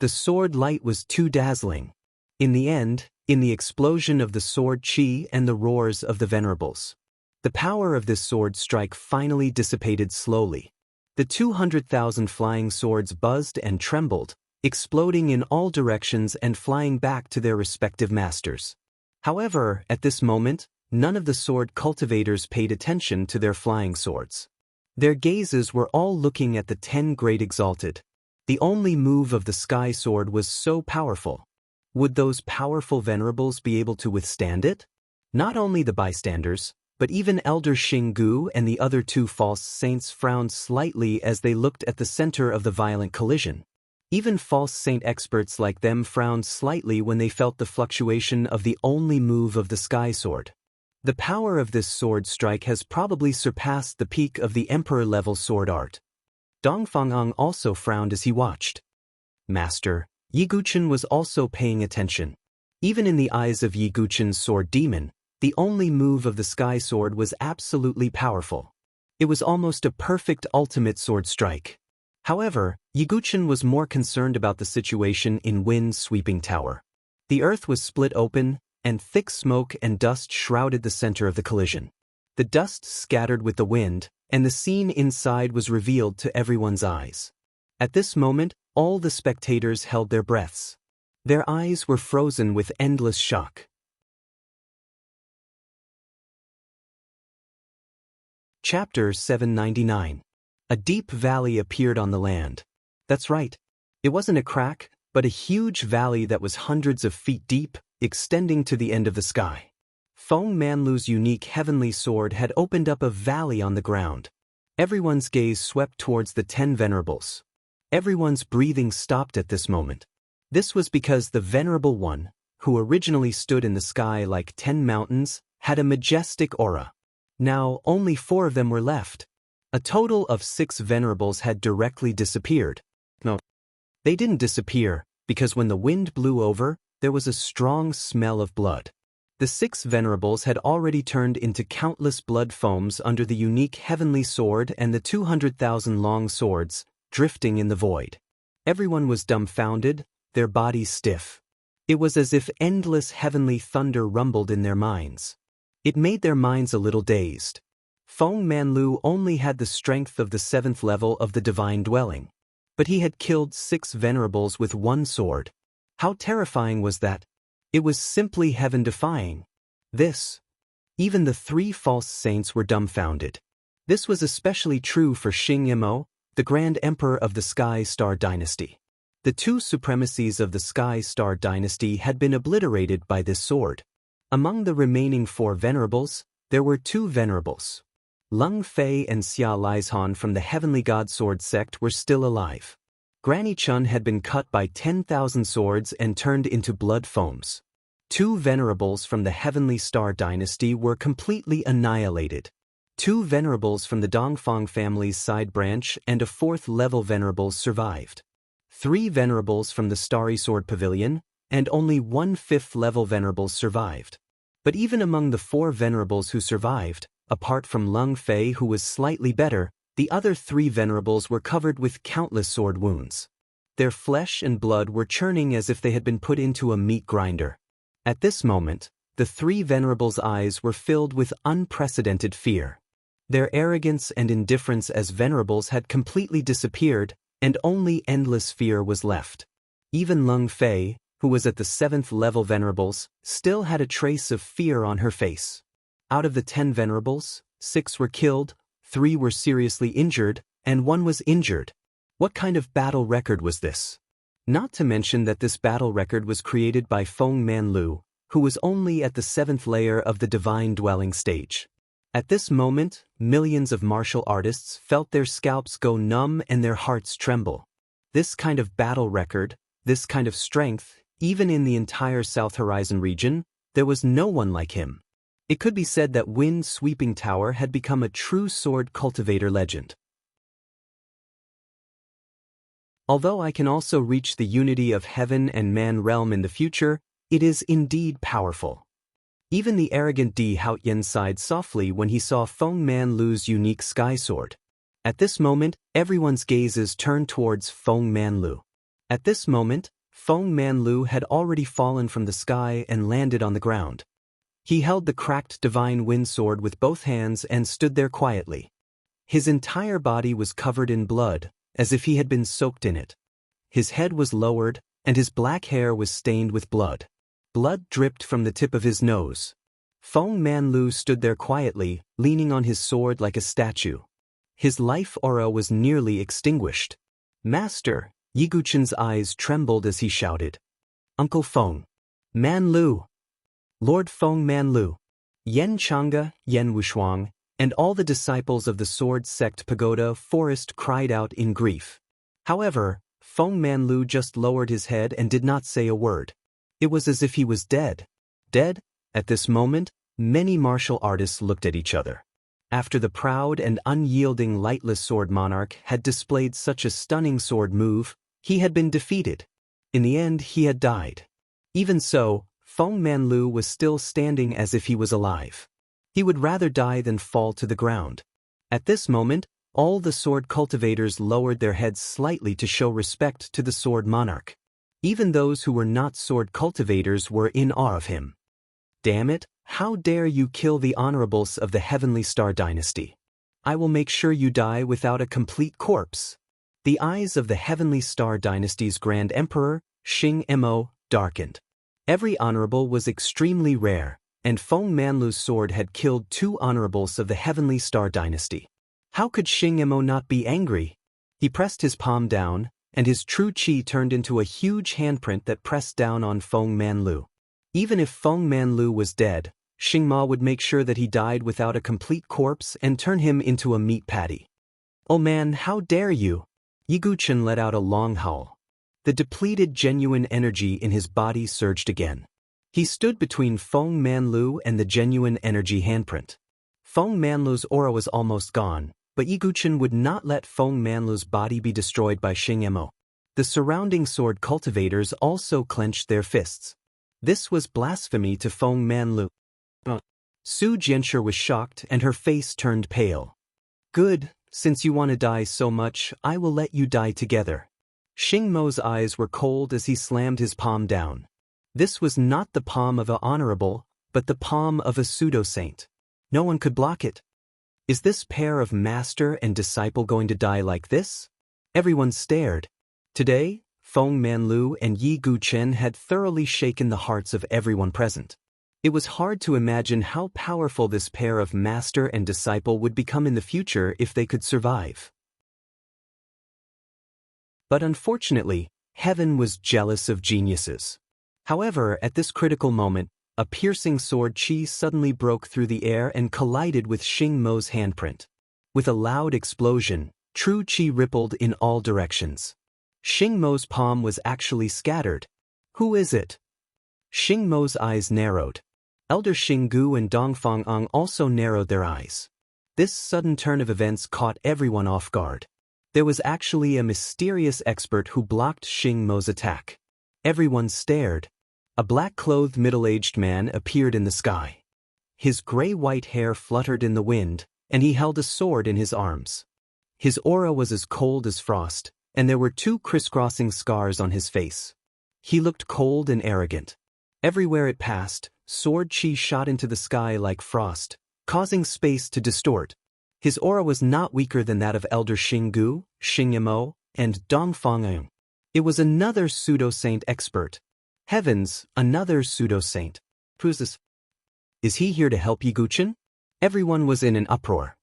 The sword light was too dazzling. In the end, in the explosion of the sword chi and the roars of the venerables, the power of this sword strike finally dissipated slowly. The 200,000 flying swords buzzed and trembled, exploding in all directions and flying back to their respective masters. However, at this moment, none of the sword cultivators paid attention to their flying swords. Their gazes were all looking at the 10 Great Exalted. The only move of the sky sword was so powerful. Would those powerful venerables be able to withstand it? Not only the bystanders, but even Elder Xinggu and the other 2 false saints frowned slightly as they looked at the center of the violent collision. Even false saint experts like them frowned slightly when they felt the fluctuation of the only move of the sky sword. The power of this sword strike has probably surpassed the peak of the emperor-level sword art. Dongfang'ang also frowned as he watched. Master, Yi Guchen was also paying attention. Even in the eyes of Yi Guchen's sword demon, the only move of the sky sword was absolutely powerful. It was almost a perfect ultimate sword strike. However, Yi Guchen was more concerned about the situation in Wind's sweeping tower. The earth was split open, and thick smoke and dust shrouded the center of the collision. The dust scattered with the wind, and the scene inside was revealed to everyone's eyes. At this moment, all the spectators held their breaths. Their eyes were frozen with endless shock. Chapter 799. A deep valley appeared on the land. That's right. It wasn't a crack, but a huge valley that was hundreds of feet deep, extending to the end of the sky. Feng Manlu's unique heavenly sword had opened up a valley on the ground. Everyone's gaze swept towards the 10 venerables. Everyone's breathing stopped at this moment. This was because the Venerable One, who originally stood in the sky like 10 mountains, had a majestic aura. Now, only 4 of them were left. A total of 6 venerables had directly disappeared. No, they didn't disappear, because when the wind blew over, there was a strong smell of blood. The 6 venerables had already turned into countless blood foams under the unique heavenly sword and the 200,000 long swords, drifting in the void. Everyone was dumbfounded, their bodies stiff. It was as if endless heavenly thunder rumbled in their minds. It made their minds a little dazed. Feng Manlu only had the strength of the 7th level of the divine dwelling. But he had killed 6 venerables with 1 sword. How terrifying was that? It was simply heaven-defying. Even the 3 false saints were dumbfounded. This was especially true for Xing Yimou, the Grand Emperor of the Sky Star Dynasty. The 2 supremacies of the Sky Star Dynasty had been obliterated by this sword. Among the remaining 4 venerables, there were 2 venerables. Lung Fei and Xia Lizhan from the Heavenly God Sword sect were still alive. Granny Chun had been cut by 10,000 swords and turned into blood foams. 2 venerables from the Heavenly Star dynasty were completely annihilated. 2 venerables from the Dongfang family's side branch and a 4th-level venerable survived. 3 venerables from the Starry Sword Pavilion, and only 1 5th-level venerable survived. But even among the 4 venerables who survived, apart from Lung Fei who was slightly better, the other 3 venerables were covered with countless sword wounds. Their flesh and blood were churning as if they had been put into a meat grinder. At this moment, the 3 venerables' eyes were filled with unprecedented fear. Their arrogance and indifference as venerables had completely disappeared, and only endless fear was left. Even Lung Fei, who was at the 7th-level venerables, still had a trace of fear on her face. Out of the 10 venerables, 6 were killed, 3 were seriously injured, and 1 was injured. What kind of battle record was this? Not to mention that this battle record was created by Feng Manlu, who was only at the 7th layer of the Divine Dwelling stage. At this moment, millions of martial artists felt their scalps go numb and their hearts tremble. This kind of battle record, this kind of strength, even in the entire South Horizon region, there was no one like him. It could be said that Wind Sweeping Tower had become a true sword cultivator legend. Although I can also reach the unity of heaven and man realm in the future, it is indeed powerful. Even the arrogant Di Haoyan sighed softly when he saw Feng Manlu's unique sky sword. At this moment, everyone's gazes turned towards Feng Manlu. At this moment, Feng Manlu had already fallen from the sky and landed on the ground. He held the cracked divine wind sword with both hands and stood there quietly. His entire body was covered in blood, as if he had been soaked in it. His head was lowered, and his black hair was stained with blood. Blood dripped from the tip of his nose. Feng Manlu stood there quietly, leaning on his sword like a statue. His life aura was nearly extinguished. "Master!" Yiguchen's eyes trembled as he shouted. "Uncle Feng! Manlu! Lord Feng Manlu!" Yen Chang'e, Yen Wushuang, and all the disciples of the Sword Sect Pagoda Forest cried out in grief. However, Feng Manlu just lowered his head and did not say a word. It was as if he was dead. Dead? At this moment, many martial artists looked at each other. After the proud and unyielding lightless sword monarch had displayed such a stunning sword move, he had been defeated. In the end, he had died. Even so, Feng Manlu was still standing as if he was alive. He would rather die than fall to the ground. At this moment, all the sword cultivators lowered their heads slightly to show respect to the sword monarch. Even those who were not sword cultivators were in awe of him. "Damn it, how dare you kill the honorables of the Heavenly Star dynasty? I will make sure you die without a complete corpse." The eyes of the Heavenly Star dynasty's Grand Emperor, Xing Mo, darkened. Every honorable was extremely rare, and Feng Manlu's sword had killed 2 honorables of the Heavenly Star dynasty. How could Xing Mo not be angry? He pressed his palm down, and his true qi turned into a huge handprint that pressed down on Feng Manlu. Even if Feng Manlu was dead, Xing Ma would make sure that he died without a complete corpse and turn him into a meat patty. "Oh man, how dare you!" Yiguchen let out a long howl. The depleted genuine energy in his body surged again. He stood between Feng Manlu and the genuine energy handprint. Feng Manlu's aura was almost gone, but Yiguchen would not let Feng Manlu's body be destroyed by Xing Mo. The surrounding sword cultivators also clenched their fists. This was blasphemy to Feng Manlu. Su Jianshi was shocked and her face turned pale. "Good, since you want to die so much, I will let you die together." Xing Mo's eyes were cold as he slammed his palm down. This was not the palm of an honorable, but the palm of a pseudo-saint. No one could block it. Is this pair of master and disciple going to die like this? Everyone stared. Today, Feng Manlu and Yi Guchen had thoroughly shaken the hearts of everyone present. It was hard to imagine how powerful this pair of master and disciple would become in the future if they could survive. But unfortunately, heaven was jealous of geniuses. However, at this critical moment, A piercing sword chi suddenly broke through the air and collided with Xing Mo's handprint. With a loud explosion, true chi rippled in all directions. Xing Mo's palm was actually scattered. Who is it? Xing Mo's eyes narrowed. Elder Xinggu and Dongfang Ang also narrowed their eyes. This sudden turn of events caught everyone off guard. There was actually a mysterious expert who blocked Xing Mo's attack. Everyone stared. A black-clothed middle-aged man appeared in the sky. His gray-white hair fluttered in the wind, and he held a sword in his arms. His aura was as cold as frost, and there were 2 crisscrossing scars on his face. He looked cold and arrogant. Everywhere it passed, sword chi shot into the sky like frost, causing space to distort. His aura was not weaker than that of Elder Xinggu, Xing Yamo, and Dongfang Ang. It was another pseudo-saint expert. Heavens, another pseudo-saint. Who's this? Is he here to help Yiguchen? Everyone was in an uproar.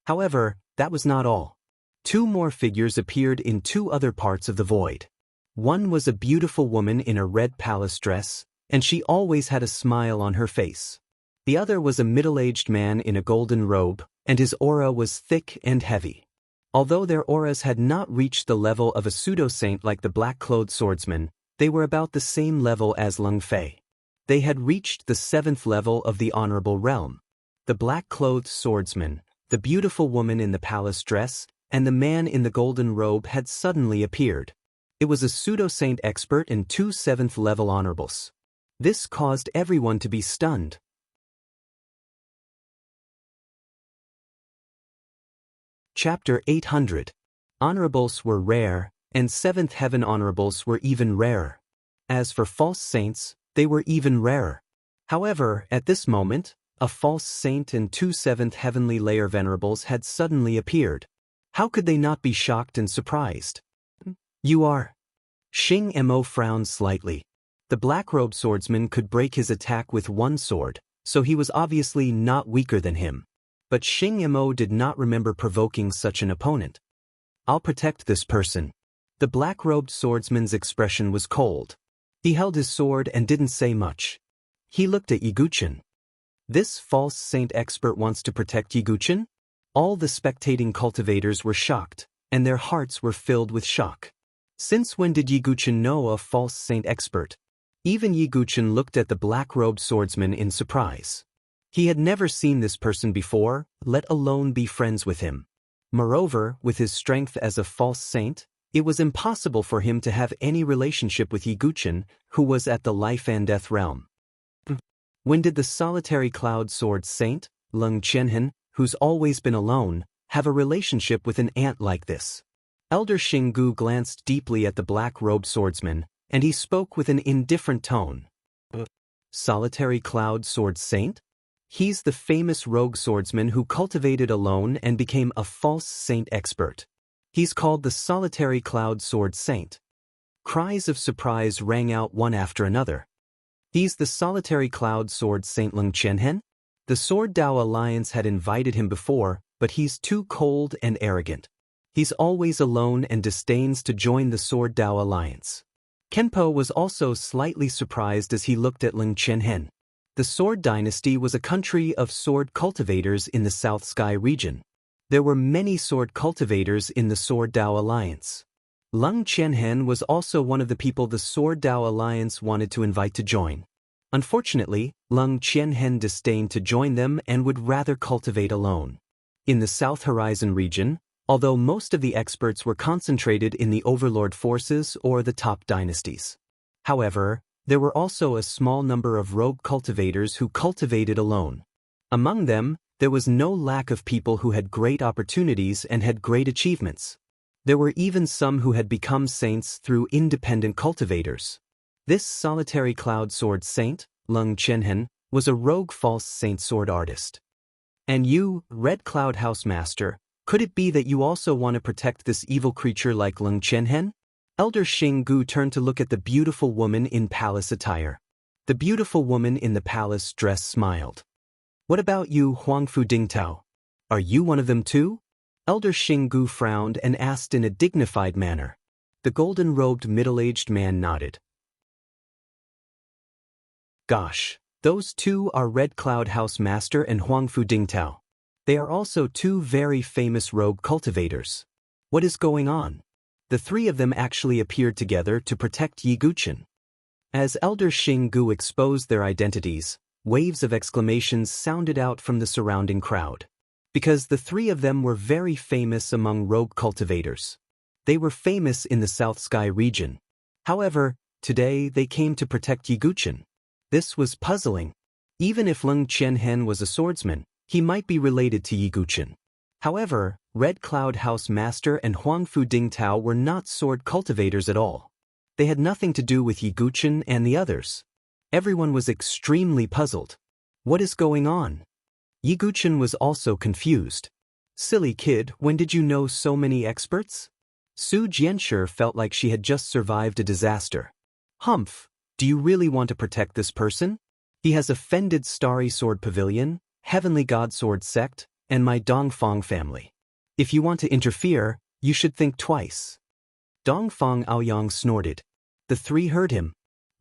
However, that was not all. 2 more figures appeared in 2 other parts of the void. One was a beautiful woman in a red palace dress, and she always had a smile on her face. The other was a middle-aged man in a golden robe, and his aura was thick and heavy. Although their auras had not reached the level of a pseudo-saint like the black-clothed swordsman, they were about the same level as Lung Fei. They had reached the 7th level of the honorable realm. The black-clothed swordsman, the beautiful woman in the palace dress, and the man in the golden robe had suddenly appeared. It was a pseudo-saint expert and 2 7th-level honorables. This caused everyone to be stunned. Chapter 800. Honorables were rare, and 7th heaven honorables were even rarer. As for false saints, they were even rarer. However, at this moment, a false saint and 2 7th heavenly layer venerables had suddenly appeared. How could they not be shocked and surprised? You are. Xing Mo frowned slightly. The black-robed swordsman could break his attack with 1 sword, so he was obviously not weaker than him. But Xing Mo did not remember provoking such an opponent. I'll protect this person. The black-robed swordsman's expression was cold. He held his sword and didn't say much. He looked at Yiguchen. This false saint expert wants to protect Yiguchen? All the spectating cultivators were shocked, and their hearts were filled with shock. Since when did Yiguchen know a false saint expert? Even Yiguchen looked at the black-robed swordsman in surprise. He had never seen this person before, let alone be friends with him. Moreover, with his strength as a false saint, it was impossible for him to have any relationship with Yiguchen, who was at the life and death realm. When did the solitary cloud sword saint, Lung Qianhen, who's always been alone, have a relationship with an ant like this? Elder Xinggu glanced deeply at the black-robed swordsman, and he spoke with an indifferent tone. Solitary cloud sword saint? He's the famous rogue swordsman who cultivated alone and became a false saint expert. He's called the solitary cloud sword saint. Cries of surprise rang out one after another. He's the solitary cloud sword saint Lung Qianhen? The Sword Dao Alliance had invited him before, but he's too cold and arrogant. He's always alone and disdains to join the Sword Dao Alliance. Kenpo was also slightly surprised as he looked at Lung Qianhen. The Sword Dynasty was a country of sword cultivators in the South Sky region. There were many sword cultivators in the Sword Dao Alliance. Lung Qianhen was also one of the people the Sword Dao Alliance wanted to invite to join. Unfortunately, Lung Qianhen disdained to join them and would rather cultivate alone. In the South Horizon region, although most of the experts were concentrated in the overlord forces or the top dynasties. However, there were also a small number of rogue cultivators who cultivated alone. Among them, there was no lack of people who had great opportunities and had great achievements. There were even some who had become saints through independent cultivators. This solitary cloud sword saint, Lung Qianhen, was a rogue false saint sword artist. And you, Red Cloud House Master, could it be that you also want to protect this evil creature like Lung Qianhen? Elder Xinggu turned to look at the beautiful woman in palace attire. The beautiful woman in the palace dress smiled. What about you, Huangfu Dingtao? Are you one of them too? Elder Xinggu frowned and asked in a dignified manner. The golden-robed middle-aged man nodded. Gosh, Those two are Red Cloud House Master and Huangfu Dingtao. They are also two very famous rogue cultivators. What is going on? The three of them actually appeared together to protect Yi Guqin. As Elder Xing Gu exposed their identities, waves of exclamations sounded out from the surrounding crowd. Because the three of them were very famous among rogue cultivators. They were famous in the South Sky region. However, today they came to protect Yi Guqin. This was puzzling. Even if Leng Qianhen was a swordsman, he might be related to Yi Guqin. However, Red Cloud House Master and Huangfu Dingtao were not sword cultivators at all. They had nothing to do with Yi Guqin and the others. Everyone was extremely puzzled. What is going on? Yi Guqin was also confused. Silly kid, when did you know so many experts? Su Jianshi felt like she had just survived a disaster. Humph, do you really want to protect this person? He has offended Starry Sword Pavilion, Heavenly God Sword Sect, and my Dongfang family. If you want to interfere, you should think twice. Dongfang Aoyang snorted. The three heard him.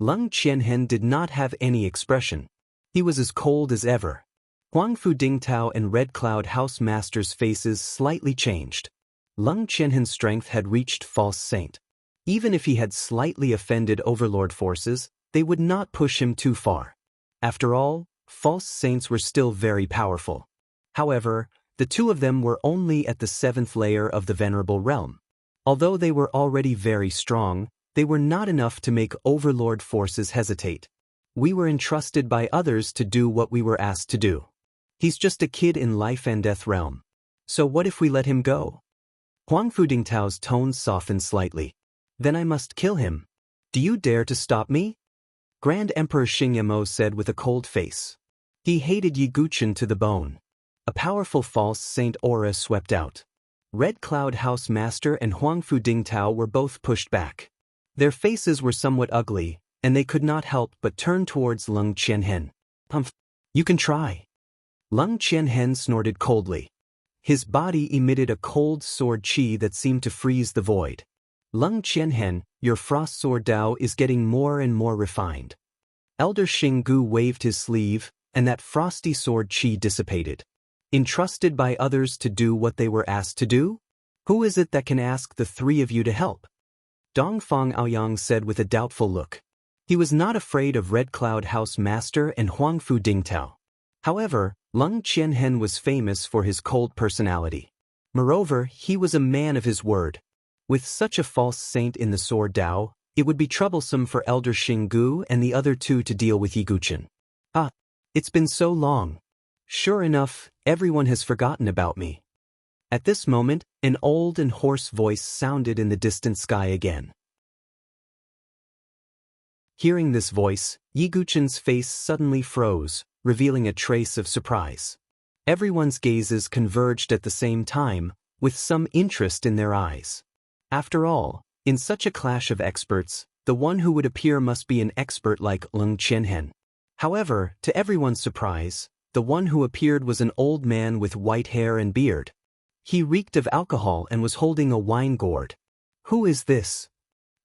Leng Qianhen did not have any expression. He was as cold as ever. Huangfu Dingtao and Red Cloud House Master's faces slightly changed. Leng Qianhen's strength had reached False Saint. Even if he had slightly offended Overlord forces, they would not push him too far. After all, False Saints were still very powerful. However, the two of them were only at the 7th layer of the Venerable Realm. Although they were already very strong, they were not enough to make Overlord forces hesitate. We were entrusted by others to do what we were asked to do. He's just a kid in life and death realm. So what if we let him go? Huangfu Dingtao's tones softened slightly. Then I must kill him. Do you dare to stop me? Grand Emperor Xingyamo said with a cold face. He hated Yi Guqin to the bone. A powerful false saint aura swept out. Red Cloud House Master and Huangfu Dingtao were both pushed back. Their faces were somewhat ugly, and they could not help but turn towards Leng Qianhen. Humph, you can try. Leng Qianhen snorted coldly. His body emitted a cold sword qi that seemed to freeze the void. Leng Qianhen, your frost sword Dao is getting more and more refined. Elder Xing Gu waved his sleeve, and that frosty sword qi dissipated. Entrusted by others to do what they were asked to do? Who is it that can ask the three of you to help? Dongfang Aoyang said with a doubtful look. He was not afraid of Red Cloud House Master and Huangfu Dingtao. However, Leng Qianhen was famous for his cold personality. Moreover, he was a man of his word. With such a false saint in the sword Dao, it would be troublesome for Elder Xing Gu and the other two to deal with Yi Guqin. Ah, it's been so long. Sure enough, everyone has forgotten about me. At this moment, an old and hoarse voice sounded in the distant sky again. Hearing this voice, Yi Guqin's face suddenly froze, revealing a trace of surprise. Everyone's gazes converged at the same time, with some interest in their eyes. After all, in such a clash of experts, the one who would appear must be an expert like Leng Qianhen. However, to everyone's surprise, the one who appeared was an old man with white hair and beard. He reeked of alcohol and was holding a wine gourd. Who is this?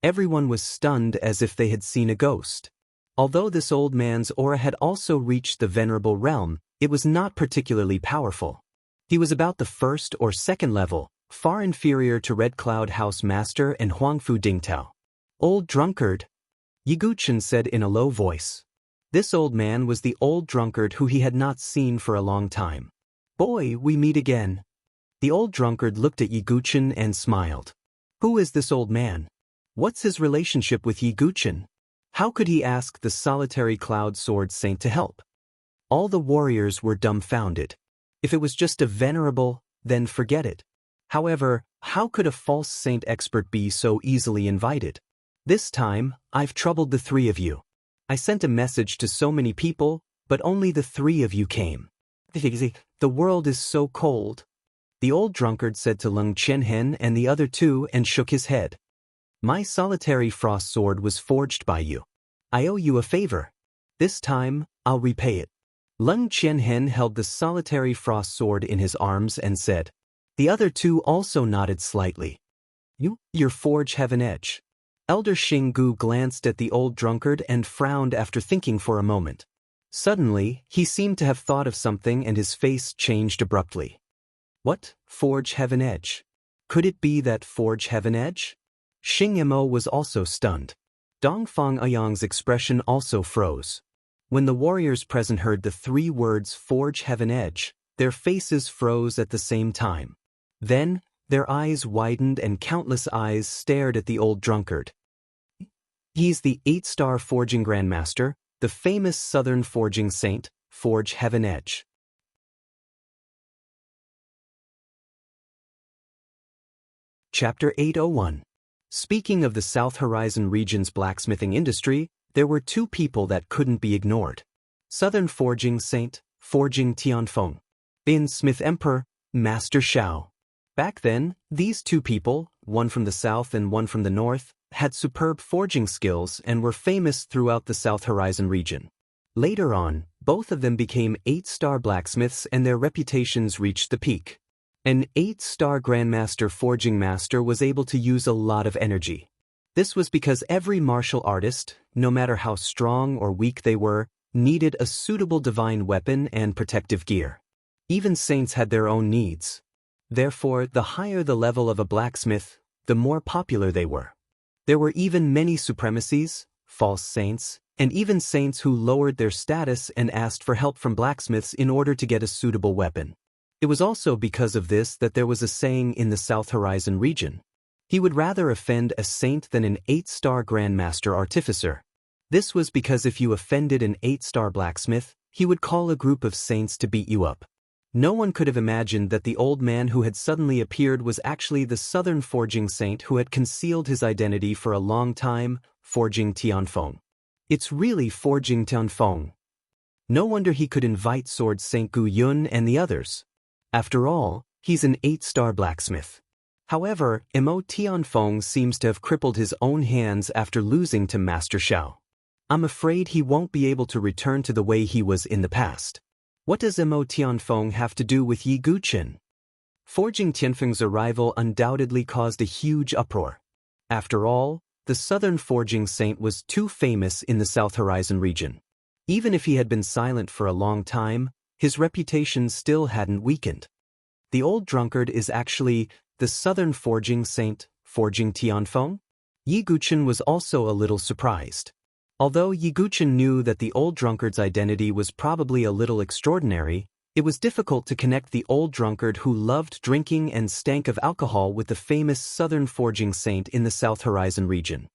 Everyone was stunned as if they had seen a ghost. Although this old man's aura had also reached the Venerable Realm, it was not particularly powerful. He was about the 1st or 2nd level, far inferior to Red Cloud House Master and Huangfu Dingtao. Old drunkard, Yi Guqin said in a low voice. This old man was the old drunkard who he had not seen for a long time. Boy, we meet again. The old drunkard looked at Yi Guqin and smiled. Who is this old man? What's his relationship with Yi Guqin? How could he ask the solitary Cloud Sword Saint to help? All the warriors were dumbfounded. If it was just a venerable, then forget it. However, how could a false saint expert be so easily invited? This time, I've troubled the three of you. I sent a message to so many people, but only the three of you came. The world is so cold. The old drunkard said to Leng Qianhen and the other two and shook his head. My solitary frost sword was forged by you. I owe you a favor. This time, I'll repay it. Leng Qianhen held the solitary frost sword in his arms and said. The other two also nodded slightly. Your forge have an edge. Elder Xing Gu glanced at the old drunkard and frowned after thinking for a moment. Suddenly, he seemed to have thought of something and his face changed abruptly. What? Forge Heaven Edge? Could it be that Forge Heaven Edge? Xing Mo was also stunned. Dongfang Ayang's expression also froze. When the warriors present heard the 3 words Forge Heaven Edge, their faces froze at the same time. Then, their eyes widened and countless eyes stared at the old drunkard. He's the 8-star forging grandmaster, the famous southern forging saint, Forge Heaven Edge. Chapter 801. Speaking of the South Horizon region's blacksmithing industry, there were 2 people that couldn't be ignored. Southern forging saint, Forging Tianfeng. In Smith Emperor, Master Shao. Back then, these 2 people, one from the south and one from the north, had superb forging skills and were famous throughout the South Horizon region. Later on, both of them became 8-star blacksmiths and their reputations reached the peak. An 8-star Grandmaster Forging Master was able to use a lot of energy. This was because every martial artist, no matter how strong or weak they were, needed a suitable divine weapon and protective gear. Even saints had their own needs. Therefore, the higher the level of a blacksmith, the more popular they were. There were even many supremacies, false saints, and even saints who lowered their status and asked for help from blacksmiths in order to get a suitable weapon. It was also because of this that there was a saying in the South Horizon region. He would rather offend a saint than an 8-star Grandmaster Artificer. This was because if you offended an 8-star blacksmith, he would call a group of saints to beat you up. No one could have imagined that the old man who had suddenly appeared was actually the southern forging saint who had concealed his identity for a long time, Forging Tianfeng. It's really Forging Tianfeng. No wonder he could invite Sword Saint Gu Yun and the others. After all, he's an 8-star blacksmith. However, Mo Tianfeng seems to have crippled his own hands after losing to Master Shao. I'm afraid he won't be able to return to the way he was in the past. What does Mo Tianfeng have to do with Yi Guqin? Forging Tianfeng's arrival undoubtedly caused a huge uproar. After all, the southern forging saint was too famous in the South Horizon region. Even if he had been silent for a long time, his reputation still hadn't weakened. The old drunkard is actually the southern forging saint, Forging Tianfeng? Yi Guqin was also a little surprised. Although Yi Guqin knew that the old drunkard's identity was probably a little extraordinary, it was difficult to connect the old drunkard who loved drinking and stank of alcohol with the famous southern forging saint in the South Horizon region.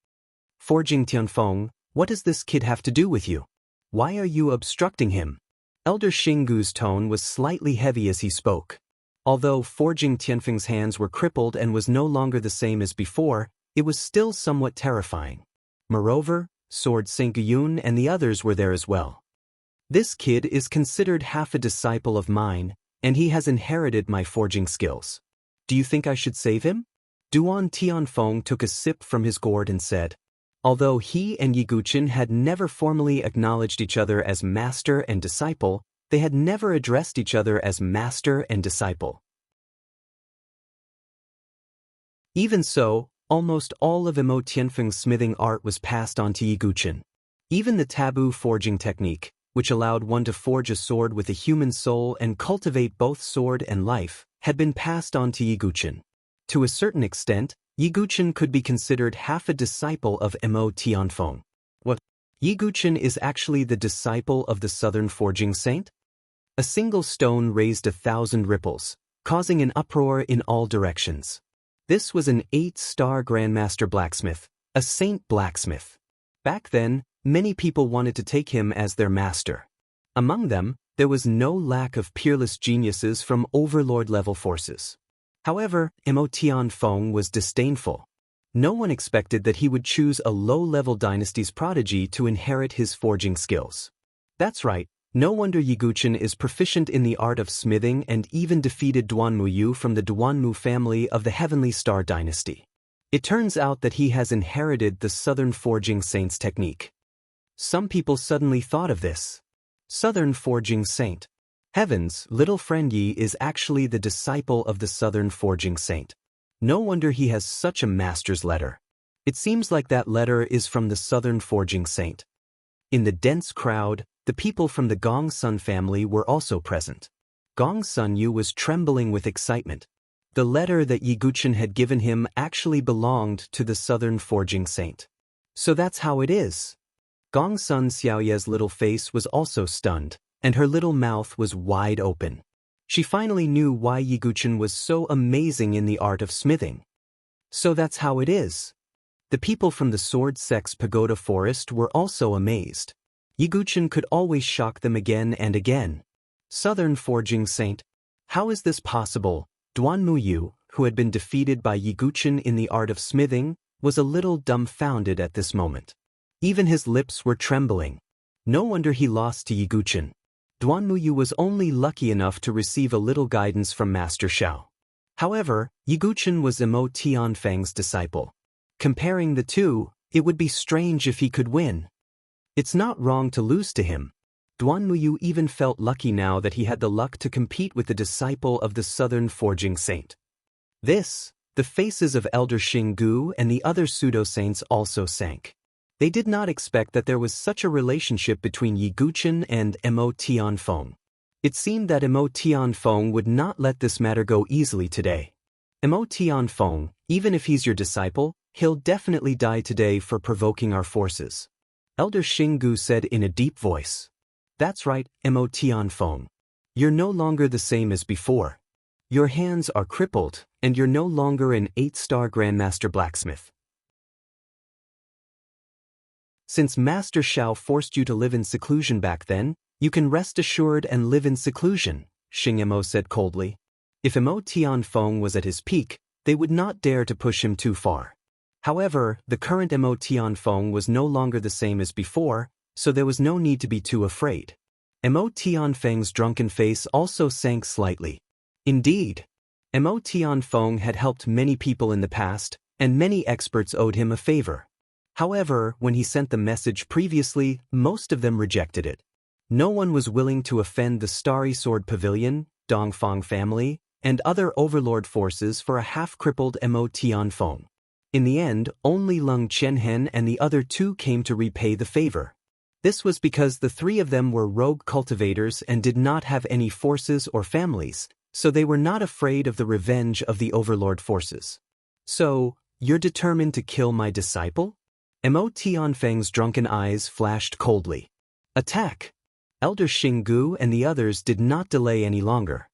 Forging Tianfeng, what does this kid have to do with you? Why are you obstructing him? Elder Xinggu's tone was slightly heavy as he spoke. Although Forging Tianfeng's hands were crippled and was no longer the same as before, it was still somewhat terrifying. Moreover, Sword Saint Guyun and the others were there as well. This kid is considered half a disciple of mine, and he has inherited my forging skills. Do you think I should save him? Duan Tianfeng took a sip from his gourd and said. Although he and Yi Guqin had never formally acknowledged each other as master and disciple, they had never addressed each other as master and disciple. Even so, almost all of Mo Tianfeng's smithing art was passed on to Yi Guqin. Even the taboo forging technique, which allowed one to forge a sword with a human soul and cultivate both sword and life, had been passed on to Yi Guqin. To a certain extent, Yi Guqin could be considered half a disciple of Mo Tianfeng. What? Yi Guqin is actually the disciple of the southern forging saint? A single stone raised 1,000 ripples, causing an uproar in all directions. This was an 8-star Grandmaster blacksmith, a saint blacksmith. Back then, many people wanted to take him as their master. Among them, there was no lack of peerless geniuses from overlord-level forces. However, Mo Tianfeng was disdainful. No one expected that he would choose a low-level dynasty's prodigy to inherit his forging skills. That's right, no wonder Yi Guqin is proficient in the art of smithing and even defeated Duanmu Yu from the Duanmu family of the Heavenly Star dynasty. It turns out that he has inherited the southern forging saint's technique. Some people suddenly thought of this. Southern forging saint. Heaven's little friend Yi is actually the disciple of the southern forging saint. No wonder he has such a master's letter. It seems like that letter is from the southern forging saint. In the dense crowd, The people from the Gong Sun family were also present. Gong Sun Yu was trembling with excitement. The letter that Yi Guchen had given him actually belonged to the Southern Forging Saint. So that's how it is. Gong Sun Xiaoye's little face was also stunned, and her little mouth was wide open. She finally knew why Yi Guchen was so amazing in the art of smithing. So that's how it is. The people from the Sword Sect's Pagoda Forest were also amazed. Yi Guchen could always shock them again and again. Southern Forging Saint. How is this possible? Duan Muyu, who had been defeated by Yi Guchen in the art of smithing, was a little dumbfounded at this moment. Even his lips were trembling. No wonder he lost to Yi Guchen. Duan Muyu was only lucky enough to receive a little guidance from Master Xiao. However, Yi Guchen was Emo Tianfeng's disciple. Comparing the two, it would be strange if he could win. It's not wrong to lose to him. Duan Muyu even felt lucky now that he had the luck to compete with the disciple of the Southern Forging Saint. The faces of Elder Xinggu and the other pseudo-saints also sank. They did not expect that there was such a relationship between Yi Guchen and Emo Tianfeng. It seemed that Emo Tianfeng would not let this matter go easily today. Emo Tianfeng, even if he's your disciple, he'll definitely die today for provoking our forces. Elder Xinggu said in a deep voice. That's right, Emo Tianfeng. You're no longer the same as before. Your hands are crippled, and you're no longer an 8-star Grandmaster blacksmith. Since Master Xiao forced you to live in seclusion back then, you can rest assured and live in seclusion, Xing Emo said coldly. If Emo Tianfeng was at his peak, they would not dare to push him too far. However, the current Emo Tianfeng was no longer the same as before, so there was no need to be too afraid. Emo Tianfeng's drunken face also sank slightly. Indeed, Emo Tianfeng had helped many people in the past, and many experts owed him a favor. However, when he sent the message previously, most of them rejected it. No one was willing to offend the Starry Sword Pavilion, Dongfang family, and other overlord forces for a half-crippled Emo Tianfeng. In the end, only Leng Qianhen and the other two came to repay the favor. This was because the three of them were rogue cultivators and did not have any forces or families, so they were not afraid of the revenge of the overlord forces. So, you're determined to kill my disciple? Emo Tianfeng's drunken eyes flashed coldly. Attack! Elder Xinggu and the others did not delay any longer.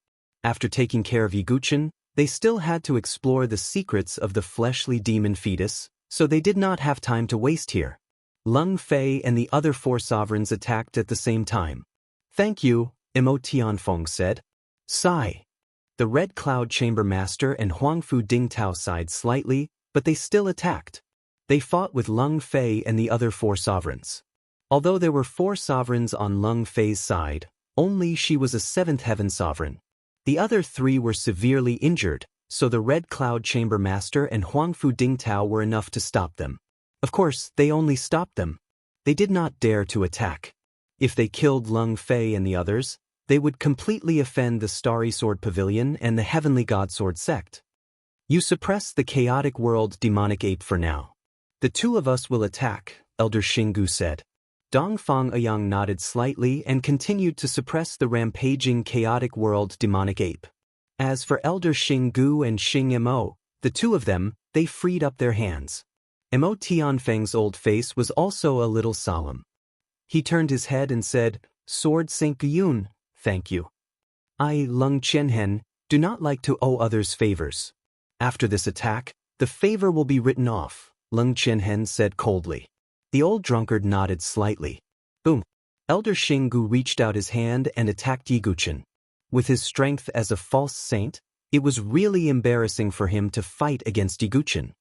After taking care of Yi Guchen, they still had to explore the secrets of the fleshly demon fetus, so they did not have time to waste here. Leng Fei and the other four sovereigns attacked at the same time. Thank you, Emo Tianfeng said. Sigh. The Red Cloud Chamber Master and Huangfu Dingtao sighed slightly, but they still attacked. They fought with Leng Fei and the other four sovereigns. Although there were 4 sovereigns on Leng Fei's side, only she was a 7th heaven sovereign. The other 3 were severely injured, so the Red Cloud Chamber Master and Huangfu Dingtao were enough to stop them. Of course, they only stopped them. They did not dare to attack. If they killed Leng Fei and the others, they would completely offend the Starry Sword Pavilion and the Heavenly God Sword sect. You suppress the chaotic world demonic ape for now. The 2 of us will attack, Elder Xinggu said. Dongfang Ayang nodded slightly and continued to suppress the rampaging chaotic world demonic ape. As for Elder Xinggu and Xing Mo, the 2 of them, they freed up their hands. Emo Tianfeng's old face was also a little solemn. He turned his head and said, Sword Saint Guyun, thank you. I, Leng Qianhen, do not like to owe others favors. After this attack, the favor will be written off, Leng Qianhen said coldly. The old drunkard nodded slightly. Boom. Elder Xinggu reached out his hand and attacked Yi Guchen. With his strength as a false saint, it was really embarrassing for him to fight against Yi Guchen.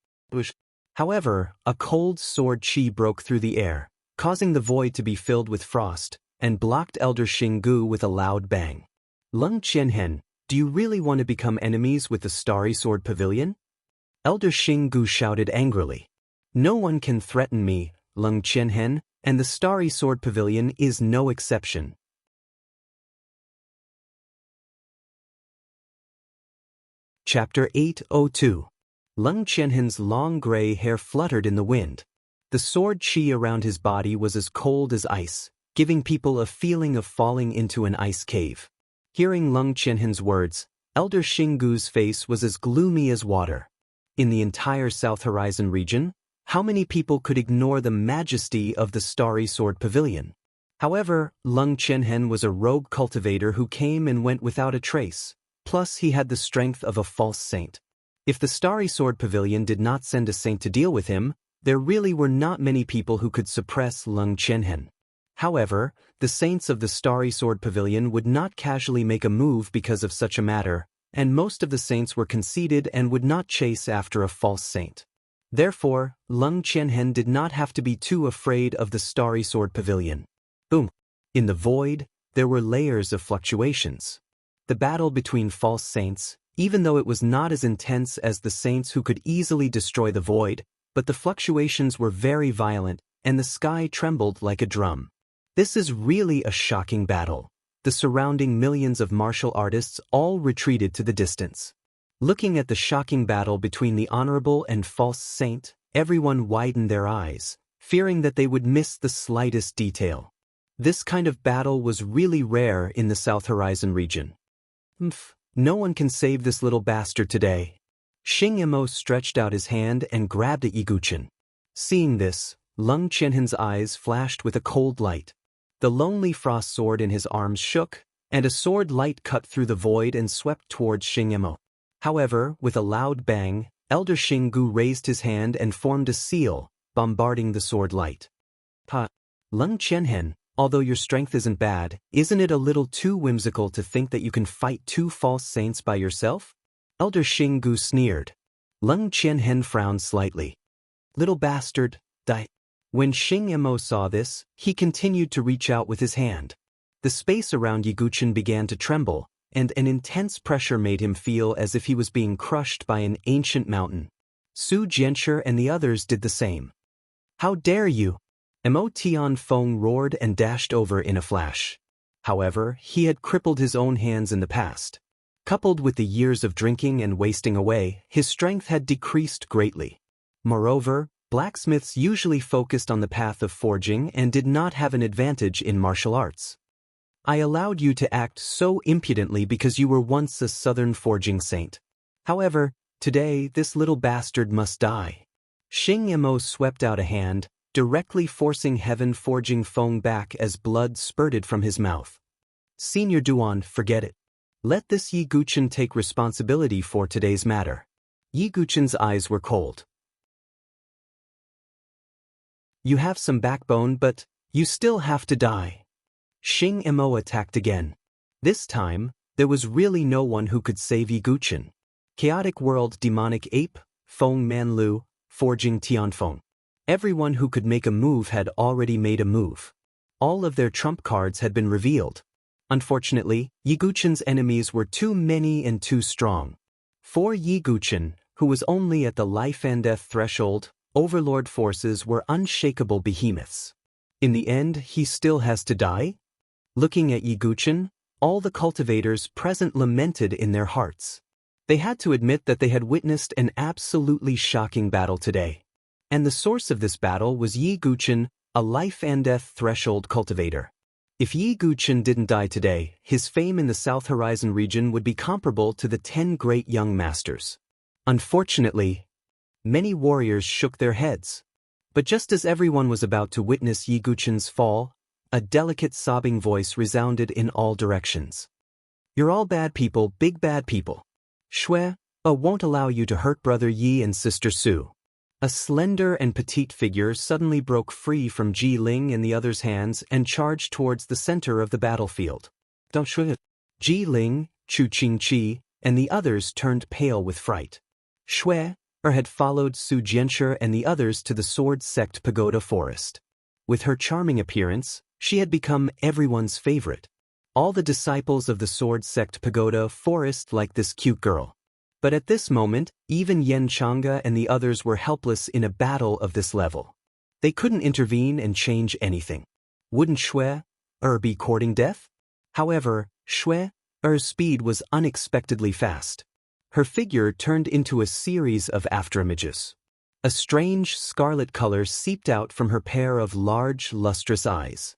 However, a cold sword chi broke through the air, causing the void to be filled with frost, and blocked Elder Xinggu with a loud bang. Leng Qianhen, do you really want to become enemies with the Starry Sword Pavilion? Elder Xinggu shouted angrily. No one can threaten me, Leng Qianhen, and the Starry Sword Pavilion is no exception. Chapter 802. Leng Qianhen's long gray hair fluttered in the wind. The sword chi around his body was as cold as ice, giving people a feeling of falling into an ice cave. Hearing Leng Qianhen's words, Elder Xinggu's face was as gloomy as water. In the entire South Horizon region, how many people could ignore the majesty of the Starry Sword Pavilion? However, Leng Qianhen was a rogue cultivator who came and went without a trace, plus he had the strength of a false saint. If the Starry Sword Pavilion did not send a saint to deal with him, there really were not many people who could suppress Leng Qianhen. However, the saints of the Starry Sword Pavilion would not casually make a move because of such a matter, and most of the saints were conceited and would not chase after a false saint. Therefore, Leng Qianhen did not have to be too afraid of the Starry Sword Pavilion. Boom! In the void, there were layers of fluctuations. The battle between false saints, even though it was not as intense as the saints who could easily destroy the void, but the fluctuations were very violent, and the sky trembled like a drum. This is really a shocking battle. The surrounding millions of martial artists all retreated to the distance. Looking at the shocking battle between the honorable and false saint, everyone widened their eyes, fearing that they would miss the slightest detail. This kind of battle was really rare in the South Horizon region. No one can save this little bastard today. Xing Emo stretched out his hand and grabbed at Yi Guchen. Seeing this, Leng Qianhen's eyes flashed with a cold light. The lonely frost sword in his arms shook, and a sword light cut through the void and swept towards Xing Emo. However, with a loud bang, Elder Xinggu raised his hand and formed a seal, bombarding the sword light. Leng Qianhen, although your strength isn't bad, isn't it a little too whimsical to think that you can fight two false saints by yourself? Elder Xinggu sneered. Leng Qianhen frowned slightly. Little bastard, die. When Xing Emo saw this, he continued to reach out with his hand. The space around Yi Guchen began to tremble, and an intense pressure made him feel as if he was being crushed by an ancient mountain. Su Jianshi and the others did the same. How dare you! Mo Tianfeng roared and dashed over in a flash. However, he had crippled his own hands in the past. Coupled with the years of drinking and wasting away, his strength had decreased greatly. Moreover, blacksmiths usually focused on the path of forging and did not have an advantage in martial arts. I allowed you to act so impudently because you were once a southern forging saint. However, today this little bastard must die. Xing Emo swept out a hand, directly forcing Heaven Forging Feng back as blood spurted from his mouth. Senior Duan, forget it. Let this Yi Guchen take responsibility for today's matter. Yi Guchen's eyes were cold. You have some backbone, but you still have to die. Xing Emo attacked again. This time, there was really no one who could save Yi Guchen. Chaotic World Demonic Ape, Feng Manlu, Forging Tianfeng. Everyone who could make a move had already made a move. All of their trump cards had been revealed. Unfortunately, Yi Guchen's enemies were too many and too strong. For Yi Guchen, who was only at the life and death threshold, Overlord forces were unshakable behemoths. In the end, he still has to die? Looking at Yi Guchen, all the cultivators present lamented in their hearts. They had to admit that they had witnessed an absolutely shocking battle today. And the source of this battle was Yi Guchen, a life and death threshold cultivator. If Yi Guchen didn't die today, his fame in the South Horizon region would be comparable to the 10 great young masters. Unfortunately, many warriors shook their heads. But just as everyone was about to witness Yi Guchen's fall, a delicate sobbing voice resounded in all directions. You're all bad people, big bad people. Shui, won't allow you to hurt Brother Yi and Sister Su. A slender and petite figure suddenly broke free from Ji Ling and the others' hands and charged towards the center of the battlefield. Don't Shui. Ji Ling, Chu Qingqi, and the others turned pale with fright. Shui had followed Su Jianshi and the others to the Sword Sect Pagoda Forest. With her charming appearance, she had become everyone's favorite. All the disciples of the Sword Sect Pagoda Forest liked this cute girl. But at this moment, even Yen Chang'e and the others were helpless in a battle of this level. They couldn't intervene and change anything. Wouldn't Shui be courting death? However, Shui's speed was unexpectedly fast. Her figure turned into a series of afterimages. A strange scarlet color seeped out from her pair of large, lustrous eyes.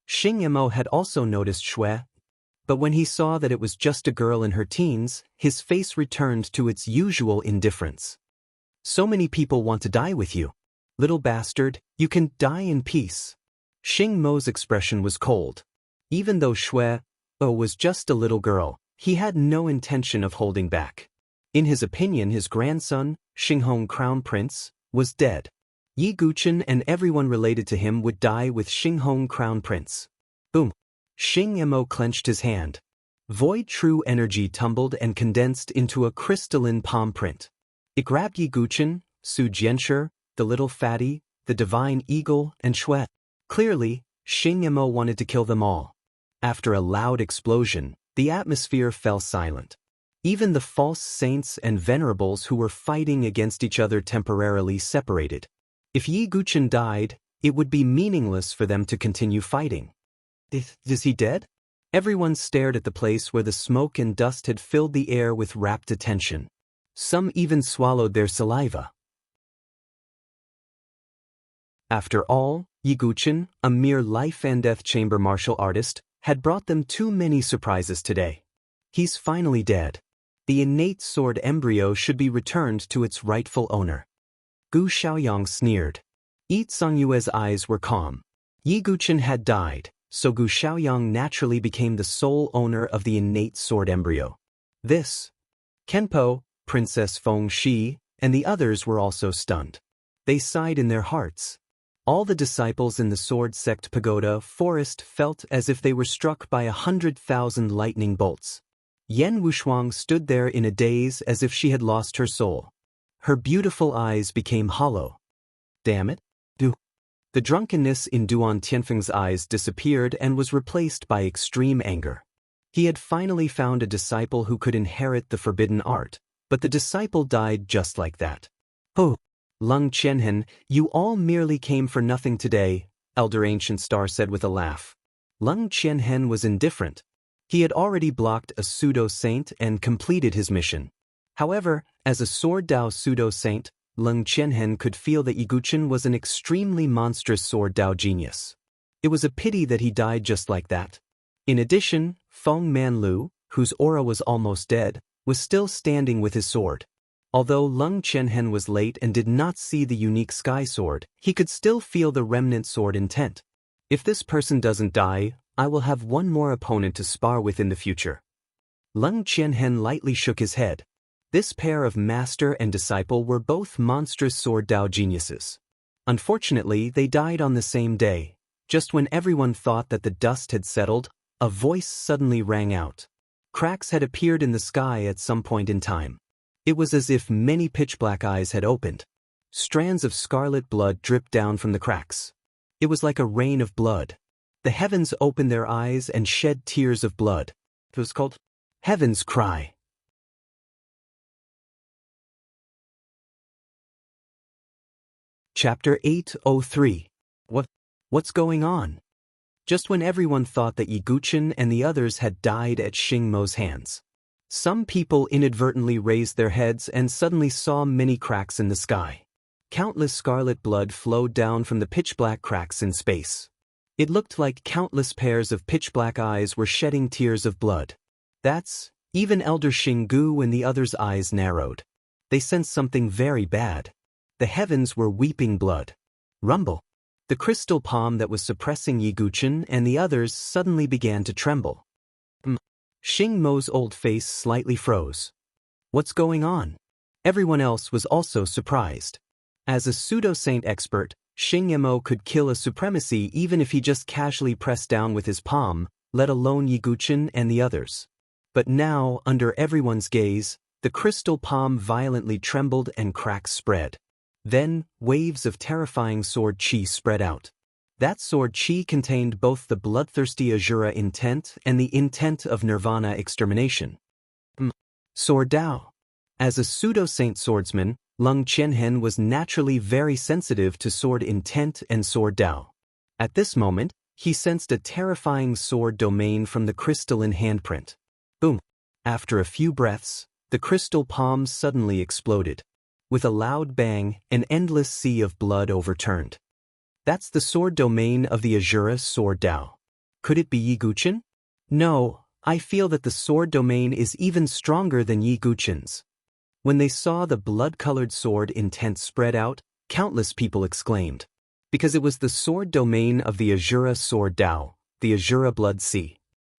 Xing Yimou had also noticed Shui, but when he saw that it was just a girl in her teens, his face returned to its usual indifference. So many people want to die with you. Little bastard, you can die in peace. Xing Mo's expression was cold. Even though Shui was just a little girl, he had no intention of holding back. In his opinion, his grandson, Xinghong Crown Prince, was dead. Yi Guchen and everyone related to him would die with Xinghong Crown Prince. Boom. Xing Yimou clenched his hand. Void true energy tumbled and condensed into a crystalline palm print. It grabbed Yi Guchen, Su Jianshi, the little fatty, the divine eagle, and Shui. Clearly, Xing Yimou wanted to kill them all. After a loud explosion, the atmosphere fell silent. Even the false saints and venerables who were fighting against each other temporarily separated. If Yi Guchen died, it would be meaningless for them to continue fighting. Is he dead? Everyone stared at the place where the smoke and dust had filled the air with rapt attention. Some even swallowed their saliva. After all, Yi Guchen, a mere life-and-death chamber martial artist, had brought them too many surprises today. He's finally dead. The innate sword embryo should be returned to its rightful owner. Gu Xiaoyang sneered. Yi Songyue's eyes were calm. Yi Guchen had died, so Gu Xiaoyang naturally became the sole owner of the innate sword embryo. This. Kenpo, Princess Feng Shi, and the others were also stunned. They sighed in their hearts. All the disciples in the Sword Sect Pagoda forest felt as if they were struck by 100,000 lightning bolts. Yan Wushuang stood there in a daze as if she had lost her soul. Her beautiful eyes became hollow. Damn it. The drunkenness in Duan Tianfeng's eyes disappeared and was replaced by extreme anger. He had finally found a disciple who could inherit the forbidden art, but the disciple died just like that. Oh, Lung Qianhen, you all merely came for nothing today, Elder Ancient Star said with a laugh. Lung Qianhen was indifferent. He had already blocked a pseudo-saint and completed his mission. However, as a Sword Dao pseudo-saint, Lung Qianhen could feel that Yi Guchen was an extremely monstrous Sword Dao genius. It was a pity that he died just like that. In addition, Feng Manlu, whose aura was almost dead, was still standing with his sword. Although Lung Qianhen was late and did not see the unique sky sword, he could still feel the remnant sword intent. If this person doesn't die, I will have one more opponent to spar with in the future. Lung Qianhen lightly shook his head. This pair of master and disciple were both monstrous Sword Dao geniuses. Unfortunately, they died on the same day. Just when everyone thought that the dust had settled, a voice suddenly rang out. Cracks had appeared in the sky at some point in time. It was as if many pitch-black eyes had opened. Strands of scarlet blood dripped down from the cracks. It was like a rain of blood. The heavens opened their eyes and shed tears of blood. It was called Heaven's Cry. Chapter 803. What's going on? Just when everyone thought that Yi Guchen and the others had died at Xing Mo's hands, some people inadvertently raised their heads and suddenly saw many cracks in the sky. Countless scarlet blood flowed down from the pitch-black cracks in space. It looked like countless pairs of pitch-black eyes were shedding tears of blood. Even Elder Xinggu and the others' eyes narrowed. They sensed something very bad. The heavens were weeping blood. Rumble. The crystal palm that was suppressing Yi Guchen and the others suddenly began to tremble. Xing Mo's old face slightly froze. What's going on? Everyone else was also surprised. As a pseudo-saint expert, Xing Yimou could kill a supremacy even if he just casually pressed down with his palm, let alone Yi Guchen and the others. But now, under everyone's gaze, the crystal palm violently trembled and cracks spread. Then, waves of terrifying sword chi spread out. That sword chi contained both the bloodthirsty Azura intent and the intent of Nirvana extermination. Sword Dao. As a pseudo-saint swordsman, Lung Qianhen was naturally very sensitive to sword intent and Sword Dao. At this moment, he sensed a terrifying sword domain from the crystalline handprint. Boom. After a few breaths, the crystal palm suddenly exploded. With a loud bang, an endless sea of blood overturned. That's the sword domain of the Azura Sword Dao. Could it be Yi Guqin? No, I feel that the sword domain is even stronger than Yi Guqin's. When they saw the blood-colored sword intent spread out, countless people exclaimed. Because it was the sword domain of the Azura Sword Dao, the Azura Blood Sea.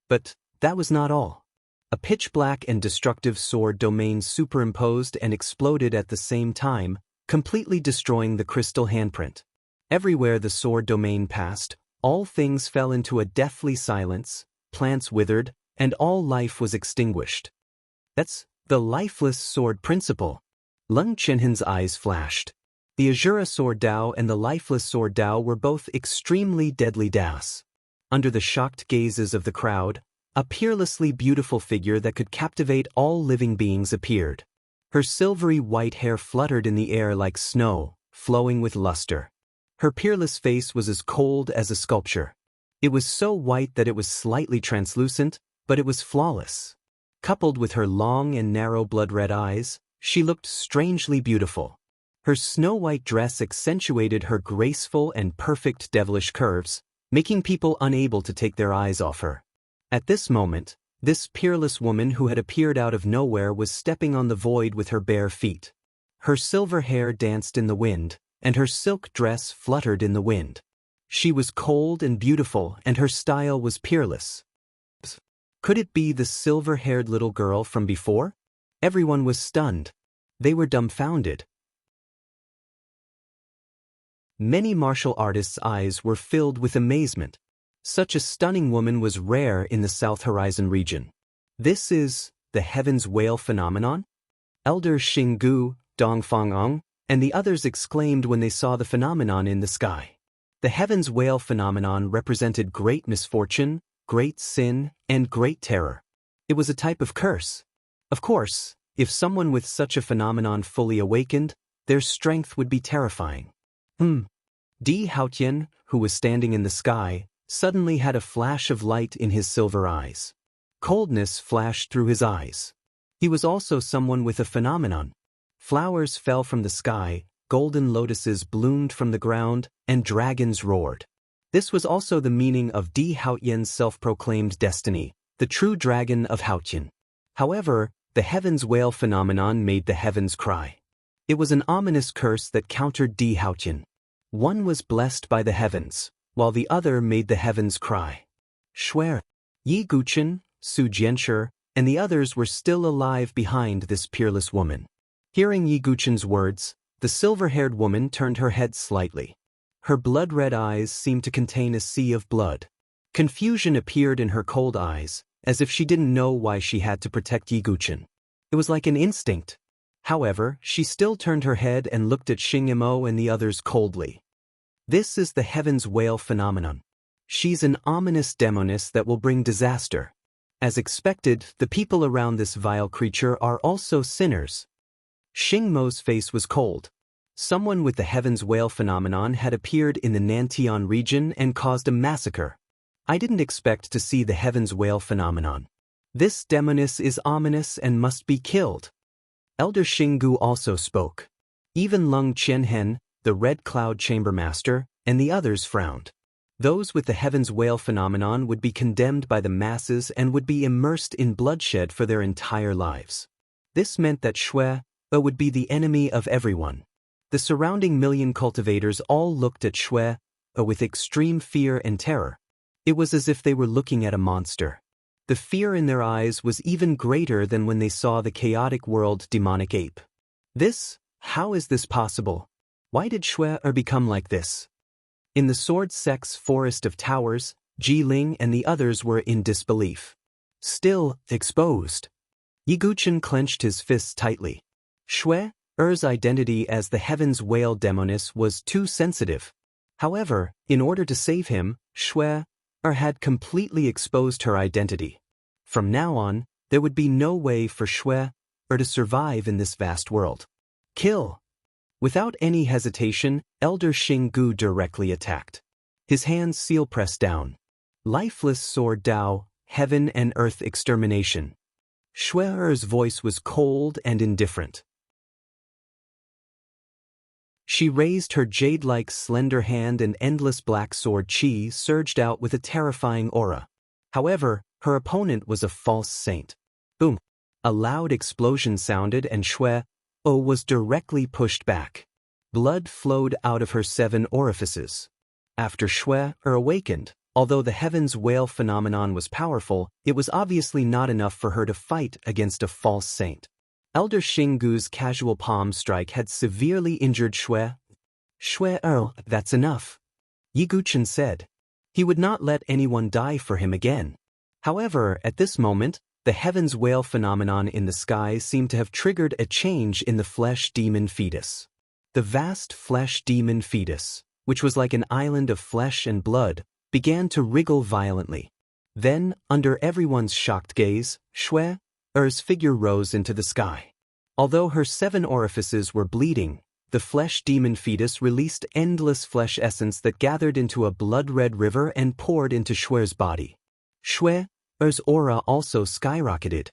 But that was not all. A pitch-black and destructive sword domain superimposed and exploded at the same time, completely destroying the crystal handprint. Everywhere the sword domain passed, all things fell into a deathly silence, plants withered, and all life was extinguished. That's the lifeless sword principle. Leng Chenhen's eyes flashed. The Azura Sword Dao and the lifeless Sword Dao were both extremely deadly Daos. Under the shocked gazes of the crowd, a peerlessly beautiful figure that could captivate all living beings appeared. Her silvery white hair fluttered in the air like snow, flowing with luster. Her peerless face was as cold as a sculpture. It was so white that it was slightly translucent, but it was flawless. Coupled with her long and narrow blood-red eyes, she looked strangely beautiful. Her snow-white dress accentuated her graceful and perfect devilish curves, making people unable to take their eyes off her. At this moment, this peerless woman who had appeared out of nowhere was stepping on the void with her bare feet. Her silver hair danced in the wind, and her silk dress fluttered in the wind. She was cold and beautiful, and her style was peerless. Could it be the silver-haired little girl from before? Everyone was stunned. They were dumbfounded. Many martial artists' eyes were filled with amazement. Such a stunning woman was rare in the South Horizon region. This is the Heaven's Whale phenomenon? Elder Xinggu, Dongfangong, and the others exclaimed when they saw the phenomenon in the sky. The Heaven's Whale phenomenon represented great misfortune, great sin, and great terror. It was a type of curse. Of course, if someone with such a phenomenon fully awakened, their strength would be terrifying. Di Haotian, who was standing in the sky, suddenly had a flash of light in his silver eyes. Coldness flashed through his eyes. He was also someone with a phenomenon. Flowers fell from the sky, golden lotuses bloomed from the ground, and dragons roared. This was also the meaning of Di Haotian's self-proclaimed destiny, the true dragon of Haotian. However, the Heaven's Whale phenomenon made the heavens cry. It was an ominous curse that countered Di Haotian. One was blessed by the heavens, while the other made the heavens cry. Shui, Yi Guqin, Su Jianshi, and the others were still alive behind this peerless woman. Hearing Yi Guqin's words, the silver-haired woman turned her head slightly. Her blood-red eyes seemed to contain a sea of blood. Confusion appeared in her cold eyes, as if she didn't know why she had to protect Yi Guqin. It was like an instinct. However, she still turned her head and looked at Xing Yimou and the others coldly. This is the Heaven's Whale phenomenon. She's an ominous demoness that will bring disaster. As expected, the people around this vile creature are also sinners. Xing Mo's face was cold. Someone with the Heaven's Whale phenomenon had appeared in the Nantian region and caused a massacre. I didn't expect to see the Heaven's Whale phenomenon. This demoness is ominous and must be killed. Elder Xinggu also spoke. Even Leng Qianhen, the Red Cloud Chamber Master, and the others frowned. Those with the Heaven's Whale phenomenon would be condemned by the masses and would be immersed in bloodshed for their entire lives. This meant that Shui would be the enemy of everyone. The surrounding million cultivators all looked at Shui with extreme fear and terror. It was as if they were looking at a monster. The fear in their eyes was even greater than when they saw the chaotic world demonic ape. How is this possible? Why did Shui become like this? In the Sword Sect's forest of towers, Ji Ling and the others were in disbelief. Still exposed. Yi Guqin clenched his fists tightly. Shui's identity as the Heaven's Whale demoness was too sensitive. However, in order to save him, Shui had completely exposed her identity. From now on, there would be no way for Shui to survive in this vast world. Kill! Without any hesitation, Elder Xinggu directly attacked. His hands seal-pressed down. Lifeless Sword Dao, Heaven and Earth Extermination. Shui's voice was cold and indifferent. She raised her jade-like slender hand and endless black sword chi surged out with a terrifying aura. However, her opponent was a false saint. Boom! A loud explosion sounded and Shui-O was directly pushed back. Blood flowed out of her 7 orifices. After Shui-O awakened, although the heavens whale phenomenon was powerful, it was obviously not enough for her to fight against a false saint. Elder Xinggu's casual palm strike had severely injured Shui-O. Shui-O, that's enough, Yi Guchen said. He would not let anyone die for him again. However, at this moment, the heavens whale phenomenon in the sky seemed to have triggered a change in the flesh demon fetus. The vast flesh demon fetus, which was like an island of flesh and blood, began to wriggle violently. Then, under everyone's shocked gaze, Shui-O's figure rose into the sky. Although her 7 orifices were bleeding, the flesh demon fetus released endless flesh essence that gathered into a blood-red river and poured into Shui-O's body. Shui-O's aura also skyrocketed.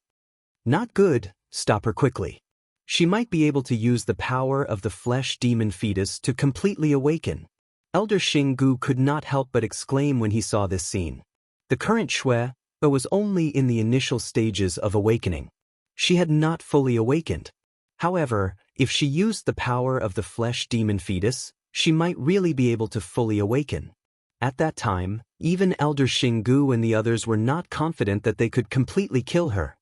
Not good, stop her quickly. She might be able to use the power of the flesh demon fetus to completely awaken. Elder Xinggu could not help but exclaim when he saw this scene. The current Shui-O was only in the initial stages of awakening. She had not fully awakened. However, if she used the power of the flesh demon fetus, she might really be able to fully awaken. At that time, even Elder Xinggu and the others were not confident that they could completely kill her.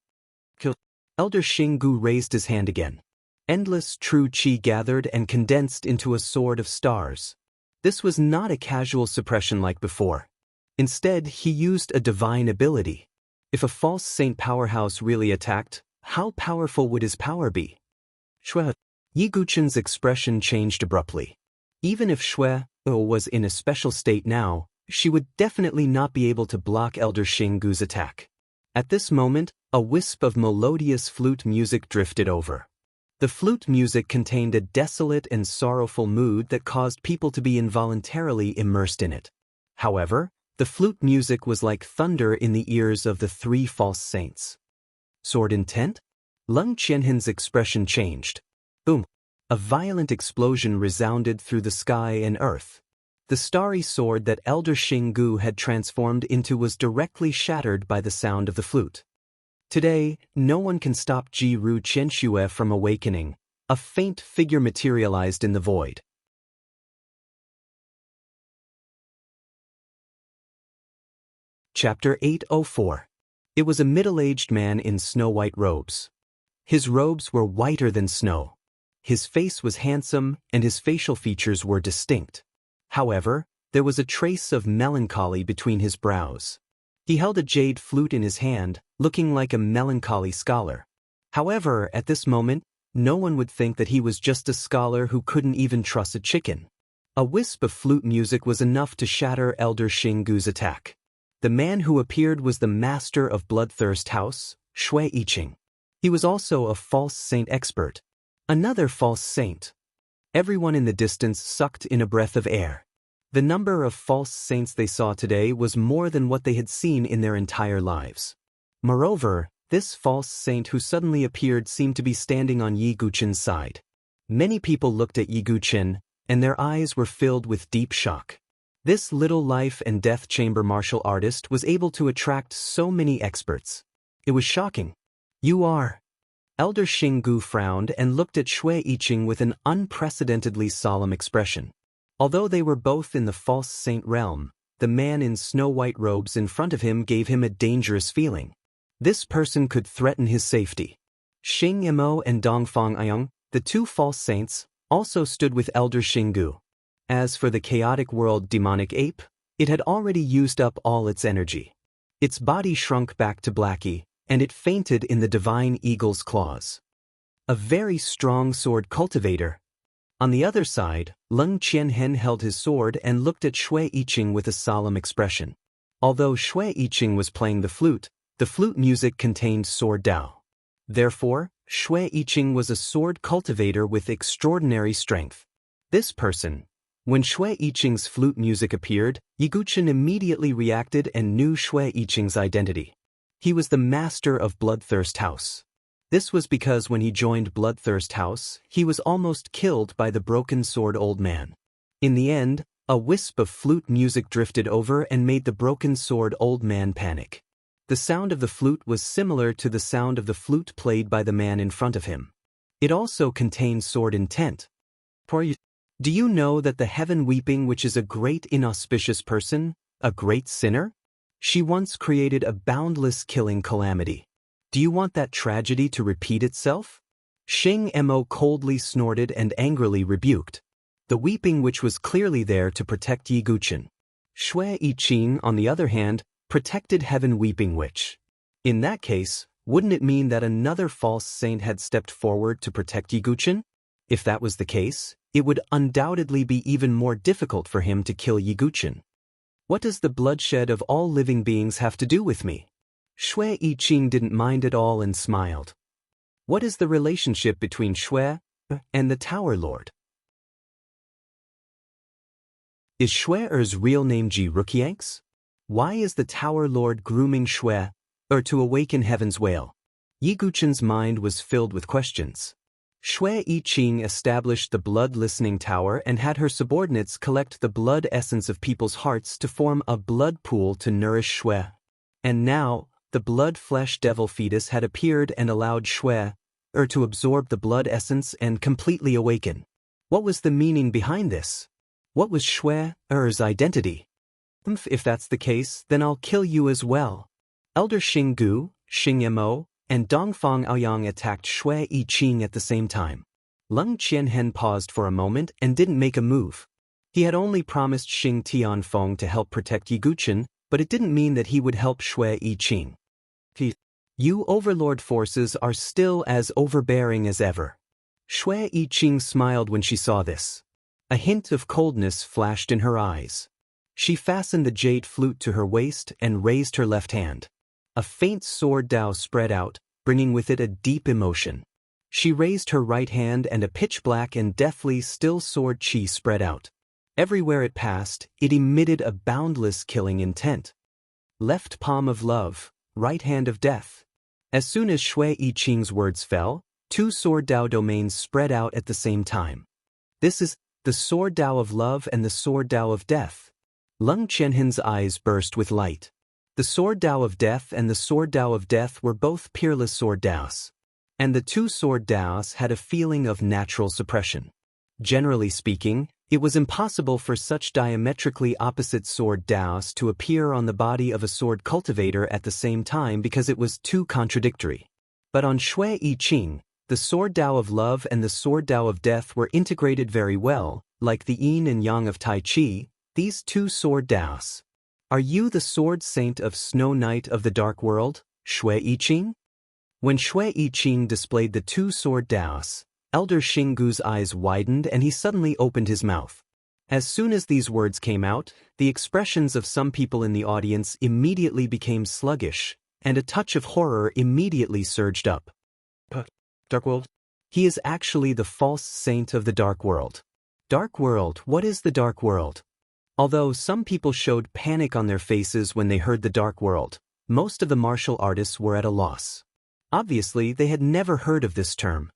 Elder Xinggu raised his hand again. Endless true chi gathered and condensed into a sword of stars. This was not a casual suppression like before. Instead, he used a divine ability. If a false saint powerhouse really attacked, how powerful would his power be? Yi Guchen's expression changed abruptly. Even if Shui-O was in a special state now, she would definitely not be able to block Elder Xinggu's attack. At this moment, a wisp of melodious flute music drifted over. The flute music contained a desolate and sorrowful mood that caused people to be involuntarily immersed in it. However, the flute music was like thunder in the ears of the 3 false saints. Sword intent? Leng Qianhen's expression changed. Boom! A violent explosion resounded through the sky and earth. The starry sword that Elder Xinggu had transformed into was directly shattered by the sound of the flute. Today, no one can stop Ji-Ru Qianxue from awakening. A faint figure materialized in the void. Chapter 804. It was a middle-aged man in snow-white robes. His robes were whiter than snow. His face was handsome, and his facial features were distinct. However, there was a trace of melancholy between his brows. He held a jade flute in his hand, looking like a melancholy scholar. However, at this moment, no one would think that he was just a scholar who couldn't even truss a chicken. A wisp of flute music was enough to shatter Elder Xinggu's attack. The man who appeared was the master of Bloodthirst House, Shui Yiqing. He was also a false saint expert. Another false saint. Everyone in the distance sucked in a breath of air. The number of false saints they saw today was more than what they had seen in their entire lives. Moreover, this false saint who suddenly appeared seemed to be standing on Yi Guchen's side. Many people looked at Yi Guchen, and their eyes were filled with deep shock. This little life and death chamber martial artist was able to attract so many experts. It was shocking. You are... Elder Xinggu frowned and looked at Shui Yiqing with an unprecedentedly solemn expression. Although they were both in the false saint realm, the man in snow-white robes in front of him gave him a dangerous feeling. This person could threaten his safety. Xing Mo and Dongfang Ayong, the 2 false saints, also stood with Elder Xinggu. As for the chaotic world demonic ape, it had already used up all its energy. Its body shrunk back to Blackie, and it fainted in the divine eagle's claws. A very strong sword cultivator. On the other side, Leng Qianhen held his sword and looked at Shui Yiqing with a solemn expression. Although Shui Yiqing was playing the flute music contained sword Dao. Therefore, Shui Yiqing was a sword cultivator with extraordinary strength. This person. When Shui Yiqing's flute music appeared, Yi Guchen immediately reacted and knew Shui Yiqing's identity. He was the master of Bloodthirst House. This was because when he joined Bloodthirst House, he was almost killed by the broken sword old man. In the end, a wisp of flute music drifted over and made the broken sword old man panic. The sound of the flute was similar to the sound of the flute played by the man in front of him. It also contained sword intent. Do you know that the heaven weeping which is a great inauspicious person, a great sinner? She once created a boundless killing calamity. Do you want that tragedy to repeat itself? Xing Mo coldly snorted and angrily rebuked. The weeping which was clearly there to protect Yi Guqin. Shui Yiqing, on the other hand, protected heaven weeping which. In that case, wouldn't it mean that another false saint had stepped forward to protect Yi Guqin? If that was the case, it would undoubtedly be even more difficult for him to kill Yi Guqin. What does the bloodshed of all living beings have to do with me? Shui Yiqing didn't mind at all and smiled. What is the relationship between Shui and the Tower Lord? Is Shui-er's real name Ji Ruqiang's? Why is the Tower Lord grooming Shui to awaken heaven's wail? Yi Guqin's mind was filled with questions. Shui Yiqing established the blood listening tower and had her subordinates collect the blood essence of people's hearts to form a blood pool to nourish Shui. And now, the blood-flesh devil fetus had appeared and allowed Shui to absorb the blood essence and completely awaken. What was the meaning behind this? What was Shui-er's identity? If that's the case, then I'll kill you as well. Elder Xinggu, Xing and Dongfang Aoyang attacked Shui Yiqing at the same time. Leng Qianhen paused for a moment and didn't make a move. He had only promised Xing Tianfeng to help protect Yi Guqin, but it didn't mean that he would help Shui Yiqing. You overlord forces are still as overbearing as ever. Shui Yiqing smiled when she saw this. A hint of coldness flashed in her eyes. She fastened the jade flute to her waist and raised her left hand. A faint sword Dao spread out, bringing with it a deep emotion. She raised her right hand and a pitch-black and deathly still sword Qi spread out. Everywhere it passed, it emitted a boundless killing intent. Left palm of love, right hand of death. As soon as Shui Yiqing's words fell, two sword Dao domains spread out at the same time. This is the sword Dao of love and the sword Dao of death. Leng Qianhen's eyes burst with light. The sword Dao of death and the sword Dao of death were both peerless sword Daos. And the two sword Daos had a feeling of natural suppression. Generally speaking, it was impossible for such diametrically opposite sword Daos to appear on the body of a sword cultivator at the same time because it was too contradictory. But on Shui Yiqing, the sword Dao of love and the sword Dao of death were integrated very well, like the yin and yang of Tai Chi, these two sword Daos. Are you the sword saint of Snow Knight of the Dark World, Shui Yiqing? When Shui Yiqing displayed the two sword Daos, Elder Xinggu's eyes widened and he suddenly opened his mouth. As soon as these words came out, the expressions of some people in the audience immediately became sluggish, and a touch of horror immediately surged up. Dark World? He is actually the false saint of the Dark World. Dark World, what is the Dark World? Although some people showed panic on their faces when they heard the Dark World, most of the martial artists were at a loss. Obviously, they had never heard of this term.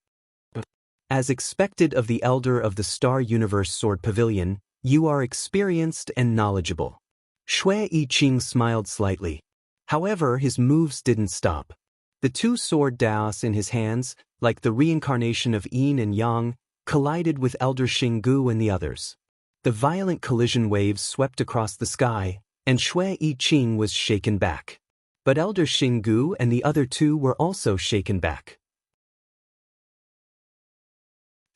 As expected of the Elder of the Star Universe Sword Pavilion, you are experienced and knowledgeable. Shui Yiqing smiled slightly. However, his moves didn't stop. The two sword Daos in his hands, like the reincarnation of yin and yang, collided with Elder Xinggu and the others. The violent collision waves swept across the sky, and Shui Yiqing was shaken back. But Elder Xinggu and the other two were also shaken back.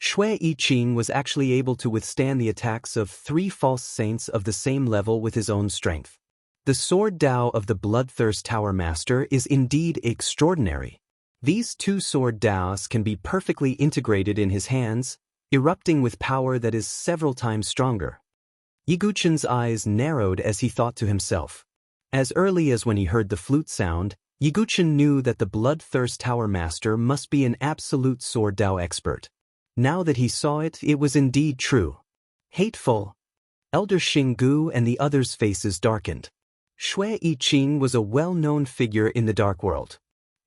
Shui Yiqing was actually able to withstand the attacks of three false saints of the same level with his own strength. The sword Dao of the Bloodthirst Tower Master is indeed extraordinary. These two sword Daos can be perfectly integrated in his hands, erupting with power that is several times stronger. Yi Guqin's eyes narrowed as he thought to himself. As early as when he heard the flute sound, Yi Guqin knew that the Bloodthirst Tower Master must be an absolute sword Dao expert. Now that he saw it, it was indeed true. Hateful. Elder Xinggu and the others' faces darkened. Shui Yiqing was a well-known figure in the Dark World.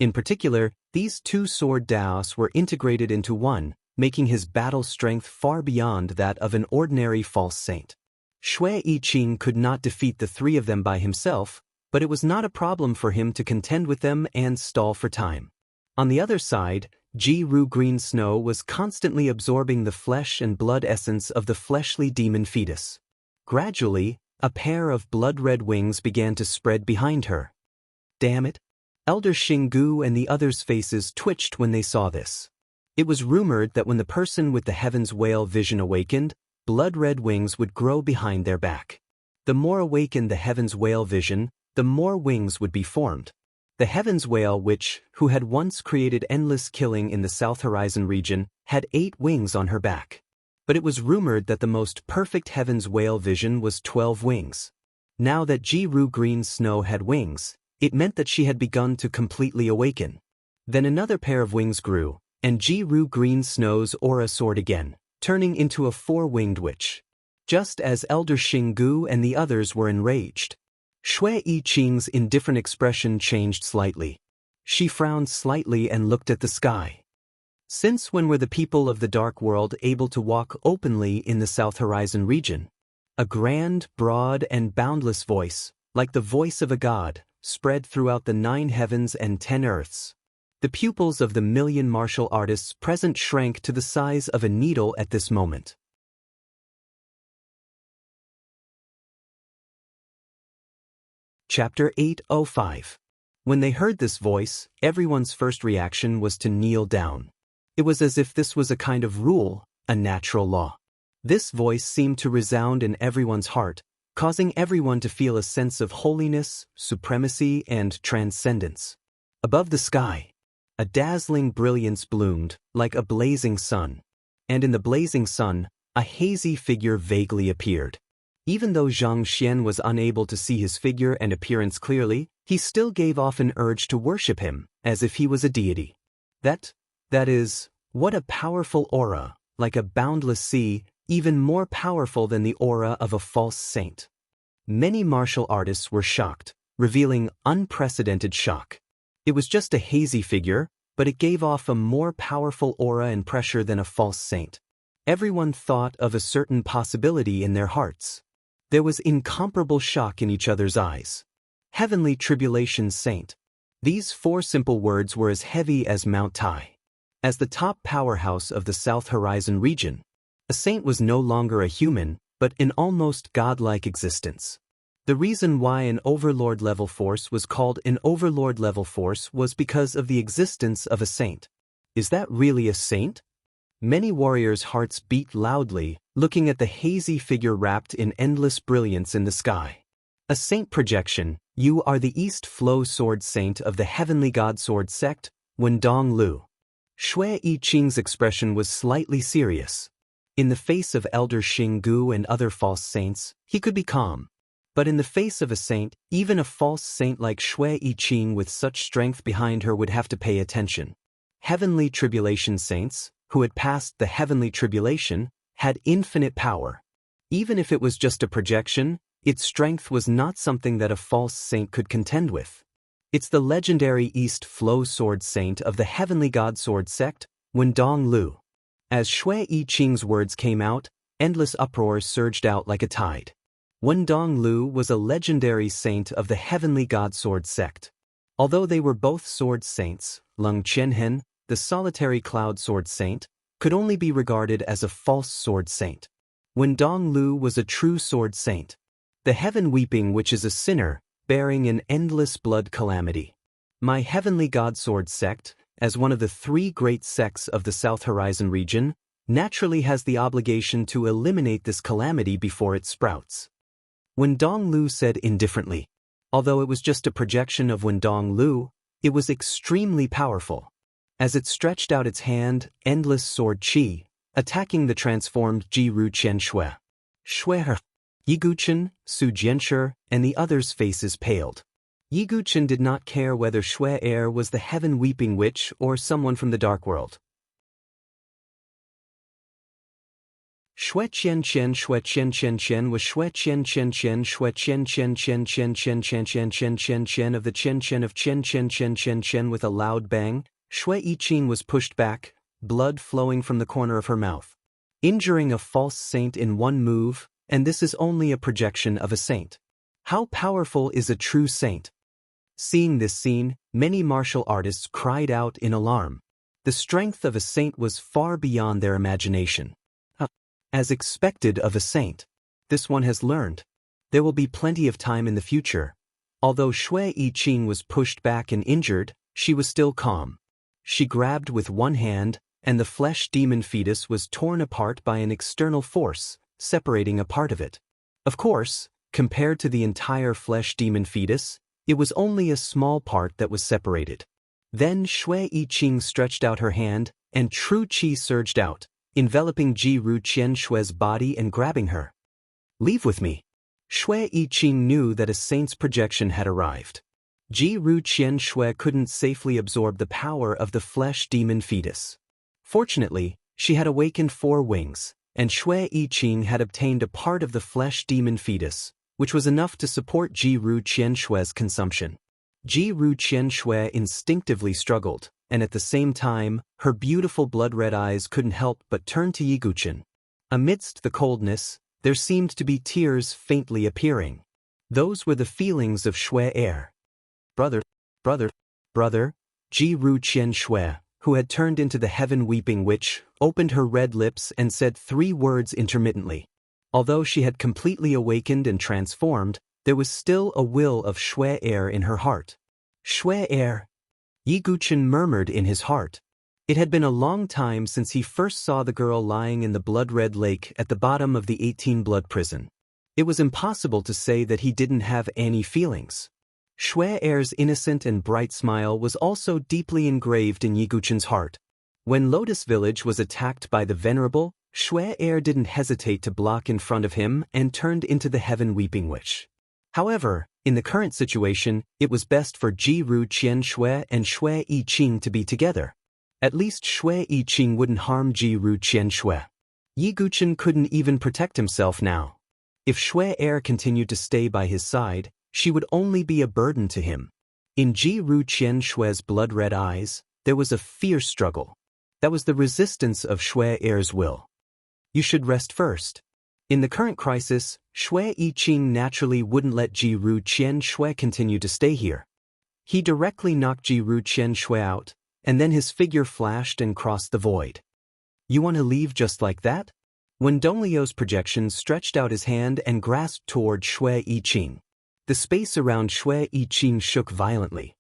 In particular, these two sword daos were integrated into one, making his battle strength far beyond that of an ordinary false saint. Shui Yiqing could not defeat the three of them by himself, but it was not a problem for him to contend with them and stall for time. On the other side, Ji Ru Green Snow was constantly absorbing the flesh and blood essence of the fleshly demon fetus. Gradually, a pair of blood-red wings began to spread behind her. Damn it! Elder Xinggu and the others' faces twitched when they saw this. It was rumored that when the person with the Heaven's Whale vision awakened, blood-red wings would grow behind their back. The more awakened the Heaven's Whale vision, the more wings would be formed. The Heaven's Whale who had once created endless killing in the South Horizon region, had 8 wings on her back. But it was rumored that the most perfect Heaven's Whale vision was 12 wings. Now that Ji Ru Green Snow had wings, it meant that she had begun to completely awaken. Then another pair of wings grew, and Ji Ru Green Snow's aura soared again, turning into a 4-winged witch. Just as Elder Xinggu and the others were enraged, Shui Yiqing's indifferent expression changed slightly. She frowned slightly and looked at the sky. Since when were the people of the Dark World able to walk openly in the South Horizon region? A grand, broad, and boundless voice, like the voice of a god, spread throughout the 9 heavens and 10 earths. The pupils of the million martial artists present shrank to the size of a needle at this moment. Chapter 805. When they heard this voice, everyone's first reaction was to kneel down. It was as if this was a kind of rule, a natural law. This voice seemed to resound in everyone's heart, causing everyone to feel a sense of holiness, supremacy, and transcendence. Above the sky, a dazzling brilliance bloomed, like a blazing sun. And in the blazing sun, a hazy figure vaguely appeared. Even though Zhang Xian was unable to see his figure and appearance clearly, he still gave off an urge to worship him, as if he was a deity. That is, what a powerful aura, like a boundless sea, even more powerful than the aura of a false saint. Many martial artists were shocked, revealing unprecedented shock. It was just a hazy figure, but it gave off a more powerful aura and pressure than a false saint. Everyone thought of a certain possibility in their hearts. There was incomparable shock in each other's eyes. Heavenly Tribulation Saint. These 4 simple words were as heavy as Mount Tai. As the top powerhouse of the South Horizon region, a saint was no longer a human, but an almost godlike existence. The reason why an overlord-level force was called an overlord-level force was because of the existence of a saint. Is that really a saint? Many warriors' hearts beat loudly, looking at the hazy figure wrapped in endless brilliance in the sky. A saint projection, you are the East Flow Sword Saint of the Heavenly God Sword Sect, Wendong Lu. Shui Yiqing's expression was slightly serious. In the face of Elder Xinggu and other false saints, he could be calm. But in the face of a saint, even a false saint like Shui Yiqing with such strength behind her would have to pay attention. Heavenly Tribulation Saints, who had passed the heavenly tribulation, had infinite power. Even if it was just a projection, its strength was not something that a false saint could contend with. It's the legendary East Flow Sword Saint of the Heavenly God Sword Sect, Wendong Lu. As Shui Yiqing's words came out, endless uproar surged out like a tide. Wendong Lu was a legendary saint of the Heavenly God Sword Sect. Although they were both sword saints, Leng Qianhen, the solitary cloud sword saint, could only be regarded as a false sword saint. Wendong Lu was a true sword saint. The heaven weeping which is a sinner, bearing an endless blood calamity. My Heavenly God Sword Sect, as one of the 3 great sects of the South Horizon region, naturally has the obligation to eliminate this calamity before it sprouts. Wendong Lu said indifferently. Although it was just a projection of Wendong Lu, it was extremely powerful. As it stretched out its hand, endless sword qi, attacking the transformed Ji Ru Qian Shui. Shui Yiguchen, Su Jianshi, and the others' faces paled. Yiguchen did not care whether Shui Er was the heaven weeping witch or someone from the dark world. Shui qian qian shui qian qian qian was shui qian qian qian shui qian qian qian qian qian qian qian qian qian qian of the qian qian of qian qian qian qian qian. With a loud bang, Shui Yiqing was pushed back, blood flowing from the corner of her mouth. Injuring a false saint in one move, and this is only a projection of a saint. How powerful is a true saint? Seeing this scene, many martial artists cried out in alarm. The strength of a saint was far beyond their imagination. As expected of a saint, this one has learned. There will be plenty of time in the future. Although Shui Yiqing was pushed back and injured, she was still calm. She grabbed with one hand, and the flesh demon fetus was torn apart by an external force, separating a part of it. Of course, compared to the entire flesh demon fetus, it was only a small part that was separated. Then Shui Yiqing stretched out her hand, and true qi surged out, enveloping Ji Ru Qian Shui's body and grabbing her. Leave with me. Shui Yiqing knew that a saint's projection had arrived. Ji Ru Qian Shui couldn't safely absorb the power of the flesh demon fetus. Fortunately, she had awakened 4 wings, and Shui Yiqing had obtained a part of the flesh demon fetus, which was enough to support Ji Ru Qian Shui's consumption. Ji Ru Qian Shui instinctively struggled, and at the same time, her beautiful blood-red eyes couldn't help but turn to Yiguchen. Amidst the coldness, there seemed to be tears faintly appearing. Those were the feelings of Shui Er. Brother, Ji Ru Qian Shui, who had turned into the heaven-weeping witch, opened her red lips and said 3 words intermittently. Although she had completely awakened and transformed, there was still a will of Shui Er in her heart. Shui Er. Yiguchen murmured in his heart. It had been a long time since he first saw the girl lying in the blood-red lake at the bottom of the 18-blood prison. It was impossible to say that he didn't have any feelings. Shui Er's innocent and bright smile was also deeply engraved in Yiguchen's heart. When Lotus Village was attacked by the Venerable, Shui Er didn't hesitate to block in front of him and turned into the heaven-weeping witch. However, in the current situation, it was best for Ji Ru Qian Shui and Shui Yiqing to be together. At least Shui Yiqing wouldn't harm Ji Ru Qian Shui. Yiguchen couldn't even protect himself now. If Shui Er continued to stay by his side, she would only be a burden to him. In Ji Ru Qian Shui's blood-red eyes, there was a fierce struggle. That was the resistance of Shui Er's will. You should rest first. In the current crisis, Shui Yiqing naturally wouldn't let Ji Ru Qian Shui continue to stay here. He directly knocked Ji Ru Qian Shui out, and then his figure flashed and crossed the void. You want to leave just like that? When Donglio's projection stretched out his hand and grasped toward Shui Yiqing. The space around Shui Yiqing shook violently.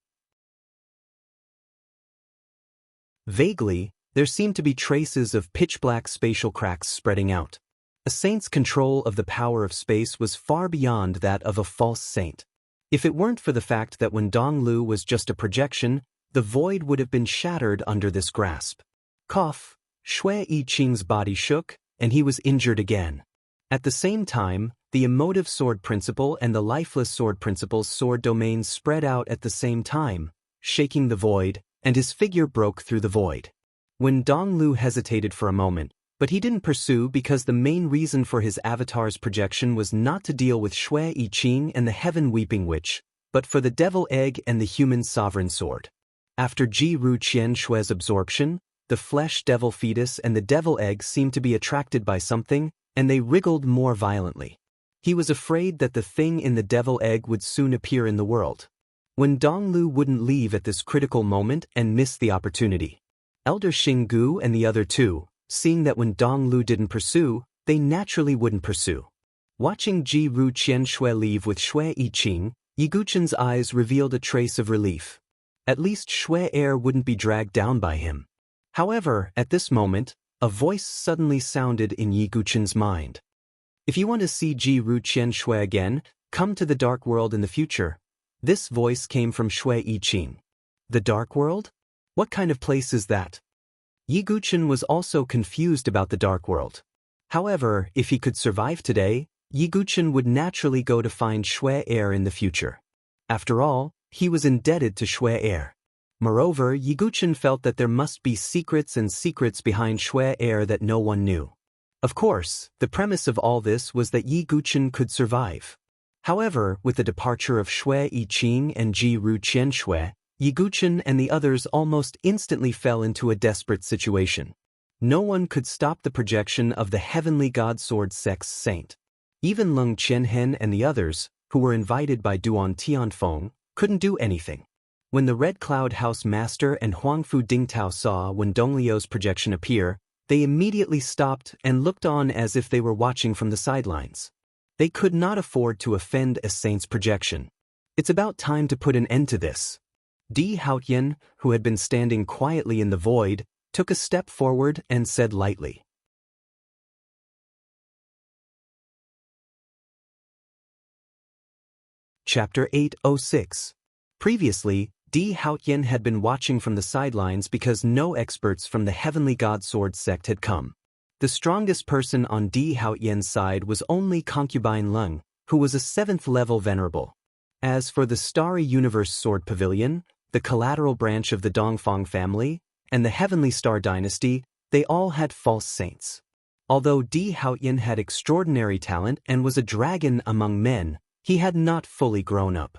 Vaguely, there seemed to be traces of pitch-black spatial cracks spreading out. A saint's control of the power of space was far beyond that of a false saint. If it weren't for the fact that when Donglu was just a projection, the void would have been shattered under this grasp. Cough, Shui Yiqing's body shook, and he was injured again. At the same time, the emotive sword principle and the lifeless sword principle's sword domains spread out at the same time, shaking the void, and his figure broke through the void. When Donglu hesitated for a moment, but he didn't pursue because the main reason for his avatar's projection was not to deal with Shui Yiqing and the heaven-weeping witch, but for the devil egg and the human sovereign sword. After Ji Ru Qian Shui's absorption, the flesh devil fetus and the devil egg seemed to be attracted by something, and they wriggled more violently. He was afraid that the thing in the devil egg would soon appear in the world. When Donglu wouldn't leave at this critical moment and miss the opportunity. Elder Xinggu and the other 2, seeing that when Donglu didn't pursue, they naturally wouldn't pursue. Watching Ji Ru Qian Shui leave with Shui Yiqing, Yiguchen's eyes revealed a trace of relief. At least Shui Er wouldn't be dragged down by him. However, at this moment, a voice suddenly sounded in Yiguchen's mind. If you want to see Ji Ru Qian Shui again, come to the dark world in the future. This voice came from Shui Yiqing. The dark world? What kind of place is that? Yiguchen was also confused about the dark world. However, if he could survive today, Yiguchen would naturally go to find Shui Er in the future. After all, he was indebted to Shui Er. Moreover, Yiguchen felt that there must be secrets and secrets behind Shui Er that no one knew. Of course, the premise of all this was that Yi Guqin could survive. However, with the departure of Shui Yiqing and Ji Ru Qian Shui, Yi Guqin and the others almost instantly fell into a desperate situation. No one could stop the projection of the heavenly god sword sect's saint. Even Leng Qianhen and the others, who were invited by Duan Tianfeng, couldn't do anything. When the Red Cloud House Master and Huangfu Dingtao saw Wen Dongliu's projection appear, they immediately stopped and looked on as if they were watching from the sidelines. They could not afford to offend a saint's projection. It's about time to put an end to this. Di Haoyan, who had been standing quietly in the void, took a step forward and said lightly. Chapter 806. Previously, Di Haoyan had been watching from the sidelines because no experts from the Heavenly God Sword sect had come. The strongest person on Di Haoyan's side was only concubine Leng, who was a 7th-level venerable. As for the Starry Universe Sword Pavilion, the collateral branch of the Dongfang family, and the Heavenly Star Dynasty, they all had false saints. Although Di Haoyan had extraordinary talent and was a dragon among men, he had not fully grown up.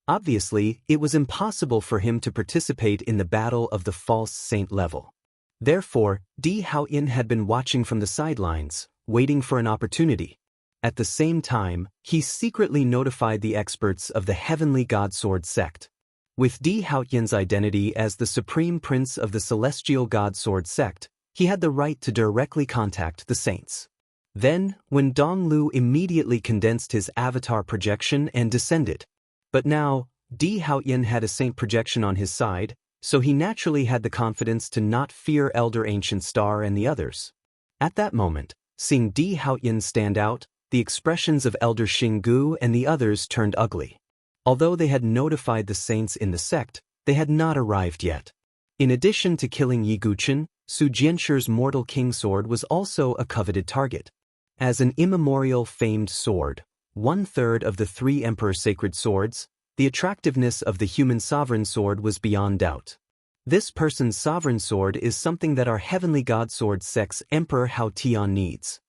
Obviously, it was impossible for him to participate in the battle of the false saint level. Therefore, Di Haoyan had been watching from the sidelines, waiting for an opportunity. At the same time, he secretly notified the experts of the Heavenly God Sword sect. With Di Haoyan's identity as the Supreme Prince of the Celestial God Sword sect, he had the right to directly contact the saints. Then, when Donglu immediately condensed his avatar projection and descended. But now, Di Haoyan had a saint projection on his side, so he naturally had the confidence to not fear Elder Ancient Star and the others. At that moment, seeing Di Haoyan stand out, the expressions of Elder Xinggu and the others turned ugly. Although they had notified the saints in the sect, they had not arrived yet. In addition to killing Yi Guqin, Su Jianshur's Mortal King Sword was also a coveted target. As an immemorial famed sword, 1/3 of the 3 Emperor Sacred Swords, the attractiveness of the human sovereign sword was beyond doubt. This person's sovereign sword is something that our Heavenly God Sword sect's Emperor Hao Tian needs.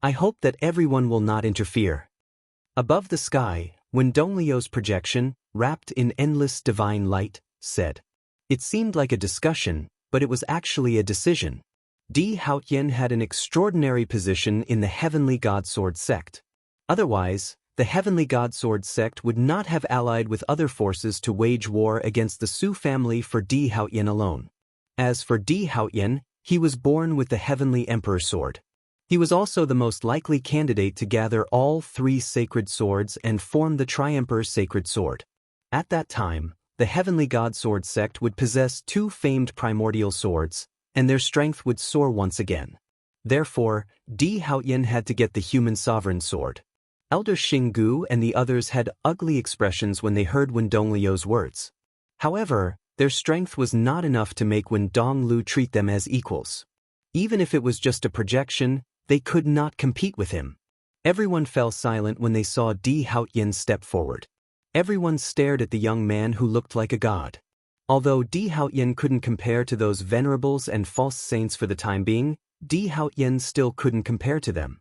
I hope that everyone will not interfere. Above the sky, Wen Dongliu's projection, wrapped in endless divine light, said. It seemed like a discussion, but it was actually a decision. Di Haoyan had an extraordinary position in the Heavenly God Sword sect. Otherwise, the Heavenly God Sword sect would not have allied with other forces to wage war against the Su family for Di Haoyan alone. As for Di Haoyan, he was born with the Heavenly Emperor Sword. He was also the most likely candidate to gather all 3 sacred swords and form the Tri-Emperor Sacred Sword. At that time, the Heavenly God Sword sect would possess 2 famed primordial swords, and their strength would soar once again. Therefore, Di Haoyan had to get the human sovereign sword. Elder Xinggu and the others had ugly expressions when they heard Wen Dongliu's words. However, their strength was not enough to make Wen Donglu treat them as equals. Even if it was just a projection, they could not compete with him. Everyone fell silent when they saw Di Haoyan step forward. Everyone stared at the young man who looked like a god. Although Di Haoyan couldn't compare to those venerables and false saints for the time being, Di Haoyan still couldn't compare to them.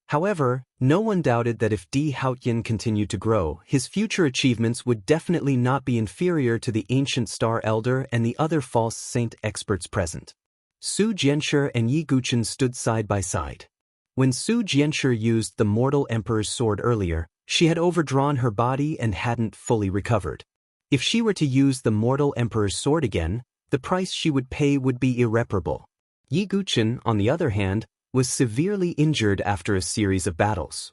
However, no one doubted that if Di Haoyan continued to grow, his future achievements would definitely not be inferior to the Ancient Star Elder and the other false saint experts present. Su Jianshur and Yi Guqin stood side by side. When Su Jianshur used the Mortal Emperor's sword earlier, she had overdrawn her body and hadn't fully recovered. If she were to use the Mortal Emperor's sword again, the price she would pay would be irreparable. Yi Guqin, on the other hand, was severely injured after a series of battles.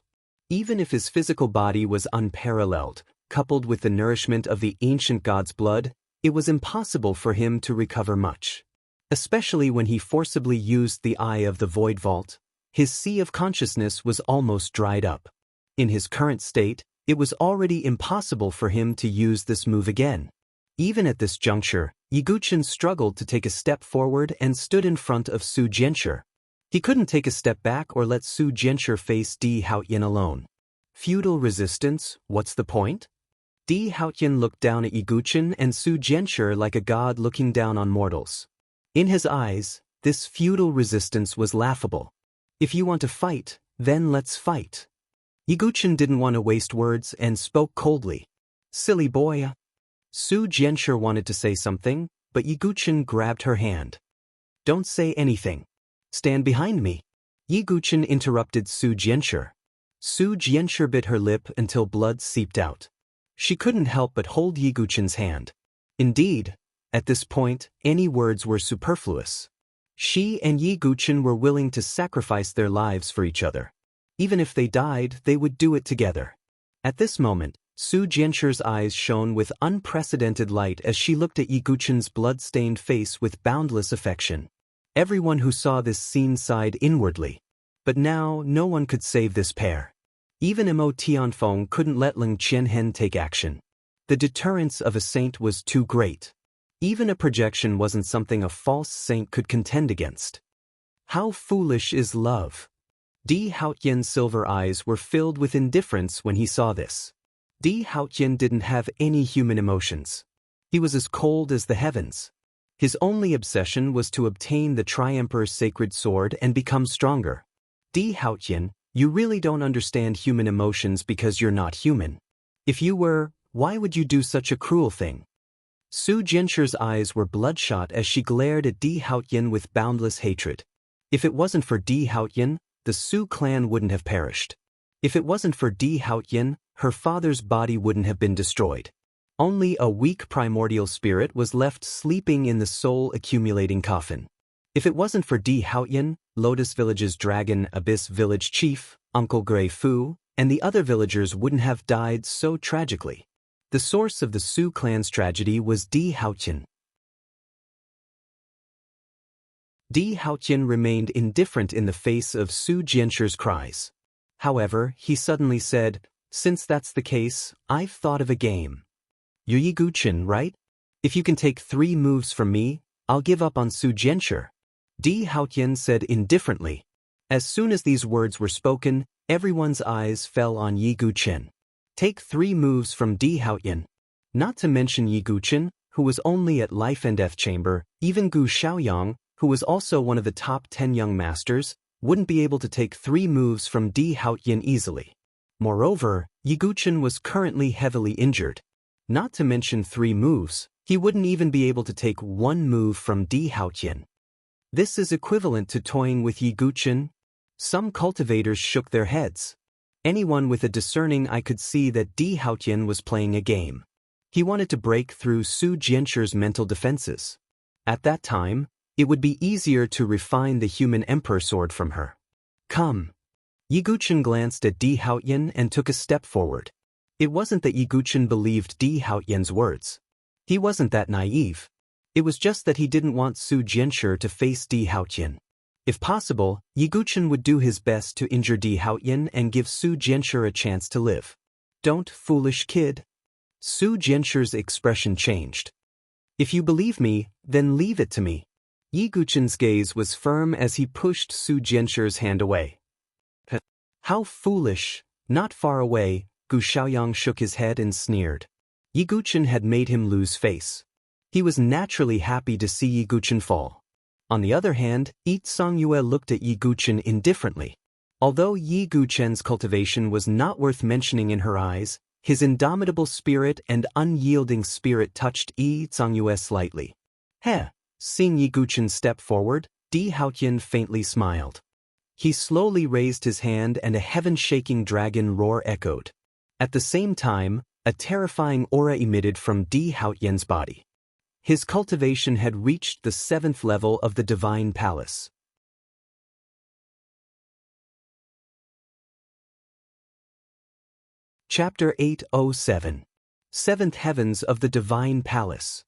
Even if his physical body was unparalleled, coupled with the nourishment of the ancient god's blood, it was impossible for him to recover much. Especially when he forcibly used the Eye of the Void Vault, his sea of consciousness was almost dried up. In his current state, it was already impossible for him to use this move again. Even at this juncture, Yi Guqin struggled to take a step forward and stood in front of Su Jianshur. He couldn't take a step back or let Su Jianshur face Di Haoyan alone. Feudal resistance, what's the point? Di Haoyan looked down at Yi Guqin and Su Jianshur like a god looking down on mortals. In his eyes, This futile resistance was laughable. If you want to fight, then let's fight. Yiguchen didn't want to waste words and spoke coldly. Silly boy. Su Jianshi wanted to say something, but Yiguchen grabbed her hand. Don't say anything. Stand behind me. Yiguchen interrupted Su Jianshi. Su Jianshi bit her lip until blood seeped out. She couldn't help but hold Yiguchen's hand. Indeed, at this point, any words were superfluous. She and Yiguchen were willing to sacrifice their lives for each other. Even if they died, they would do it together. At this moment, Su Jianshi's eyes shone with unprecedented light as she looked at Yiguchen's blood-stained face with boundless affection. Everyone who saw this scene sighed inwardly. But now, no one could save this pair. Even Mo Tianfeng couldn't let Ling Qianhen take action. The deterrence of a saint was too great. Even a projection wasn't something a false saint could contend against. How foolish is love? Di Haotian's silver eyes were filled with indifference when he saw this. Di Haotian didn't have any human emotions. He was as cold as the heavens. His only obsession was to obtain the Tri-Emperor's sacred sword and become stronger. Di Haotian, you really don't understand human emotions because you're not human. If you were, why would you do such a cruel thing? Su Jianshi's eyes were bloodshot as she glared at Di Haotian with boundless hatred. If it wasn't for Di Haotian, the Su clan wouldn't have perished. If it wasn't for Di Haotian, her father's body wouldn't have been destroyed. Only a weak primordial spirit was left sleeping in the soul-accumulating coffin. If it wasn't for Di Haotian, Lotus Village's dragon Abyss Village chief, Uncle Grey Fu, and the other villagers wouldn't have died so tragically. The source of the Su clan's tragedy was Di Haotian. Di Haotian remained indifferent in the face of Su Jianshi's cries. However, he suddenly said, "Since that's the case, I've thought of a game. You're Yiguchen, right? If you can take 3 moves from me, I'll give up on Su Jianshi." Di Haotian said indifferently. As soon as these words were spoken, everyone's eyes fell on Yiguchen. Take 3 moves from Di Haotian. Not to mention Yiguchen, who was only at life and death chamber, even Gu Xiaoyang, who was also one of the top 10 young masters, wouldn't be able to take 3 moves from Di Haotian easily. Moreover, Yiguchen was currently heavily injured. Not to mention 3 moves, he wouldn't even be able to take 1 move from Di Haotian. This is equivalent to toying with Yiguchen. Some cultivators shook their heads. Anyone with a discerning eye could see that Di Haotian was playing a game. He wanted to break through Su Jianshi's mental defenses. At that time, it would be easier to refine the human emperor sword from her. Come. Yiguchen glanced at Di Haotian and took a step forward. It wasn't that Yiguchen believed Di Haotian's words. He wasn't that naive. It was just that he didn't want Su Jianshi to face Di Haotian. If possible, Yiguchen would do his best to injure Di Haotian and give Su Jianshi a chance to live. Don't, foolish kid. Su Jianshi's expression changed. If you believe me, then leave it to me. Yiguchen's gaze was firm as he pushed Su Jianshi's hand away. How foolish. Not far away, Gu Xiaoyang shook his head and sneered. Yiguchen had made him lose face. He was naturally happy to see Yiguchen fall. On the other hand, Yi Songyue looked at Yiguchen indifferently. Although Yiguchen's cultivation was not worth mentioning in her eyes, his indomitable spirit and unyielding spirit touched Yi Songyue slightly. Seeing Yiguchen step forward, Di Haotian faintly smiled. He slowly raised his hand and a heaven-shaking dragon roar echoed. At the same time, a terrifying aura emitted from Di Haotian's body. His cultivation had reached the 7th level of the Divine Palace. Chapter 807. 7th Heavens of the Divine Palace.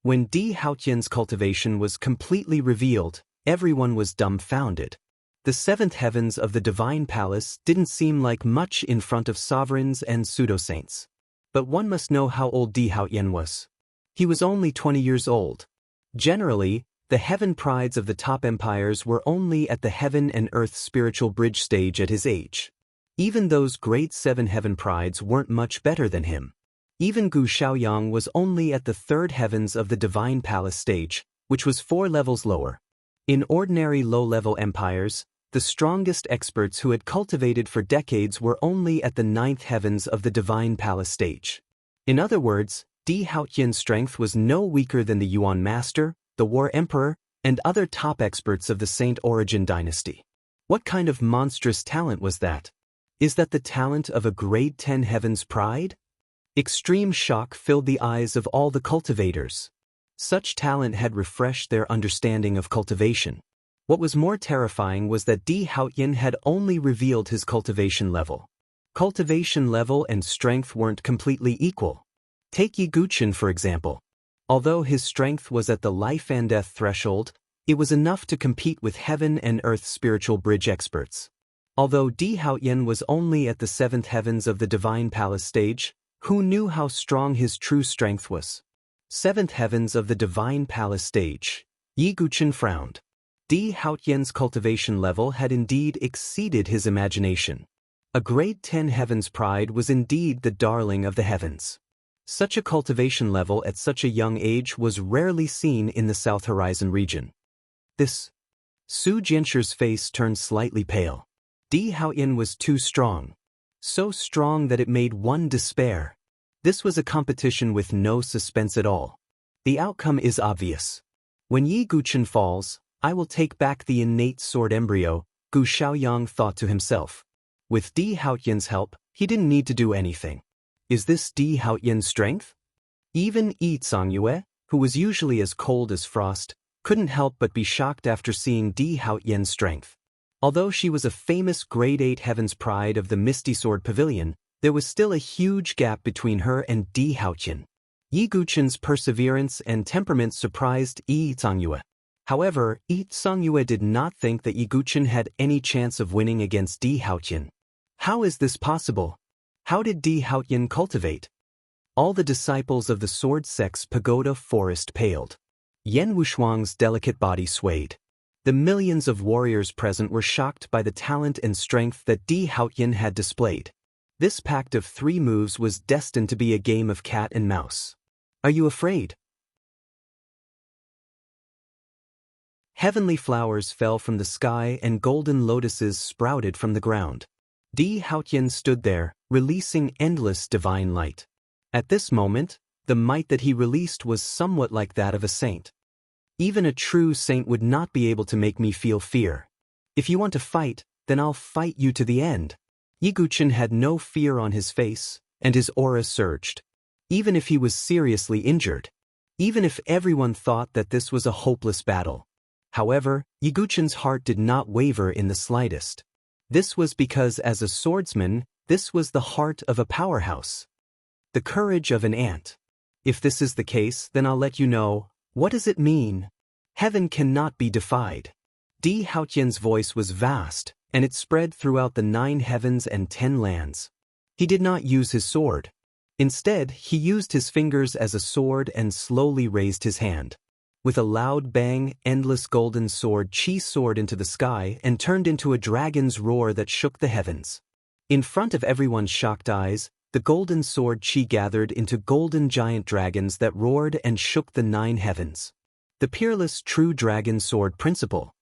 When Di Haotian's cultivation was completely revealed, everyone was dumbfounded. The 7th Heavens of the Divine Palace didn't seem like much in front of sovereigns and pseudo-saints. But one must know how old Di Haotian was. He was only 20 years old. Generally, the heaven prides of the top empires were only at the heaven and earth spiritual bridge stage at his age. Even those great 7 heaven prides weren't much better than him. Even Gu Xiaoyang was only at the 3rd heavens of the Divine Palace stage, which was 4 levels lower. In ordinary low-level empires, the strongest experts who had cultivated for decades were only at the ninth heavens of the divine palace stage. In other words, Di Haotian's strength was no weaker than the Yuan master, the war emperor, and other top experts of the Saint Origin dynasty. What kind of monstrous talent was that? Is that the talent of a grade 10 heavens pride? Extreme shock filled the eyes of all the cultivators. Such talent had refreshed their understanding of cultivation. What was more terrifying was that Di Haotian had only revealed his cultivation level. Cultivation level and strength weren't completely equal. Take Yi Guqin for example. Although his strength was at the life and death threshold, it was enough to compete with heaven and earth spiritual bridge experts. Although Di Haotian was only at the seventh heavens of the divine palace stage, who knew how strong his true strength was? Seventh heavens of the divine palace stage. Yi Guqin frowned. Di Haotian's cultivation level had indeed exceeded his imagination. A grade 10 heavens pride was indeed the darling of the heavens. Such a cultivation level at such a young age was rarely seen in the South Horizon region. Su Jianshir's face turned slightly pale. Di Haotian was too strong. So strong that it made one despair. This was a competition with no suspense at all. The outcome is obvious. When Yi Guqin falls, I will take back the innate sword embryo, Gu Xiaoyang thought to himself. With Di Haotian's help, he didn't need to do anything. Is this Di Haotian's strength? Even Yi Cangyue, who was usually as cold as frost, couldn't help but be shocked after seeing Di Haotian's strength. Although she was a famous grade 8 heavens pride of the Misty Sword Pavilion, there was still a huge gap between her and Di Haotian. Yi Guqin's perseverance and temperament surprised Yi Cangyue. However, Yi Cangyue did not think that Yi Guqin had any chance of winning against Di Haotian. How is this possible? How did Di Haotian cultivate? All the disciples of the Sword Sect's pagoda forest paled. Yan Wushuang's delicate body swayed. The millions of warriors present were shocked by the talent and strength that Di Haotian had displayed. This pact of 3 moves was destined to be a game of cat and mouse. Are you afraid? Heavenly flowers fell from the sky and golden lotuses sprouted from the ground. Di Haotian stood there, releasing endless divine light. At this moment, the might that he released was somewhat like that of a saint. Even a true saint would not be able to make me feel fear. If you want to fight, then I'll fight you to the end. Yi Guqin had no fear on his face, and his aura surged. Even if he was seriously injured. Even if everyone thought that this was a hopeless battle. However, Yi Guqin's heart did not waver in the slightest. This was because as a swordsman, this was the heart of a powerhouse. The courage of an ant. If this is the case, then I'll let you know. What does it mean? Heaven cannot be defied. Di Haotian's voice was vast, and it spread throughout the 9 heavens and 10 lands. He did not use his sword. Instead, he used his fingers as a sword and slowly raised his hand. With a loud bang, endless golden sword Qi soared into the sky and turned into a dragon's roar that shook the heavens. In front of everyone's shocked eyes, the golden sword Qi gathered into golden giant dragons that roared and shook the 9 heavens. The peerless true dragon sword principle.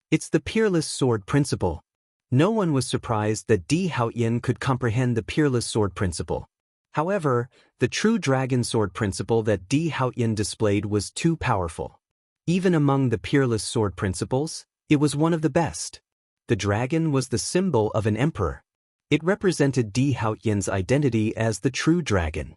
It's the peerless sword principle. No one was surprised that Di Haotian could comprehend the peerless sword principle. However, the true dragon sword principle that Di Haotian displayed was too powerful. Even among the peerless sword principles, it was one of the best. The dragon was the symbol of an emperor. It represented Di Haotian's identity as the true dragon.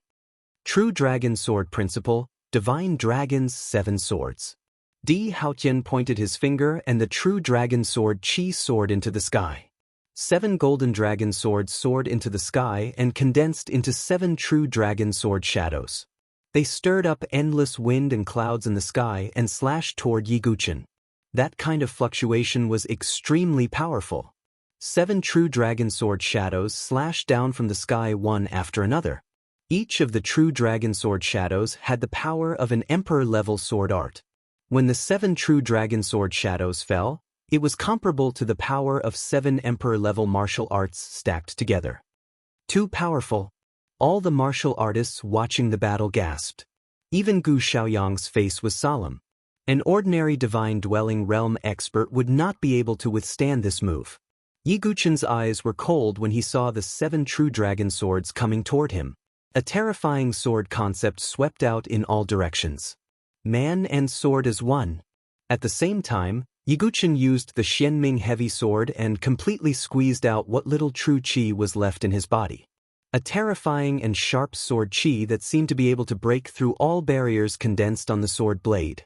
True dragon sword principle, divine dragon's 7 swords. Di Haotian pointed his finger and the true dragon sword Qi soared into the sky. 7 golden dragon swords soared into the sky and condensed into 7 true dragon sword shadows. They stirred up endless wind and clouds in the sky and slashed toward Yi Guqin. That kind of fluctuation was extremely powerful. 7 true dragon sword shadows slashed down from the sky one after another. Each of the true dragon sword shadows had the power of an emperor-level sword art. When the 7 true dragon sword shadows fell, it was comparable to the power of 7 emperor-level martial arts stacked together. Too powerful. All the martial artists watching the battle gasped. Even Gu Xiaoyang's face was solemn. An ordinary divine-dwelling realm expert would not be able to withstand this move. Yi Guchen's eyes were cold when he saw the 7 true dragon swords coming toward him. A terrifying sword concept swept out in all directions. Man and sword as one. At the same time, Yi Guchen used the Xianming heavy sword and completely squeezed out what little true qi was left in his body. A terrifying and sharp sword qi that seemed to be able to break through all barriers condensed on the sword blade.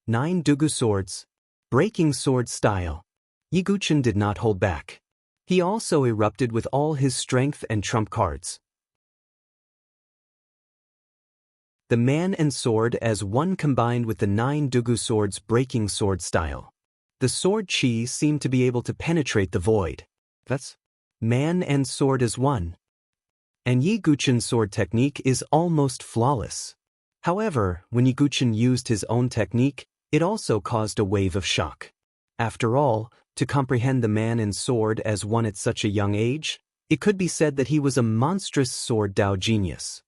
9 Dugu swords. Breaking sword style. Yi Guchen did not hold back. He also erupted with all his strength and trump cards. The man and sword as one combined with the 9 Dugu swords breaking sword style. The sword qi seemed to be able to penetrate the void. That's man and sword as one. And Yi Guchen's sword technique is almost flawless. However, when Yi Guchen used his own technique, it also caused a wave of shock. After all, to comprehend the man and sword as one at such a young age, it could be said that he was a monstrous sword Dao genius.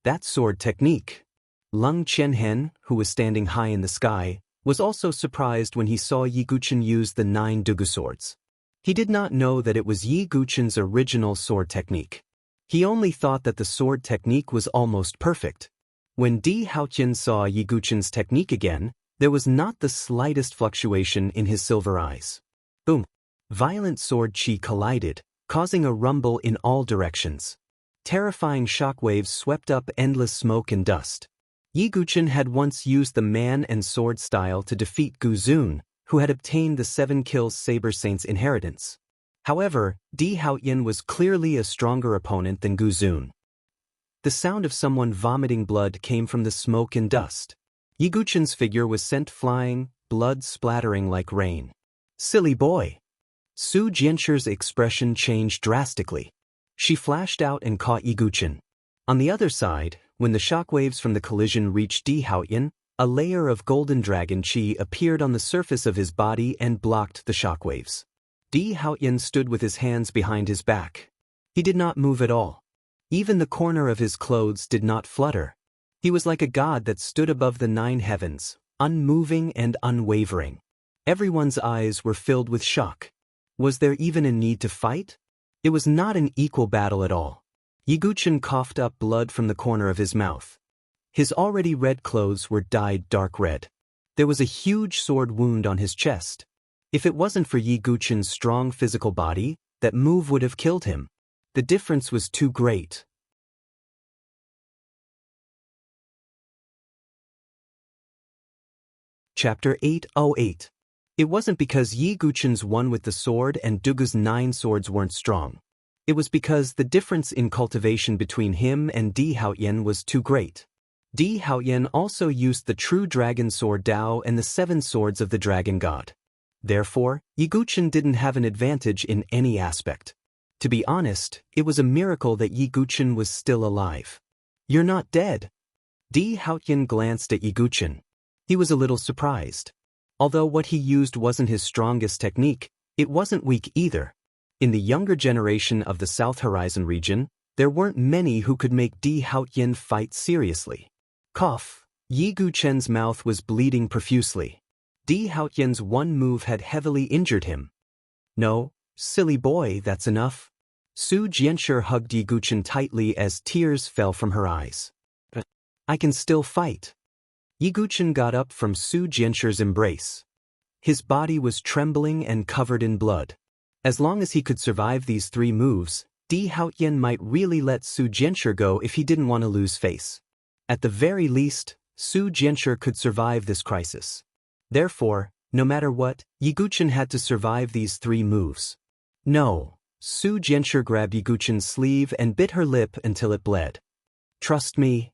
That sword technique. Lung Qianhen, who was standing high in the sky, was also surprised when he saw Yi Guchen use the 9 Dugu swords. He did not know that it was Yi Guchen's original sword technique. He only thought that the sword technique was almost perfect. When Di Haotian saw Yi Guchen's technique again, there was not the slightest fluctuation in his silver eyes. Boom! Violent sword qi collided, causing a rumble in all directions. Terrifying shockwaves swept up endless smoke and dust. Yi Guchen had once used the man and sword style to defeat Gu Zun, who had obtained the 7 kills Saber Saint's inheritance. However, Di Haotian was clearly a stronger opponent than Gu Zun. The sound of someone vomiting blood came from the smoke and dust. Yi Guchen's figure was sent flying, blood splattering like rain. Silly boy! Su Jianshir's expression changed drastically. She flashed out and caught Yi Guchen. On the other side, when the shockwaves from the collision reached Di Haotian, a layer of golden dragon qi appeared on the surface of his body and blocked the shockwaves. Di Haotian stood with his hands behind his back. He did not move at all. Even the corner of his clothes did not flutter. He was like a god that stood above the 9 heavens, unmoving and unwavering. Everyone's eyes were filled with shock. Was there even a need to fight? It was not an equal battle at all. Yi Guchen coughed up blood from the corner of his mouth. His already red clothes were dyed dark red. There was a huge sword wound on his chest. If it wasn't for Yi Guchen's strong physical body, that move would have killed him. The difference was too great. Chapter 808. It wasn't because Yi Guchen's one with the sword and Dugu's 9 swords weren't strong. It was because the difference in cultivation between him and Di Haotian was too great. Di Haotian also used the true dragon sword Dao and the 7 swords of the dragon god. Therefore, Yi Guchen didn't have an advantage in any aspect. To be honest, it was a miracle that Yi Guchen was still alive. You're not dead. Di Haotian glanced at Yi Guchen. He was a little surprised. Although what he used wasn't his strongest technique, it wasn't weak either. In the younger generation of the South Horizon region, there weren't many who could make Di Haotian fight seriously. Cough. Yi Guchen's mouth was bleeding profusely. Di Haotian's one move had heavily injured him. No, silly boy, that's enough. Su Jianshir hugged Yi Guchen tightly as tears fell from her eyes. I can still fight. Yi Guchen got up from Su Jianshir's embrace. His body was trembling and covered in blood. As long as he could survive these 3 moves, Di Haotian might really let Su Jianshir go if he didn't want to lose face. At the very least, Su Jianshir could survive this crisis. Therefore, no matter what, Yi Guchen had to survive these 3 moves. No. Su Jianshir grabbed Yi Guchen's sleeve and bit her lip until it bled. Trust me.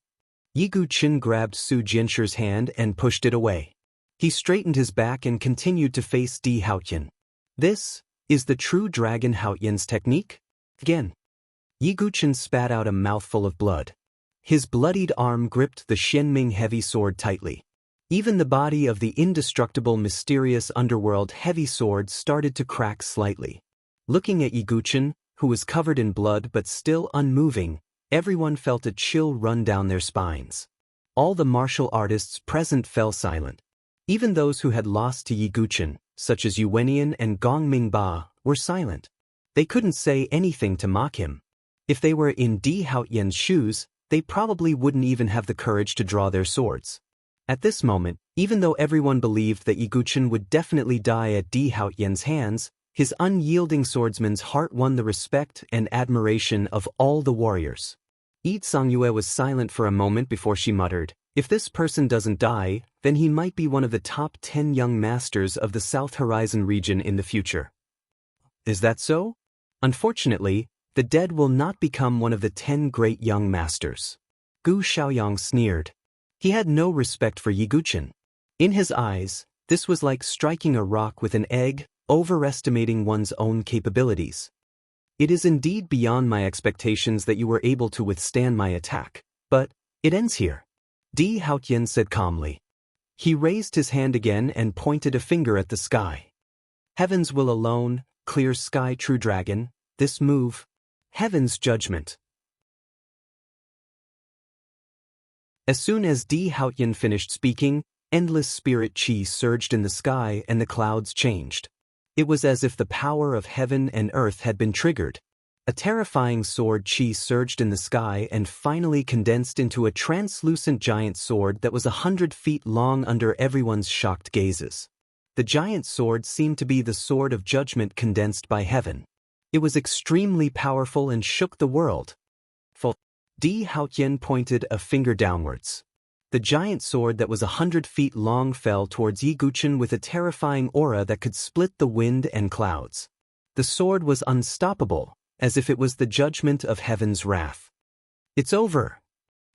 Yi Guchen grabbed Su Jianshir's hand and pushed it away. He straightened his back and continued to face Di Haotian. This is the true dragon Haotian's technique? Again. Yi Guchen spat out a mouthful of blood. His bloodied arm gripped the Xianming heavy sword tightly. Even the body of the indestructible mysterious underworld heavy sword started to crack slightly. Looking at Yi Guchen, who was covered in blood but still unmoving, everyone felt a chill run down their spines. All the martial artists present fell silent. Even those who had lost to Yi Guchen, such as Yu Wenian and Gong Mingba, were silent. They couldn't say anything to mock him. If they were in Di Haotian's shoes, they probably wouldn't even have the courage to draw their swords. At this moment, even though everyone believed that Yi Guchen would definitely die at Di Haotian's hands, his unyielding swordsman's heart won the respect and admiration of all the warriors. Yi Songyue was silent for a moment before she muttered, "If this person doesn't die, then he might be one of the top 10 young masters of the South Horizon region in the future." Is that so? Unfortunately, the dead will not become one of the 10 great young masters. Gu Xiaoyang sneered. He had no respect for Yi Guchen. In his eyes, this was like striking a rock with an egg, overestimating one's own capabilities. "It is indeed beyond my expectations that you were able to withstand my attack, but it ends here," Di Haotian said calmly. He raised his hand again and pointed a finger at the sky. "Heaven's will alone, clear sky true dragon, this move, heaven's judgment." As soon as Di Haotian finished speaking, endless spirit qi surged in the sky and the clouds changed. It was as if the power of heaven and earth had been triggered. A terrifying sword qi surged in the sky and finally condensed into a translucent giant sword that was 100 feet long under everyone's shocked gazes. The giant sword seemed to be the sword of judgment condensed by heaven. It was extremely powerful and shook the world. Di Haotian pointed a finger downwards. The giant sword that was 100 feet long fell towards Yi Guchen with a terrifying aura that could split the wind and clouds. The sword was unstoppable, as if it was the judgment of heaven's wrath. "It's over,"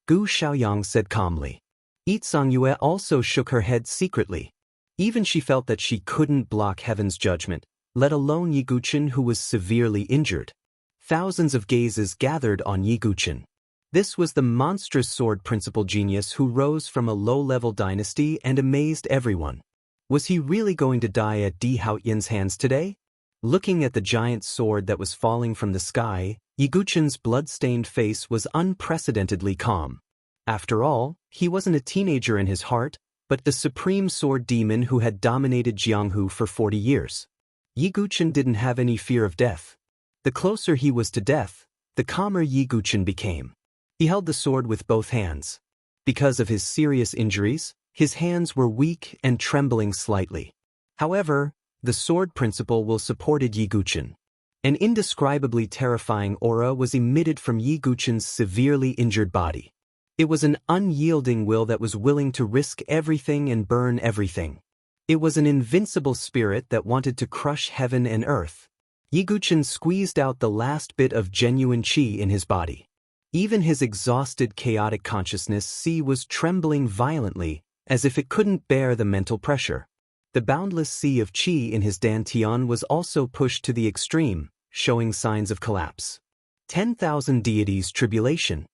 Gu Xiaoyang said calmly. Yi Songyue also shook her head secretly. Even she felt that she couldn't block heaven's judgment, let alone Yi Guchen, who was severely injured. Thousands of gazes gathered on Yi Guchen. This was the monstrous sword principal genius who rose from a low-level dynasty and amazed everyone. Was he really going to die at Di Haotian's hands today? Looking at the giant sword that was falling from the sky, Yi Guchen's blood-stained face was unprecedentedly calm. After all, he wasn't a teenager in his heart, but the supreme sword demon who had dominated Jianghu for 40 years. Yi Guchen didn't have any fear of death. The closer he was to death, the calmer Yi Guchen became. He held the sword with both hands. Because of his serious injuries, his hands were weak and trembling slightly. However, the sword principle will supported Yi Guchen. An indescribably terrifying aura was emitted from Yi Guchen's severely injured body. It was an unyielding will that was willing to risk everything and burn everything. It was an invincible spirit that wanted to crush heaven and earth. Yi Guchen squeezed out the last bit of genuine qi in his body. Even his exhausted chaotic consciousness sea was trembling violently, as if it couldn't bear the mental pressure. The boundless sea of qi in his dantian was also pushed to the extreme, showing signs of collapse. 10,000 deities tribulation.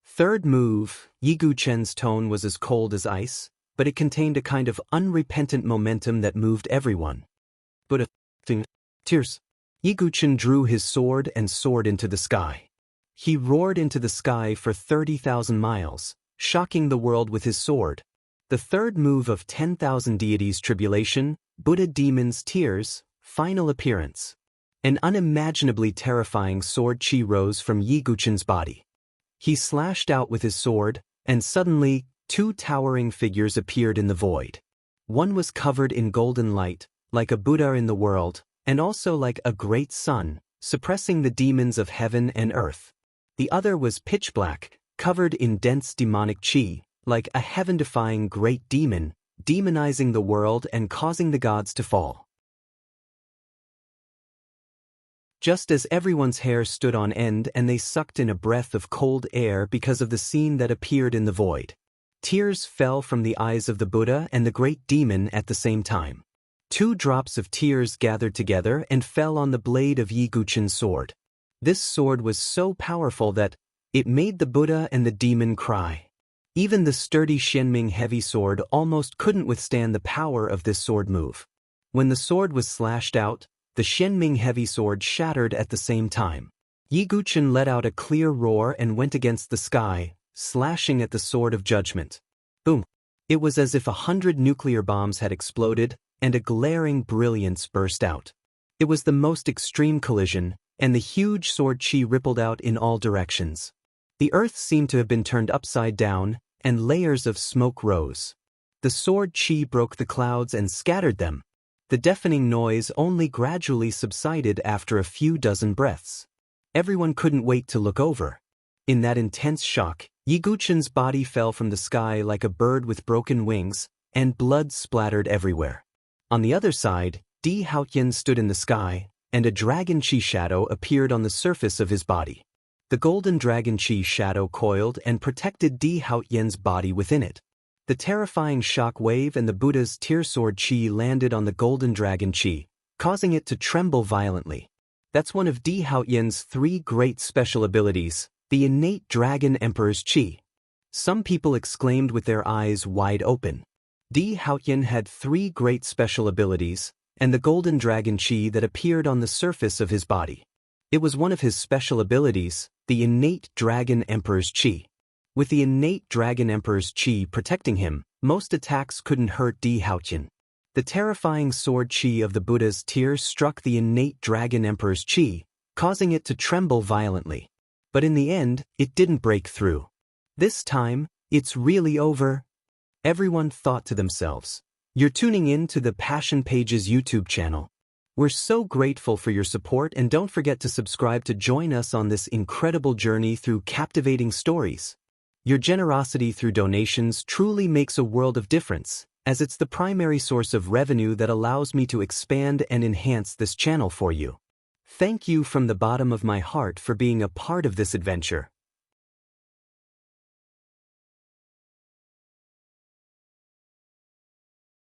Third move, Yi Guchen's tone was as cold as ice, but it contained a kind of unrepentant momentum that moved everyone. But tears. Yi Guchen drew his sword and soared into the sky. He roared into the sky for 30,000 miles, shocking the world with his sword. The third move of 10,000 deities tribulation, Buddha demons tears, final appearance. An unimaginably terrifying sword qi rose from Yi Guchen's body. He slashed out with his sword, and suddenly, 2 towering figures appeared in the void. One was covered in golden light, like a Buddha in the world, and also like a great sun, suppressing the demons of heaven and earth. The other was pitch black, covered in dense demonic qi, like a heaven-defying great demon, demonizing the world and causing the gods to fall. Just as everyone's hair stood on end and they sucked in a breath of cold air because of the scene that appeared in the void. Tears fell from the eyes of the Buddha and the great demon at the same time. 2 drops of tears gathered together and fell on the blade of Yi Guchen's sword. This sword was so powerful that it made the Buddha and the demon cry. Even the sturdy Xianming heavy sword almost couldn't withstand the power of this sword move. When the sword was slashed out, the Xianming heavy sword shattered at the same time. Yi Guchen let out a clear roar and went against the sky, slashing at the sword of judgment. Boom! It was as if 100 nuclear bombs had exploded, and a glaring brilliance burst out. It was the most extreme collision, and the huge sword chi rippled out in all directions. The earth seemed to have been turned upside down, and layers of smoke rose. The sword chi broke the clouds and scattered them. The deafening noise only gradually subsided after a few dozen breaths. Everyone couldn't wait to look over. In that intense shock, Yiguchen's body fell from the sky like a bird with broken wings, and blood splattered everywhere. On the other side, Di Haotian stood in the sky, and a dragon chi shadow appeared on the surface of his body. The golden dragon chi shadow coiled and protected Di Haotian's body within it. The terrifying shock wave and the Buddha's tear sword chi landed on the golden dragon chi, causing it to tremble violently. That's one of Di Haotian's 3 great special abilities, the innate dragon emperor's chi. Some people exclaimed with their eyes wide open. Di Haotian had 3 great special abilities, and the golden dragon chi that appeared on the surface of his body. It was one of his special abilities, the innate dragon emperor's chi. With the innate dragon emperor's chi protecting him, most attacks couldn't hurt Di Haotian. The terrifying sword chi of the Buddha's tears struck the innate dragon emperor's chi, causing it to tremble violently. But in the end, it didn't break through. This time, it's really over. Everyone thought to themselves. You're tuning in to the Passion Pages YouTube channel. We're so grateful for your support, and don't forget to subscribe to join us on this incredible journey through captivating stories. Your generosity through donations truly makes a world of difference, as it's the primary source of revenue that allows me to expand and enhance this channel for you. Thank you from the bottom of my heart for being a part of this adventure.